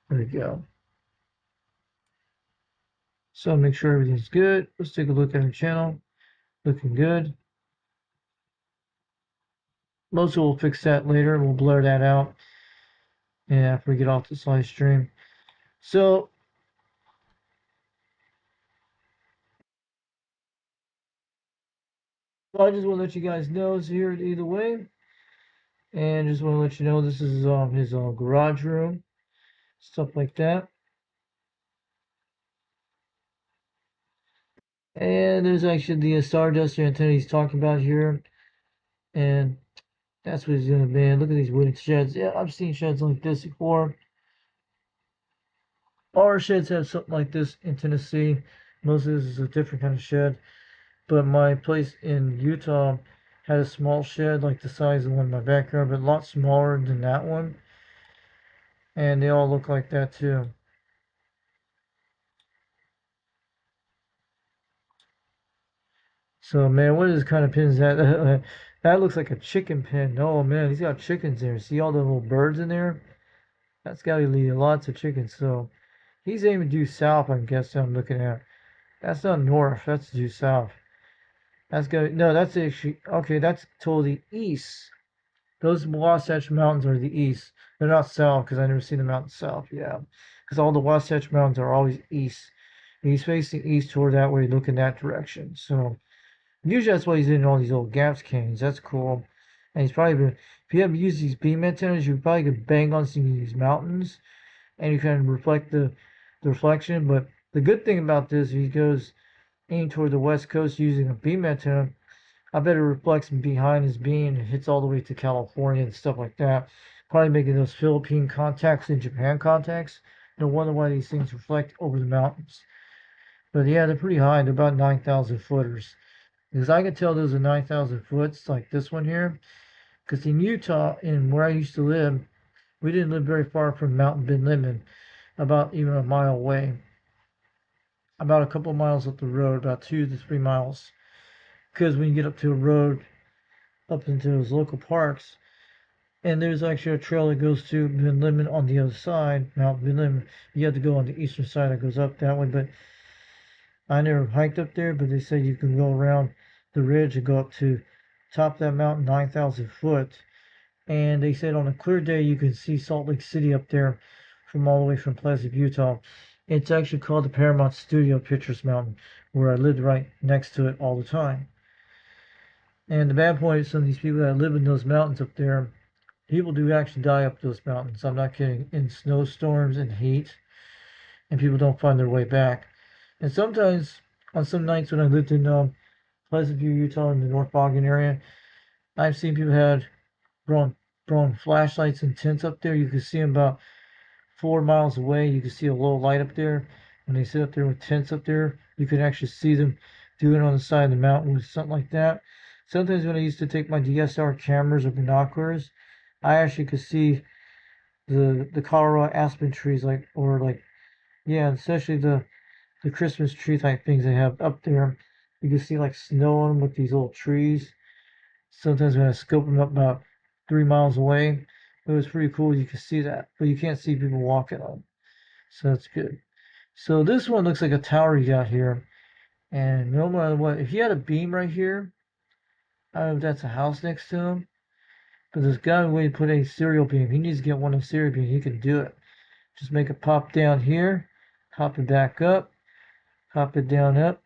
There we go. So make sure everything's good. Let's take a look at our channel. Looking good. Mostly we'll fix that later. We'll blur that out. And after we get off this live stream. So I just want to let you guys know it's here either way. And just want to let you know this is his garage room. Stuff like that. And there's actually the Stardust antenna he's talking about here. And that's what he's gonna be. Look at these wooden sheds. Yeah, I've seen sheds like this before. Our sheds have something like this in Tennessee. Most of this is a different kind of shed. But my place in Utah had a small shed like the size of the one in my backyard, but a lot smaller than that one. And they all look like that too. So man, what is kind of pen is that? That looks like a chicken pen. Oh man, he's got chickens there. See all the little birds in there? That's got to be lots of chickens. So he's aiming due south, I guess I'm looking at. That's not north, that's due south. That's good. No, that's actually okay, that's totally east. Those Wasatch Mountains are the east. They're not south because I never seen the mountains south. Yeah, because all the Wasatch Mountains are always east. And he's facing east toward that way, looking that direction. So usually that's why he's in all these old gaps canyons. That's cool. And he's probably been, if you ever use these beam antennas, you probably could bang on some of these mountains, and you can reflect the reflection. But the good thing about this, if he goes aimed toward the west coast using a beam antenna, I bet it reflects behind his beam and hits all the way to California and stuff like that. Probably making those Philippine contacts and Japan contacts. No wonder why these things reflect over the mountains. But yeah, they're pretty high. They're about 9,000 footers. Because I can tell those are 9,000 foots, like this one here. Because in Utah, in where I used to live, we didn't live very far from Mount Ben Lomond, about even a mile away. About a couple miles up the road, about 2 to 3 miles. Because when you get up to a road, up into those local parks, And there's actually a trail that goes to Ben Lomond on the other side, Mount Ben Lomond. You have to go on the eastern side that goes up that way, but I never hiked up there, but they said you can go around the ridge and go up to top of that mountain, 9,000 foot. And they said on a clear day you can see Salt Lake City up there from all the way from Pleasant, Utah. It's actually called the Paramount Studio Pictures Mountain, where I lived right next to it all the time. And the bad point is some of these people that live in those mountains up there, people do actually die up those mountains. I'm not kidding. In snowstorms and heat, and people don't find their way back. And sometimes on some nights when I lived in Pleasant View, Utah, in the North Ogden area, I've seen people had brought flashlights and tents up there. You can see them about 4 miles away. You can see a little light up there. When they sit up there with tents up there, you can actually see them doing it on the side of the mountain with something like that. Sometimes when I used to take my DSLR cameras or binoculars, I actually could see the Colorado aspen trees, yeah, especially the Christmas tree type things they have up there. You can see like snow on them with these little trees. Sometimes when I scope them up about 3 miles away, it was pretty cool. You can see that, but you can't see people walking on them. So that's good. So this one looks like a tower you got here. And no matter what, if you had a beam right here, I don't know if that's a house next to him, but there's got to be a way to put a serial beam. He needs to get one of serial beam. He can do it. Just make it pop down here, pop it back up, pop it down up.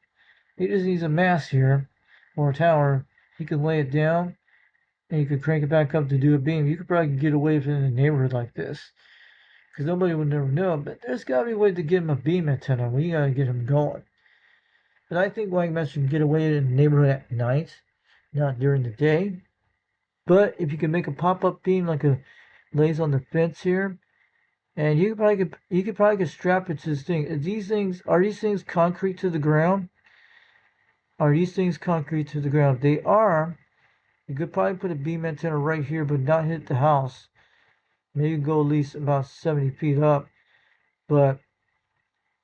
He just needs a mast here or a tower. He can lay it down and you could crank it back up to do a beam. You could probably get away with it in a neighborhood like this because nobody would never know. But there's got to be a way to get him a beam antenna. We got to get him going. But I think White Master can get away in the neighborhood at night, not during the day. But if you can make a pop-up beam like a lays on the fence here, and you could probably strap it to this thing. Are these things concrete to the ground? Are these things concrete to the ground? They are. You could probably put a beam antenna right here, but not hit the house. Maybe go at least about 70 feet up. But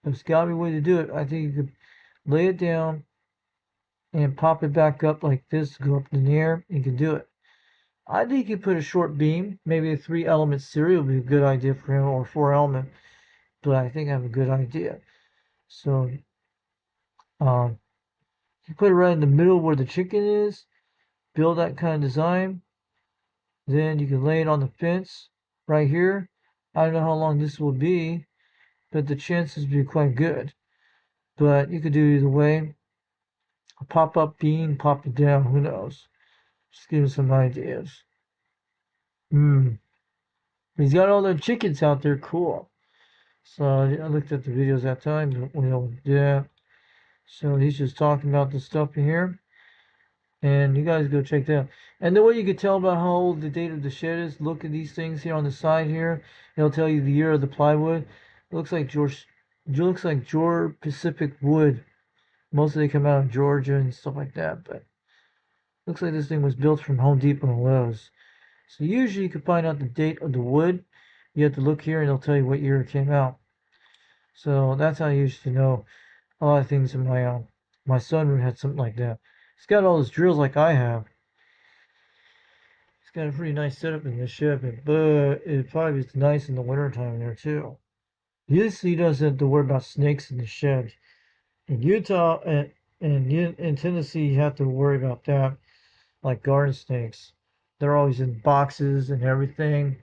there's got to be a way to do it. I think you could lay it down and pop it back up like this, go up in the air. You can do it. I think you could put a short beam, maybe a 3-element serial would be a good idea for him, or 4-element. But I think I have a good idea. So, you put it right in the middle where the chicken is. Build that kind of design. Then you can lay it on the fence right here. I don't know how long this will be, but the chances would be quite good. But you could do either way. A pop-up beam, pop it down, who knows? Just give him some ideas. He's got all the chickens out there, cool. So I looked at the videos that time, yeah. So he's just talking about the stuff in here. And you guys go check that out. And the way you can tell about how old the date of the shed is, look at these things here on the side here. It'll tell you the year of the plywood. It looks like Georgia Pacific Wood. Most of they come out of Georgia and stuff like that, but looks like this thing was built from Home Depot and Lowe's. So usually you can find out the date of the wood. You have to look here and it'll tell you what year it came out. So that's how I used to know a lot of things in my sunroom had something like that. It's got all those drills like I have. It's got a pretty nice setup in this shed, but it probably is nice in the wintertime there too. Usually he doesn't have to worry about snakes in the shed. In Utah and in Tennessee, you have to worry about that, like garden snakes. They're always in boxes and everything.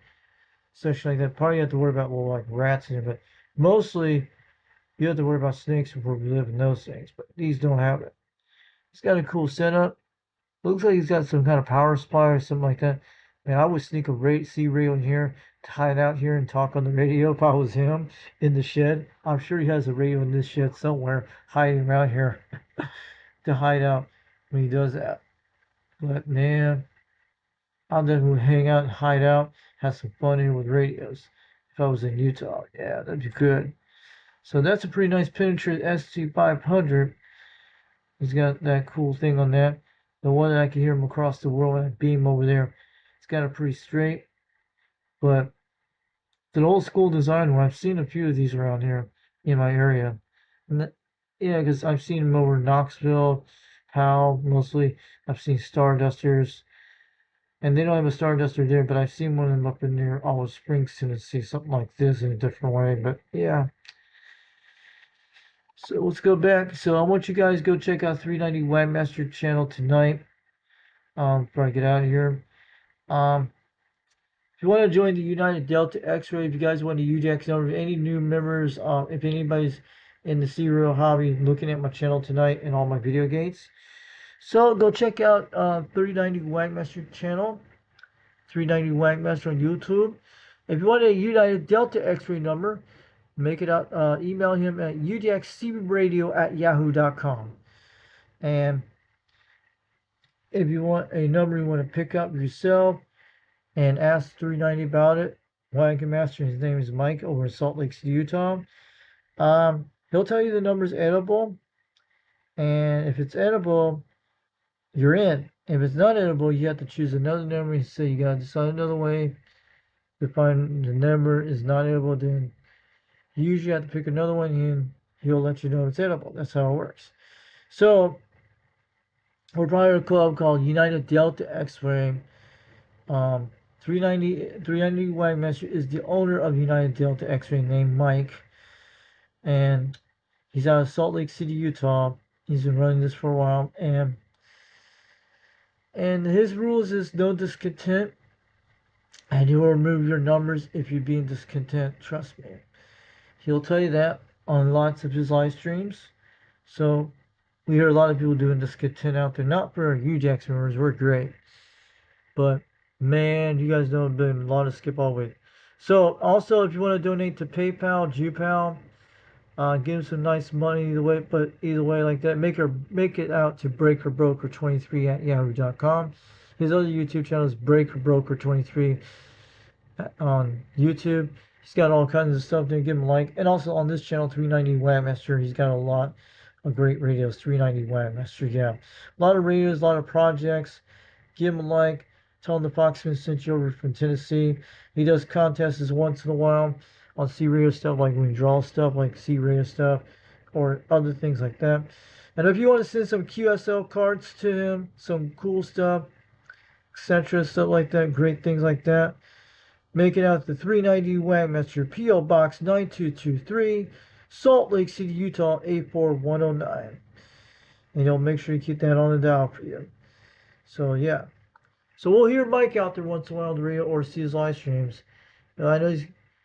Especially like that. Probably you have to worry about, well, like rats in it, but mostly you have to worry about snakes before we live in those things. But these don't have it. It's got a cool setup. Looks like he's got some kind of power supply or something like that. Man, I would sneak a C radio in here to hide out here and talk on the radio if I was him in the shed. I'm sure he has a radio in this shed somewhere hiding around here to hide out when he does that. But man, I'll definitely hang out and hide out, have some fun here with radios if I was in Utah. Yeah, that'd be good. So that's a pretty nice Penetrator ST500. He's got that cool thing on that. The one that I can hear him across the world, that beam over there. It's got it pretty straight. But it's an old school design one. I've seen a few of these around here in my area. And yeah, because I've seen them over in Knoxville, Powell, mostly. I've seen Stardusters. And they don't have a Starduster there, but I've seen one of them up in near Olive Springs, Tennessee, something like this in a different way. But yeah. So let's go back. So I want you guys to go check out 390 Wagmaster channel tonight. Before I get out of here. If you want to join the United Delta X-Ray, if you guys want to UDX number, any new members, if anybody's in the serial hobby looking at my channel tonight and all my video gates. So go check out 390 Wagmaster channel, 390 Wagmaster on YouTube. If you want a United Delta X-Ray number, make it out, email him at udxcbradio@yahoo.com. And if you want a number you want to pick up yourself and ask 390 about it, Wagon Master, his name is Mike over in Salt Lake City, Utah. He'll tell you the number's edible, and if it's edible, you're in. If it's not edible, you have to choose another number and say you gotta decide another way to find the number is not edible. Then you usually have to pick another one and he'll let you know it's edible. That's how it works. So we're part of a club called United Delta X-Ray. 390 Wagmaster is the owner of United Delta X-Ray named Mike. And he's out of Salt Lake City, Utah. He's been running this for a while. And his rules is no discontent. And he will remove your numbers if you're being discontent. Trust me. He'll tell you that on lots of his live streams. So we hear a lot of people doing discontent out there. Not for you, Jackson members. We're great. But man, you guys know there's been a lot of skip all week. So also, if you want to donate to PayPal, Jupal, give him some nice money either way. But either way, like that, make it out to BreakerBroker23@yahoo.com. His other YouTube channel is BreakerBroker23 on YouTube. He's got all kinds of stuff there. Give him a like. And also on this channel, 390 Wagmaster, he's got a lot of great radios. 390 Wagmaster, yeah, a lot of radios, a lot of projects. Give him a like. Tell him the Foxman sent you over from Tennessee. He does contests once in a while on C-Radio stuff, like when we draw stuff, like C-Radio stuff, or other things like that. And if you want to send some QSL cards to him, some cool stuff, etc., stuff like that, great things like that, make it out to 390 Wagmaster, P.O. Box 9223, Salt Lake City, Utah 84109. And you'll make sure you keep that on the dial for you. So, yeah. So we'll hear Mike out there once in a while on the radio or see his live streams. I know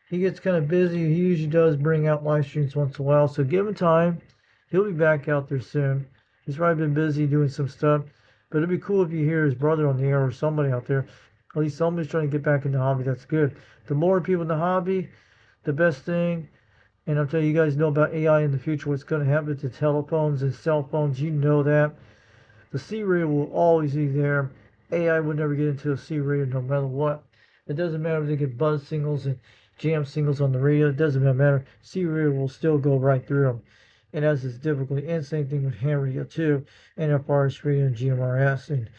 he gets kind of busy. He usually does bring out live streams once in a while. So give him time. He'll be back out there soon. He's probably been busy doing some stuff. But it'd be cool if you hear his brother on the air or somebody out there. At least somebody's trying to get back in the hobby. That's good. The more people in the hobby, the best thing. And I'll tell you guys know about AI in the future. What's going to happen to telephones and cell phones. You know that. The C-Radio will always be there. AI would never get into a C-Radio no matter what. It doesn't matter if they get buzz singles and jam singles on the radio. It doesn't matter. C-Radio will still go right through them. It has its difficulty. And same thing with ham radio too. And FRS radio and GMRS and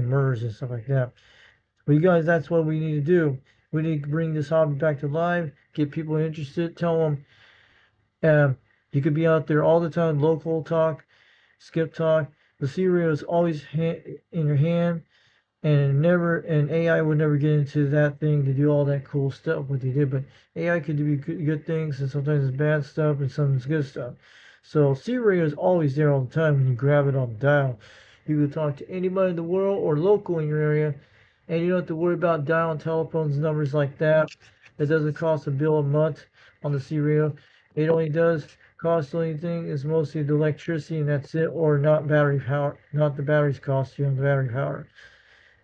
MERS and stuff like that. But you guys, that's what we need to do. We need to bring this hobby back to life. Get people interested. Tell them you could be out there all the time. Local talk, skip talk. The C-Radio is always in your hand. And AI would never get into that thing to do all that cool stuff what they did. But AI could do good things, and sometimes it's bad stuff, and sometimes good stuff. So C-Radio is always there all the time when you grab it on the dial. You can talk to anybody in the world or local in your area, and you don't have to worry about dialing telephones numbers like that. It doesn't cost a bill a month on the C-Radio. It only does cost the only thing is mostly the electricity, and that's it, or not battery power, not the batteries cost you on the battery power.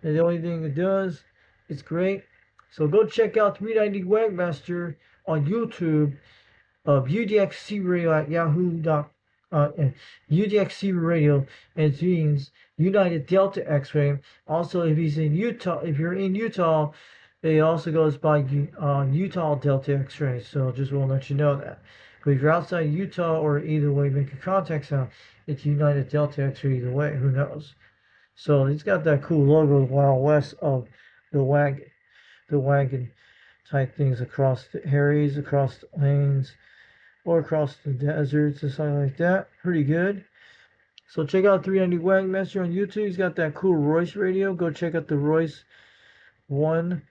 And the only thing it does, it's great. So go check out 390 Wagmaster on YouTube of UDXCRadio@yahoo.com. UDXCRadio, and it means United Delta X-Ray. Also, if he's in Utah, if you're in Utah, it also goes by Utah Delta X-Ray. So just want to let you know that. But if you're outside Utah or either way, make a contact sound. It's United Delta X-Ray either way. Who knows? So he's got that cool logo, Wild West of the wagon type things across the Harry's, across the lanes, or across the deserts and something like that. Pretty good. So check out 390 Wagmaster on YouTube. He's got that cool Royce radio. Go check out the Royce 1.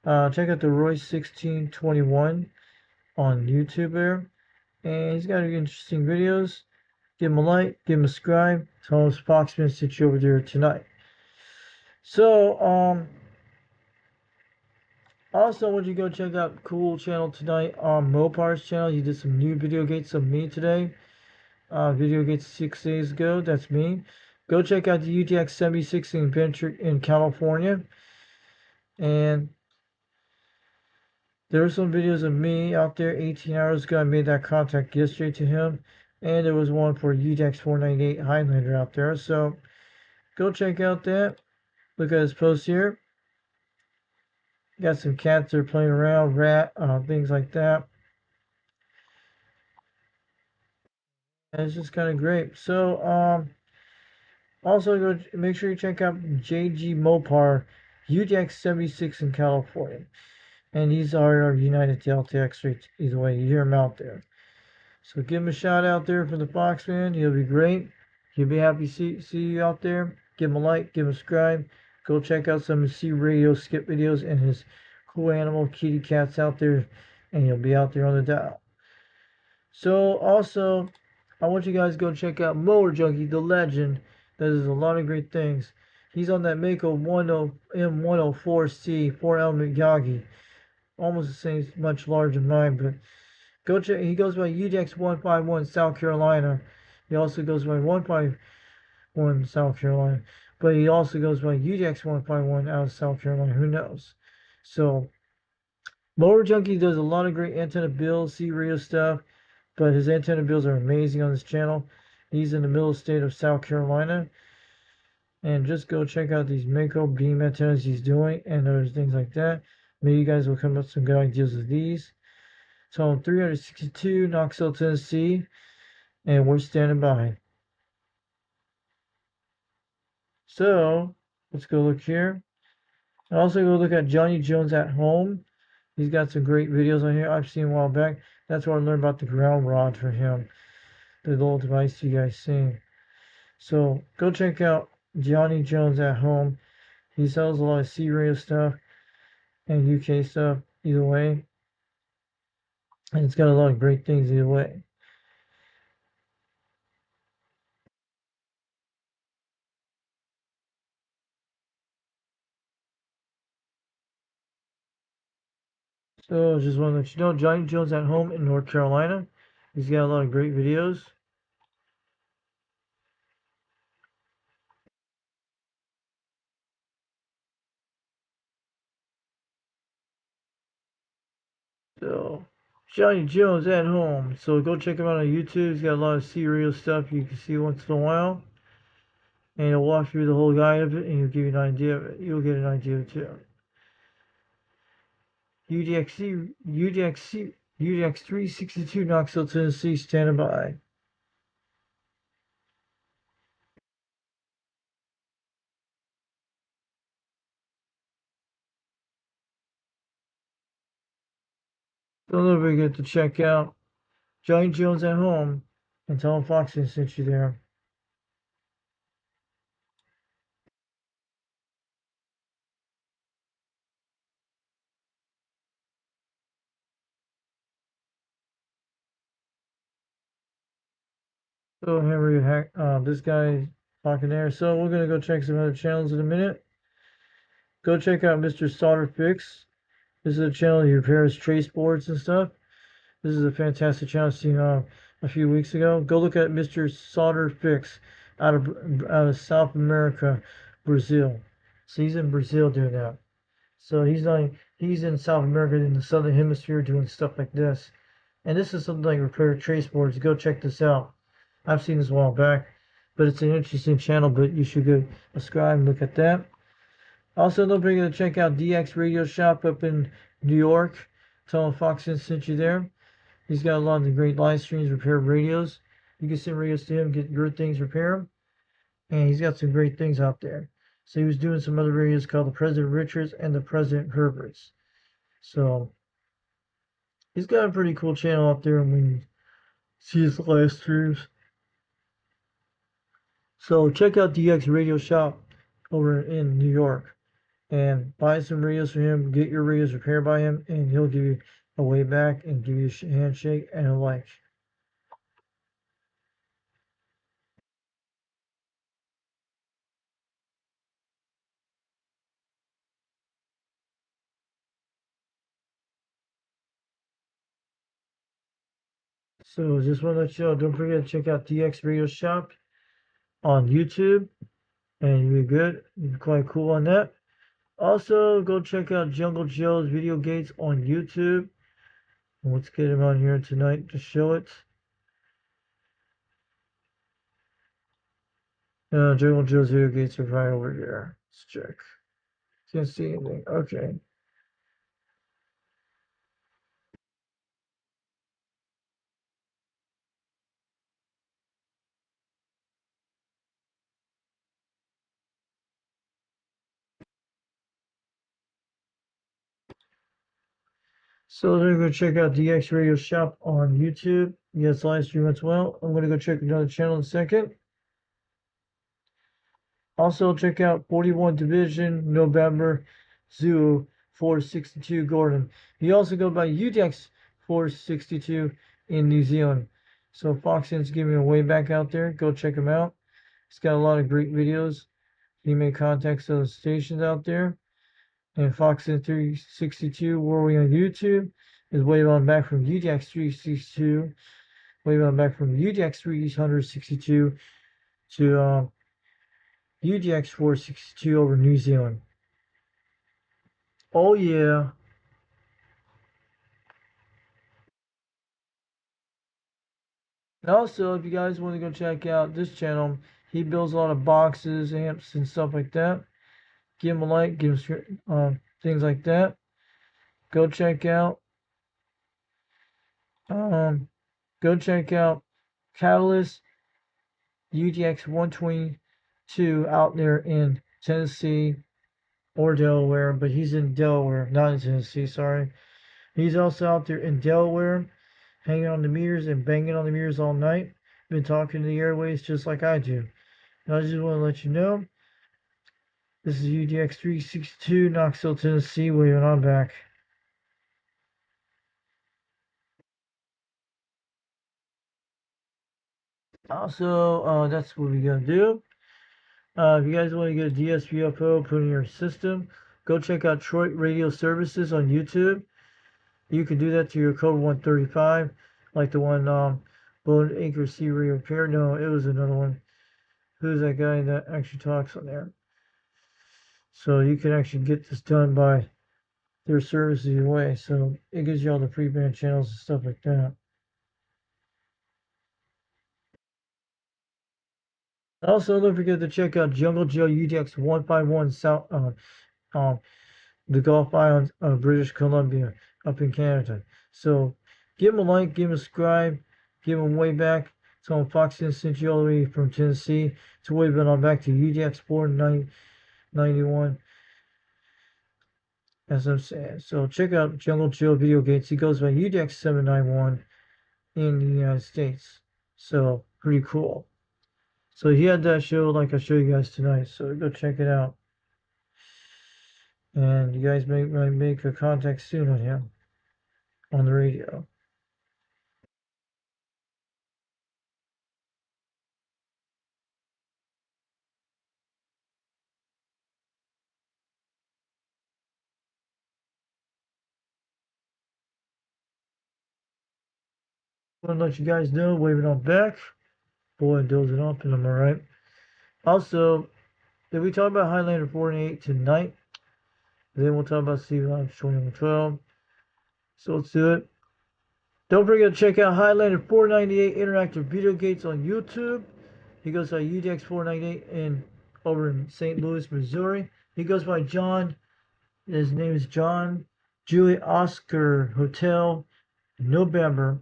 Check out the Royce1621 on YouTube there. And he's got interesting videos. Give him a like, give him a subscribe. Tell him Foxman sent you over there tonight. So, also, I want you to go check out Cool channel tonight on Mopar's channel. He did some new video gates of me today. Video gates 6 days ago. That's me. Go check out the UTX 76 adventure in California. And there are some videos of me out there 18 hours ago. I made that contact yesterday to him. And there was one for UTX 498 Highlander out there. So go check out that. Look at his post here. Got some cats that are playing around, things like that. And it's just kind of great. So, also go make sure you check out JG Mopar, UTX 76 in California. And these are our United LTX rates. Either way, you hear them out there. So give him a shout out there for the Foxman. He'll be great. He'll be happy to see you out there. Give him a like, give him a subscribe. Go check out some of his C Radio skip videos and his cool animal kitty cats out there. And he'll be out there on the dial. So also, I want you guys to go check out Mower Junkie, the legend. That is a lot of great things. He's on that Mako M104C 4-element Yagi. Almost the same, much larger than mine, but go check. He goes by UTX 151 South Carolina. He also goes by 151 South Carolina. But he also goes by UTX 151 out of South Carolina. Who knows? So, Mower Junkie does a lot of great antenna builds, C-radio stuff. But his antenna builds are amazing on this channel. He's in the middle state of South Carolina. And just go check out these Mako beam antennas he's doing and other things like that. Maybe you guys will come up with some good ideas with these. So I'm 362 Knoxville, Tennessee. And we're standing by. So let's go look here. And also go look at Johnny Jones at Home. He's got some great videos on here I've seen a while back. That's where I learned about the ground rod for him. The little device you guys seen. So go check out Johnny Jones at Home. He sells a lot of C-radio stuff and UK stuff either way. And it's got a lot of great things either way. So just want to let you know, Johnny Jones at Home in North Carolina. He's got a lot of great videos. So Johnny Jones at Home. So go check him out on YouTube. He's got a lot of C-radio stuff you can see once in a while. And he'll walk through the whole guide of it and he'll give you an idea of it. You'll get an idea too. UDX 362 Knoxville, Tennessee, standing by. Don't forget to check out Johnny Jones at Home and tell him Foxman sent you there. So Henry, this guy talking there. So we're gonna go check some other channels in a minute. Go check out Mr. Solder Fix. This is a channel he repairs trace boards and stuff. This is a fantastic channel I've seen a few weeks ago. Go look at Mr. Solder Fix out of South America, Brazil. So he's in Brazil doing that. So he's in South America in the Southern Hemisphere doing stuff like this. And this is something like repair trace boards. Go check this out. I've seen this a while back, but it's an interesting channel, but you should go subscribe and look at that. Also, don't forget to check out DX Radio Shop up in New York. Tell him Foxman sent you there. He's got a lot of the great live streams, repair radios. You can send radios to him, get your things, repair them. And he's got some great things out there. So he was doing some other radios called the President Richards and the President Herberts. So he's got a pretty cool channel out there when you see his live streams. So check out DX Radio Shop over in New York. and buy some radios from him, get your radios repaired by him, and he'll give you a way back and give you a handshake and a like. So just want to let you know, don't forget to check out DX Radio Shop on YouTube, and you'll be good. You're quite cool on that. Also, go check out Jungle Joe's Video Gates on YouTube. Let's get him on here tonight to show it. Jungle Joe's Video Gates are right over here. Let's check. Can't see anything. Okay. So they're going to check out DX Radio Shop on YouTube. Yes, live stream as well. I'm going to go check another channel in a second. Also check out 41 Division November Zoo 462 Gordon. He also goes by UDX 462 in New Zealand. So Foxen's giving away back out there. Go check him out. He's got a lot of great videos. He made contacts to the stations out there. And Foxen 362 Warrior on YouTube is way on back from UDX 362. Way on back from UDX 362 to UDX 462 over New Zealand. Oh yeah. Also, if you guys want to go check out this channel, he builds a lot of boxes, amps, and stuff like that. Give him a like, give him things like that. Go check out Catalyst UDX 122 out there in Tennessee or Delaware, but he's in Delaware, not in Tennessee, sorry. He's also out there in Delaware, hanging on the meters and banging on the meters all night. Been talking to the airways just like I do. And I just want to let you know, this is UDX 362, Knoxville, Tennessee, waving on back. Also, that's what we're going to do. If you guys want to get a DSPFO put in your system, go check out Detroit Radio Services on YouTube. You can do that to your code 135, like the one Bone Acre C Repair. No, it was another one. Who's that guy that actually talks on there? So you can actually get this done by their services your way. So it gives you all the pre-band channels and stuff like that. Also, don't forget to check out Jungle Joe UDX 151 South, the Gulf Islands of British Columbia up in Canada. So give him a like, give him a subscribe, give him way back. Tell him Foxen sent you all the way from Tennessee to wave it on back to UDX 491. As I'm saying. So check out Jungle Joe Video Gates. He goes by UDX 791 in the United States. So pretty cool. So he had that show like I showed you guys tonight. So go check it out. And you guys might make a contact soon on him on the radio. I want to let you guys know, waving on back. Boy, dozing off, and I'm alright. Also, did we talk about Highlander 48 tonight? Then we'll talk about Steve Live 2112. So let's do it. Don't forget to check out Highlander 498 Interactive Video Gates on YouTube. He goes by UDX 498 over in St. Louis, Missouri. He goes by John. His name is John Juliet Oscar Hotel November,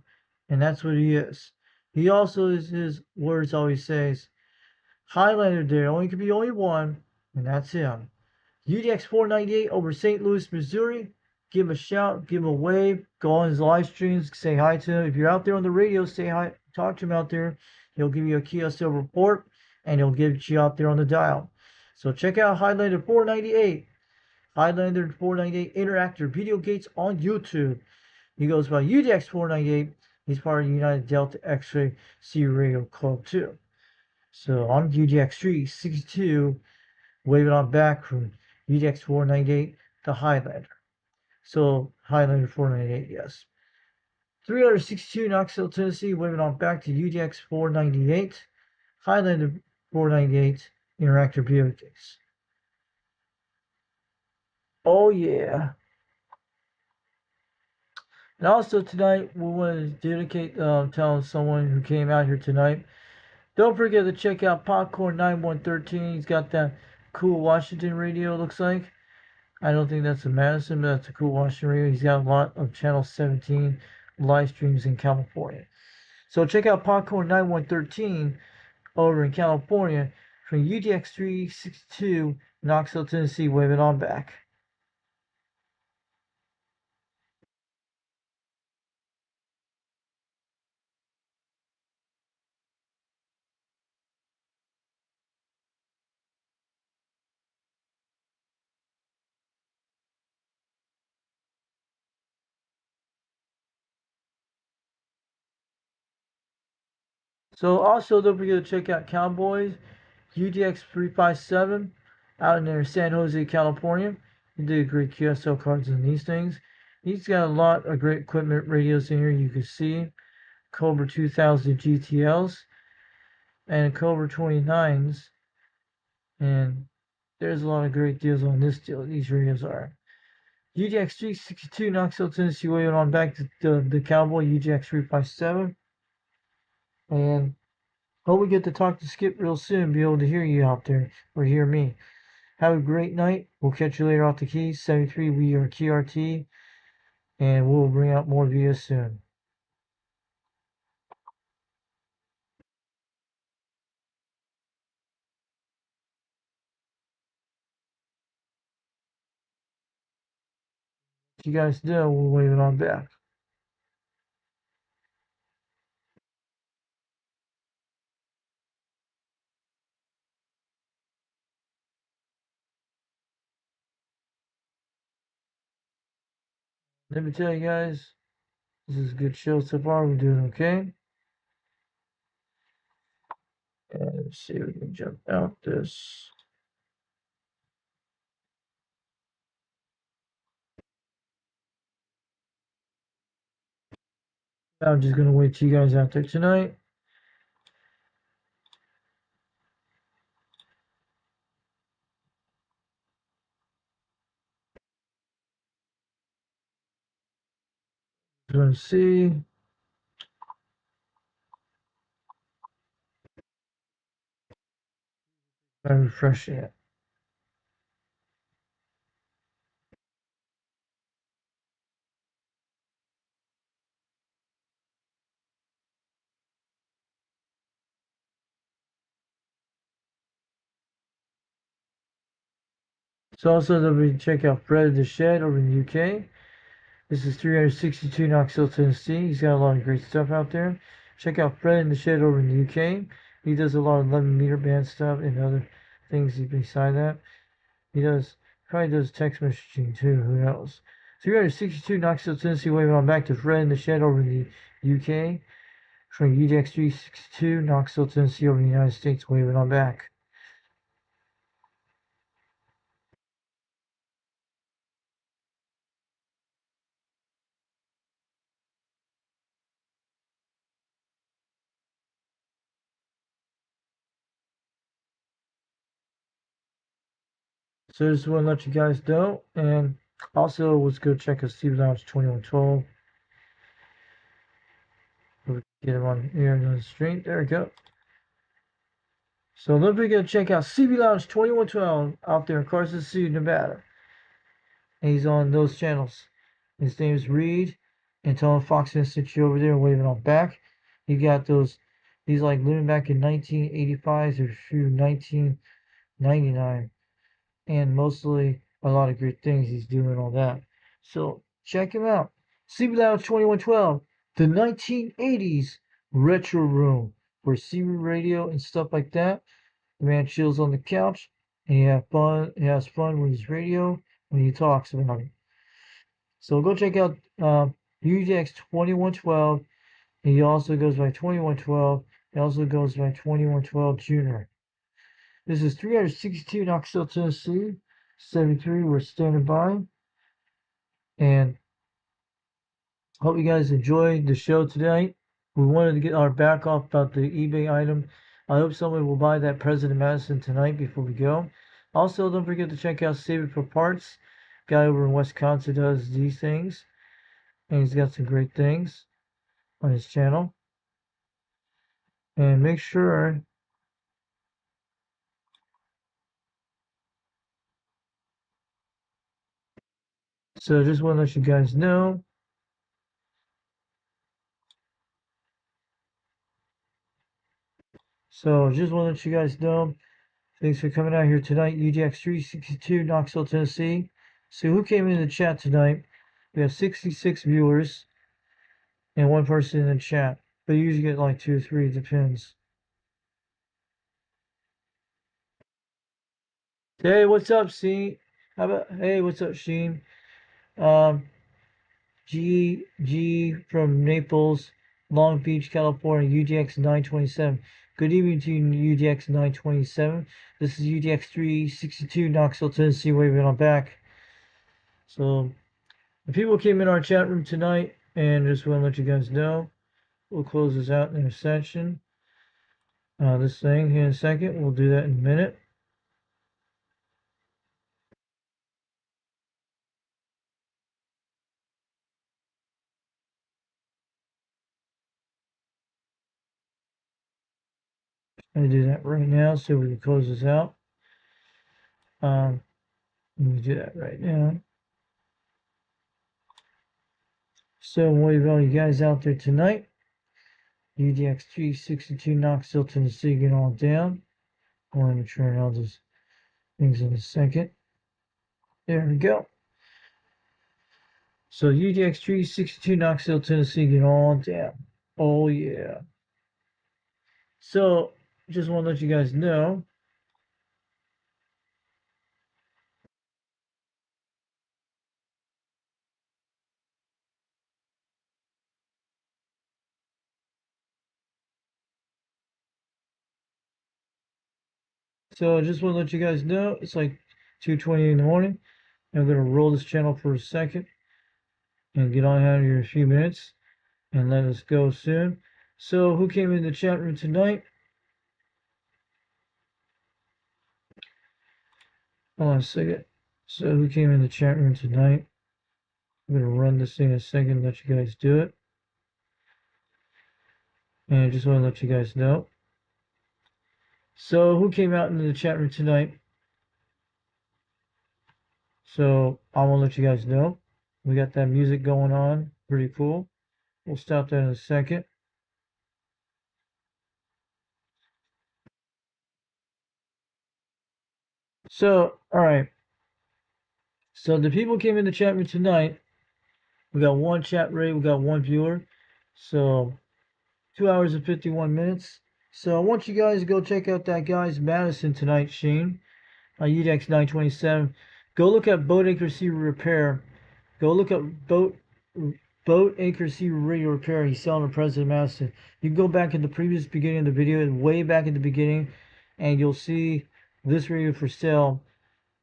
and that's what he is. He also is his words always says, Highlander there only could be only one, and that's him. UDX 498 over St. Louis, Missouri. Give him a shout, give him a wave, go on his live streams, say hi to him. If you're out there on the radio, say hi, talk to him out there. He'll give you a QSL report, and he'll get you out there on the dial. So check out Highlander 498 Highlander 498 Interactive Video Gates on YouTube. He goes by UDX 498. He's part of the United Delta X-Ray C Radio Club too. So I'm UDX 362, waving on back from UDX 498 to Highlander. So Highlander 498, yes. 362 Knoxville, Tennessee, waving on back to UDX 498, Highlander 498 Interactive Video Gates. Oh yeah. And also tonight, we want to dedicate telling someone who came out here tonight. Don't forget to check out Popcorn 9113. He's got that cool Washington radio, looks like. I don't think that's a Madison, but that's a cool Washington radio. He's got a lot of Channel 17 live streams in California. So check out Popcorn 9113 over in California from UDX 362, Knoxville, Tennessee, waving on back. So also don't forget to check out Cowboys UDX 357 out in there in San Jose, California. He did great QSL cards and these things. He's got a lot of great equipment radios in here. You can see Cobra 2000 GTLs and Cobra 29s. And there's a lot of great deals on this deal. These radios are. UDX 362 Knoxville, Tennessee, waiting on back to the Cowboy UDX 357. And hope we get to talk to Skip real soon, be able to hear you out there, or hear me. Have a great night. We'll catch you later off the keys. 73, we are QRT, and we'll bring out more videos soon. You guys know we'll wave it on back. Let me tell you guys, this is a good show so far. We're doing okay. And let's see if we can jump out this. I'm just going to wait till you guys out there tonight. Going to see. I'm refreshing it. So also that we check out Fred the Shed over in the UK. This is 362 Knoxville, Tennessee. He's got a lot of great stuff out there. Check out Fred in the Shed over in the UK. He does a lot of 11 meter band stuff and other things beside that. He probably does text messaging too, who knows. 362 Knoxville, Tennessee, waving on back to Fred in the Shed over in the UK. From UDX 362 Knoxville, Tennessee over in the United States, waving on back. So just want to let you guys know, and also let's go check out Steve Lounge 2112. We'll get him on here on the stream. There we go. So then we're going to check out CB Lounge 2112 out there in Carson City, Nevada. And he's on those channels. His name is Reed. And Tom Fox Institute over there waving on back. He got those, he's like living back in 1985 through 1999. And mostly a lot of great things he's doing on that. So check him out. CB Lounge 2112, the 1980s retro room for CB radio and stuff like that. The man chills on the couch and he has fun with his radio when he talks about it. So go check out UGX 2112. He also goes by 2112. He also goes by 2112 Junior. This is 362 Knoxville, Tennessee. 73. We're standing by. And hope you guys enjoyed the show tonight. We wanted to get our back off about the eBay item. I hope somebody will buy that President Madison tonight before we go. Also, don't forget to check out Save It for Parts. Guy over in Wisconsin does these things. And he's got some great things on his channel. And make sure so just want to let you guys know. So just want to let you guys know. Thanks for coming out here tonight. UGX 362, Knoxville, Tennessee. So who came in the chat tonight? We have 66 viewers and one person in the chat. But you usually get like 2 or 3, depends. Hey, what's up, Sheen? Hey, what's up, Sheen? G from Naples, Long Beach, California, UGX 927. Good evening to you, UGX 927. This is UGX 362, Knoxville, Tennessee, waving on back. So, the people came in our chat room tonight, and just want to let you guys know, we'll close this out in a section. This thing here in a second, we'll do that in a minute. I'm going to do that right now so we can close this out. Let me do that right now. So, wave all you guys out there tonight. UGX 362 Knoxville, Tennessee, get on down. I'm going to turn all these things in a second. There we go. So UGX 362 Knoxville, Tennessee, get on down. Oh yeah. So just want to let you guys know. So I just want to let you guys know it's like 2:20 in the morning. I'm gonna roll this channel for a second and get on out of here in a few minutes and let us go soon. So who came in the chat room tonight? Hold on a second. So who came in the chat room tonight? I'm gonna run this thing in a second, let you guys do it. And I just want to let you guys know. So who came out into the chat room tonight? So I want to let you guys know. We got that music going on. Pretty cool. We'll stop that in a second. So, alright. So the people came in the chat room tonight. We got one chat rate. We got one viewer. So 2 hours and 51 minutes. So I want you guys to go check out that guy's Madison tonight, Shane. UGX 927. Go look at Boat Anchor Sea Repair. Go look up Boat Anchor Sea Radio Repair. He's selling a President Madison. You can go back in the previous beginning of the video, way back in the beginning, and you'll see this radio for sale.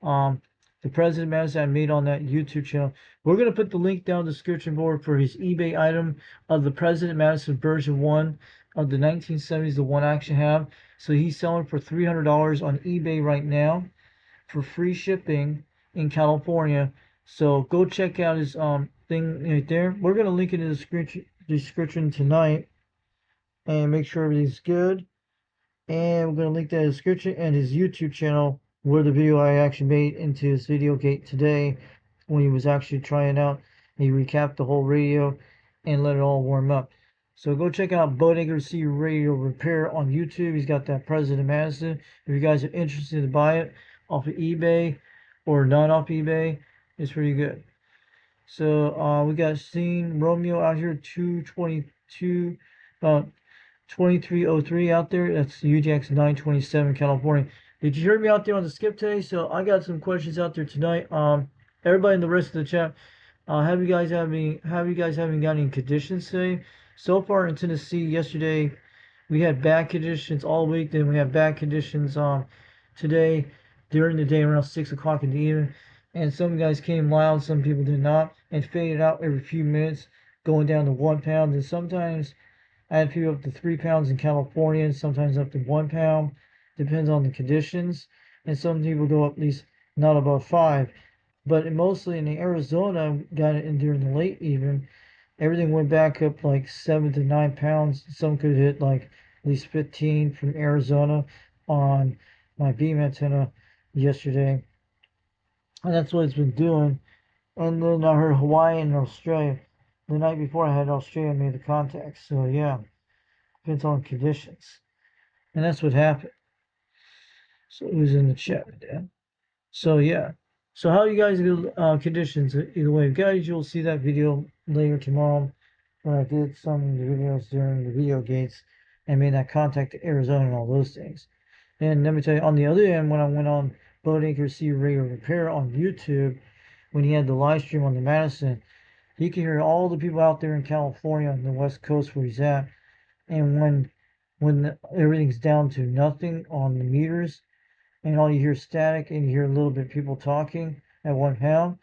The President Madison I made on that YouTube channel. We're gonna put the link down in the description board for his eBay item of the President Madison version 1 of the 1970s, the one I actually have. So he's selling for $300 on eBay right now for free shipping in California. So go check out his thing right there. We're gonna link it in the description tonight and make sure everything's good. And we're gonna link that in the description and his YouTube channel where the video I actually made into his video gate today when he was actually trying out. He recapped the whole radio and let it all warm up. So go check out Boat Anchor Sea Radio Repair on YouTube. He's got that President Madison. If you guys are interested to buy it off of eBay or not off eBay, it's pretty good. So we got Steen Romeo out here 222 about 2303 out there. That's UGX 927 California. Did you hear me out there on the skip today? So I got some questions out there tonight. everybody in the rest of the chat, have you guys having got any conditions today? So far in Tennessee, yesterday we had bad conditions all week. Then we had bad conditions today during the day around 6 o'clock in the evening. And some guys came loud, some people did not, and faded out every few minutes, going down to 1 pound. And sometimes I had people up to 3 pounds in California, and sometimes up to 1 pound. Depends on the conditions. And some people go at least not above 5. But mostly in the Arizona, got it in during the late evening. Everything went back up like 7 to 9 pounds. Some could hit like at least 15 from Arizona on my beam antenna yesterday. And that's what it's been doing. And then I heard Hawaii and Australia. The night before I had Australia made the contact. So yeah, depends on conditions. And that's what happened. So it was in the chat there. So yeah. So how you guys do conditions? Either way, guys, you'll see that video later tomorrow when I did some of the videos during the video gates and made that contact to Arizona and all those things. And let me tell you, on the other end, when I went on Boat Anchor Sea Radio Repair on YouTube, when he had the live stream on the Madison, he could hear all the people out there in California on the West Coast where he's at. And when everything's down to nothing on the meters, and all you hear is static, and you hear a little bit of people talking at 1 pound.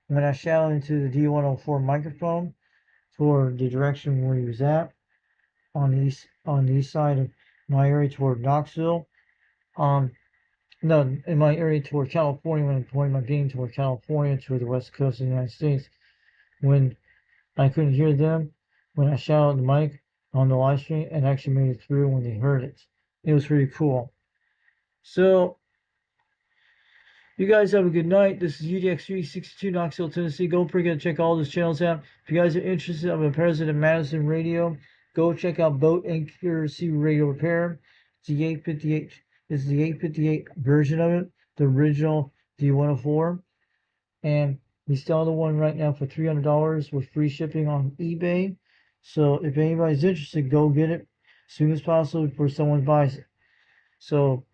When I shouted into the D104 microphone toward the direction where he was at, on the east side of my area toward Knoxville, no, in my area toward California, when I'm pointing my beam toward California, toward the west coast of the United States, when I couldn't hear them, when I shouted the mic on the live stream, it actually made it through when they heard it. It was pretty cool. So, you guys have a good night. This is UDX362 Knoxville, Tennessee. Don't forget to check all those channels out. If you guys are interested, I'm a president of Madison Radio. Go check out Boat Anchor Sea Radio Repair. It's the 858. It's the 858 version of it, the original D104. And he's selling the one right now for $300 with free shipping on eBay. So if anybody's interested, go get it as soon as possible before someone buys it. So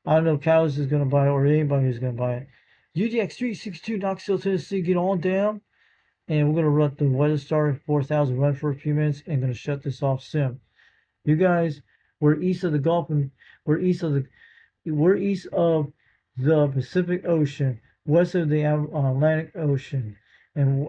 I don't know if Cows is going to buy it or anybody is going to buy it. UDX362 Knoxville, Tennessee, get on down. And we're going to run the Weather Star 4000 run for a few minutes and going to shut this off soon. You guys, we're east of the Gulf and we're east of the Pacific Ocean, west of the Atlantic Ocean, and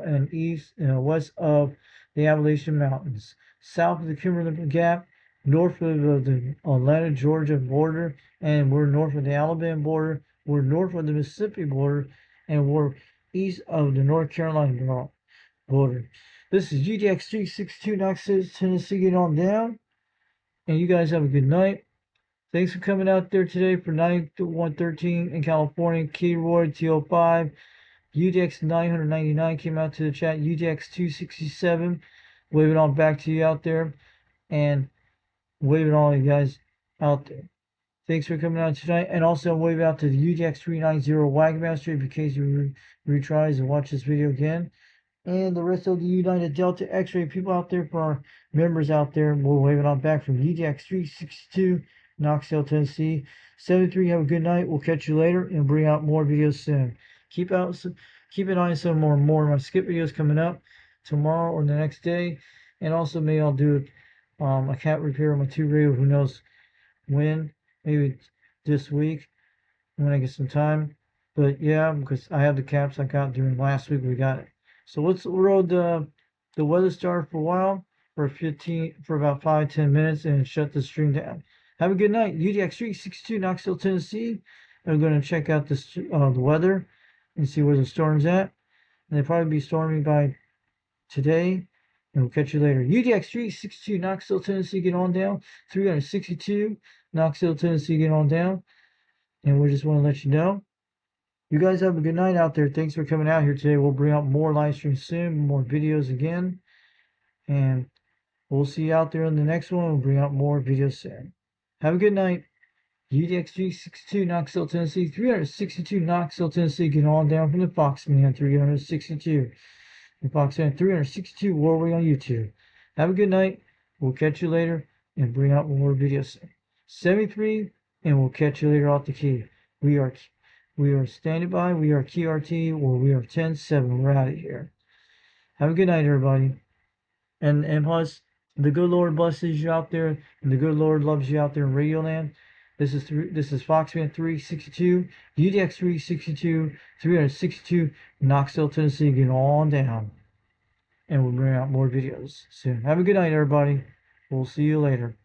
west of the Appalachian Mountains, south of the Kimberly Gap, north of the Atlanta, Georgia border, and we're north of the Alabama border, we're north of the Mississippi border, and we're east of the North Carolina border. This is UDX362 Knoxville, Tennessee, get on down, and you guys have a good night. Thanks for coming out there today for 9113 in California. Keyroyd T05. UDX 999 came out to the chat. UDX 267. Waving on back to you out there. And waving all you guys out there. Thanks for coming out tonight. And also wave out to the UDX 390 Wagonmaster in case you retries and watch this video again. And the rest of the United Delta X-Ray people out there, for our members out there, we're waving on back from UDX 362. Knoxville, Tennessee. 73, have a good night. We'll catch you later and bring out more videos soon. Keep an eye on some more of my skip videos coming up tomorrow or the next day. And also maybe I'll do a cat repair on my tube radio, who knows when, maybe this week when I get some time. But yeah, because I have the caps I got during last week, we got it. So let's roll the Weather Star for a while, for about 5-10 minutes, and shut the stream down. Have a good night. UDX362 Knoxville, Tennessee. I'm going to check out the weather and see where the storm's at. And they'll probably be storming by today. And we'll catch you later. UDX362 Knoxville, Tennessee, get on down. 362 Knoxville, Tennessee, get on down. And we just want to let you know. You guys have a good night out there. Thanks for coming out here today. We'll bring out more live streams soon, more videos again. And we'll see you out there in the next one. We'll bring out more videos soon. Have a good night. UDX362 Knoxville, Tennessee. 362 Knoxville, Tennessee. Get on down from the Foxman 362. The Foxman 362 Warwick on YouTube. Have a good night. We'll catch you later and bring out more videos soon. 73, and we'll catch you later off the key. We are We are standing by. We are TRT, or we are 10-7. We're out of here. Have a good night, everybody. And plus, the good Lord blesses you out there, and the good Lord loves you out there in Radio Land. This is Foxman 362, UDX 362, 362, Knoxville, Tennessee. Get on down, and we'll bring out more videos soon. Have a good night, everybody. We'll see you later.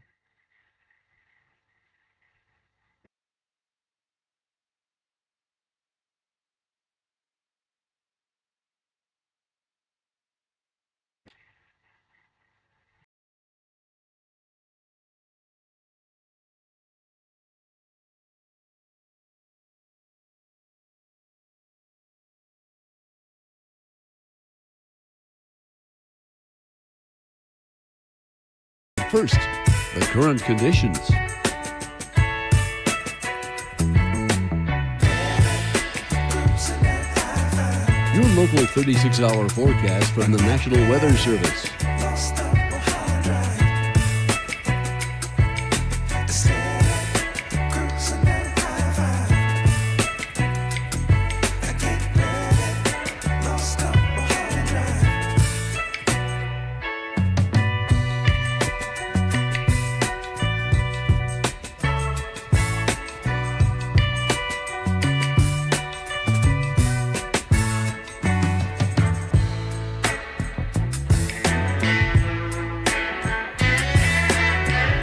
First, the current conditions. Your local 36-hour forecast from the National Weather Service.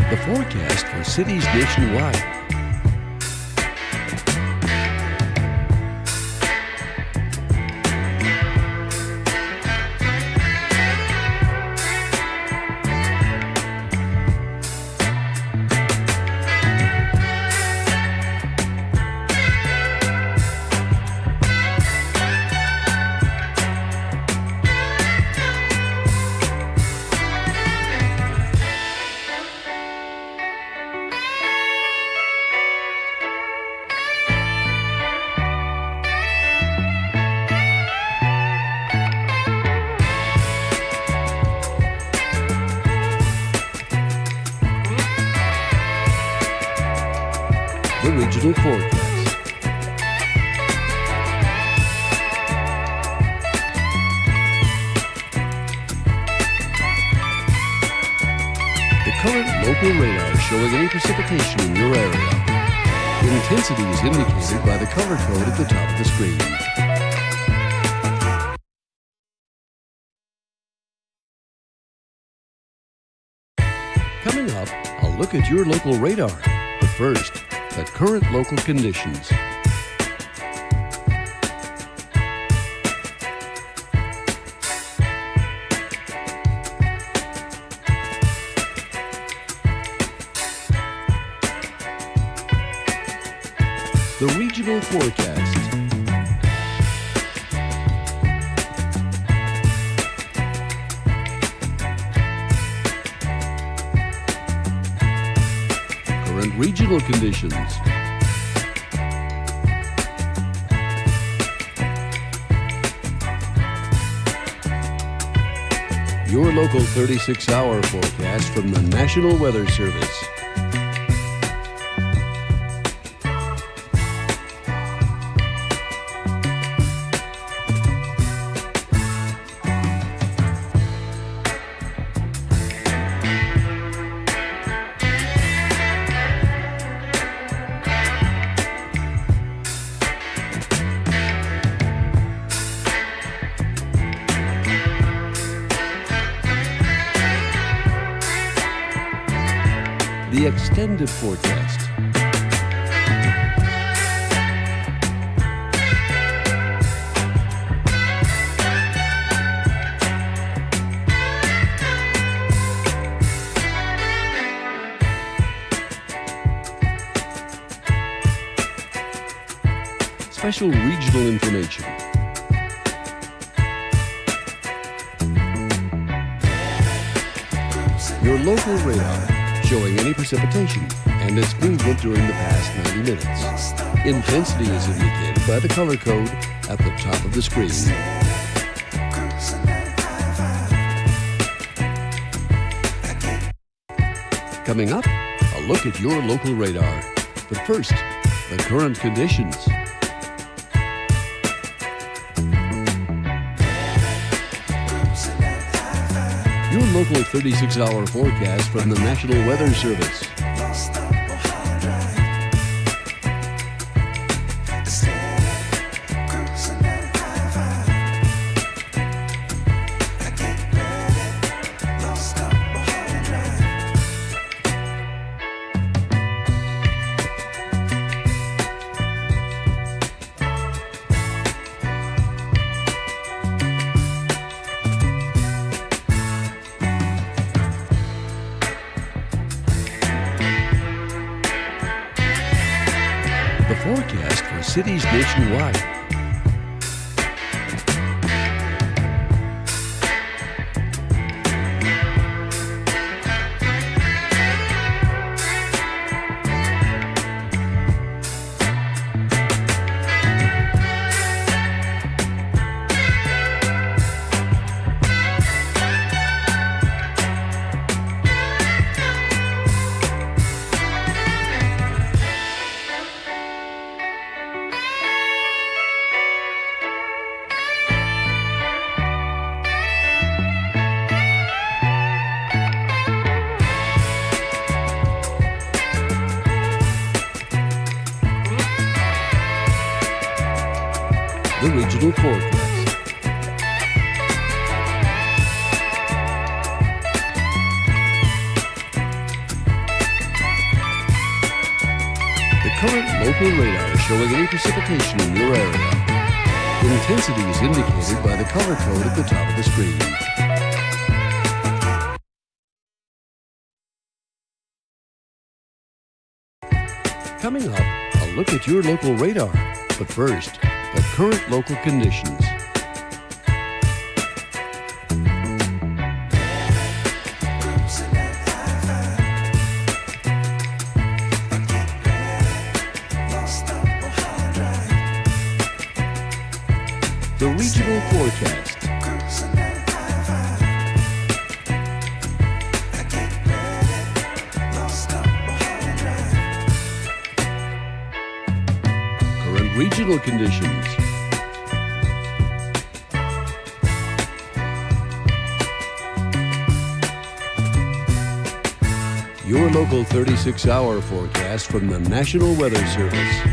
The forecast for cities nationwide. The regional forecast. The current local radar showing any precipitation in your area. Intensity is indicated by the color code at the top of the screen. Coming up, a look at your local radar. But first, the current local conditions. The regional forecast. Current regional conditions. Your local 36-hour forecast from the National Weather Service. The extended forecast. Special regional information. Your local radar showing any precipitation and its movement during the past 90 minutes. Intensity is indicated by the color code at the top of the screen. Coming up, a look at your local radar. But first, the current conditions. your local 36-hour forecast from the National Weather Service. The forecast for cities nationwide. The regional forecast. The current local radar showing any precipitation in your area. Intensity is indicated by the color code at the top of the screen. Coming up, a look at your local radar. But first, the current local conditions. The regional forecast. Current regional conditions. Your local 36-hour forecast from the National Weather Service.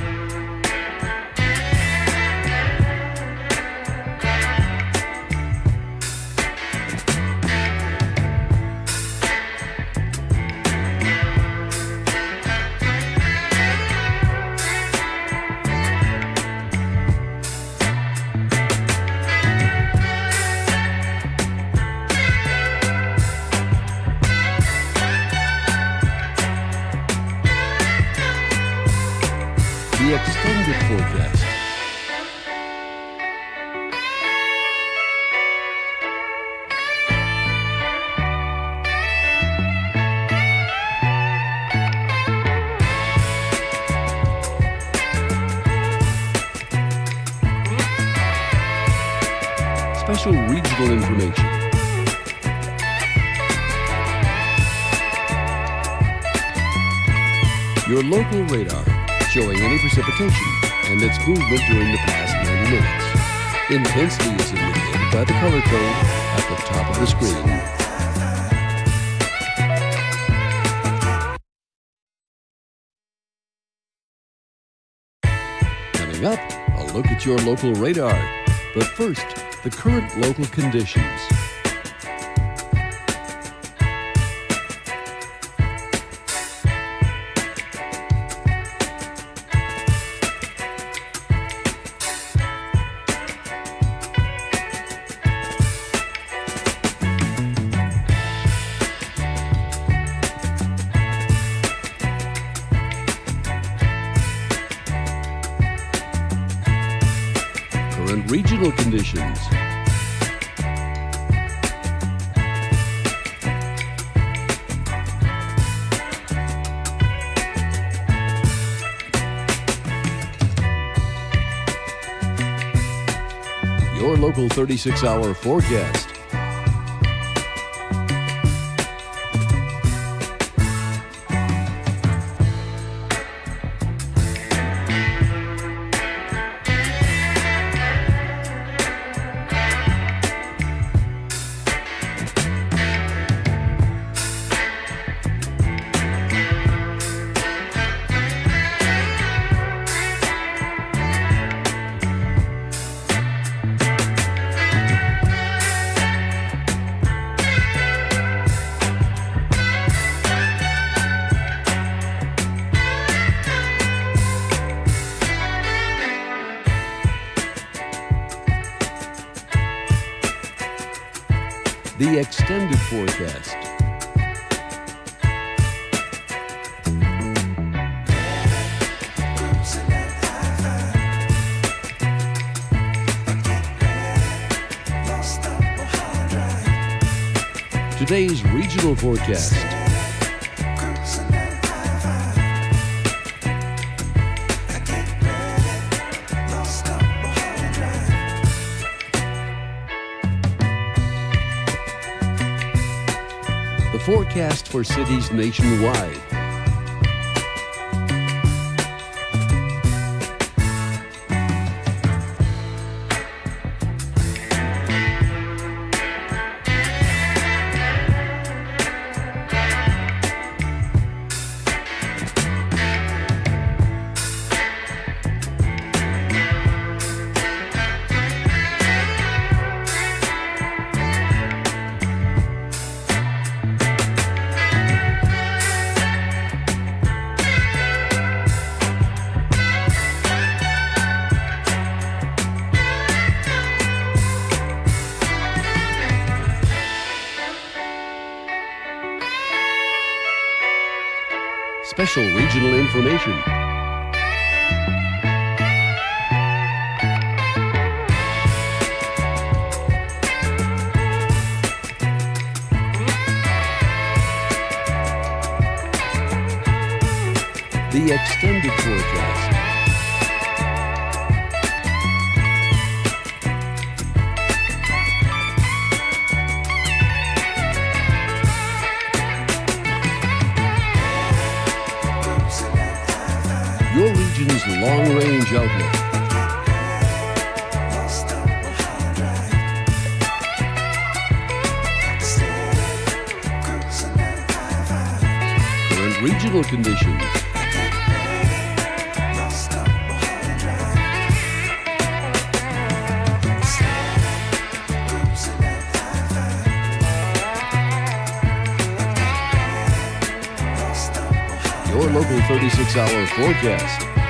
The extended forecast. Special regional information. Your local radar showing any precipitation and its movement during the past 90 minutes. Intensity is indicated by the color code at the top of the screen. Coming up, a look at your local radar. But first, the current local conditions. Current regional conditions. Your local 36-hour forecast. The extended forecast. Today's regional forecast. The forecast for cities nationwide. Special regional information. The extended forecast. Your region's long-range outlook. Current regional conditions. Your local 36-hour forecast.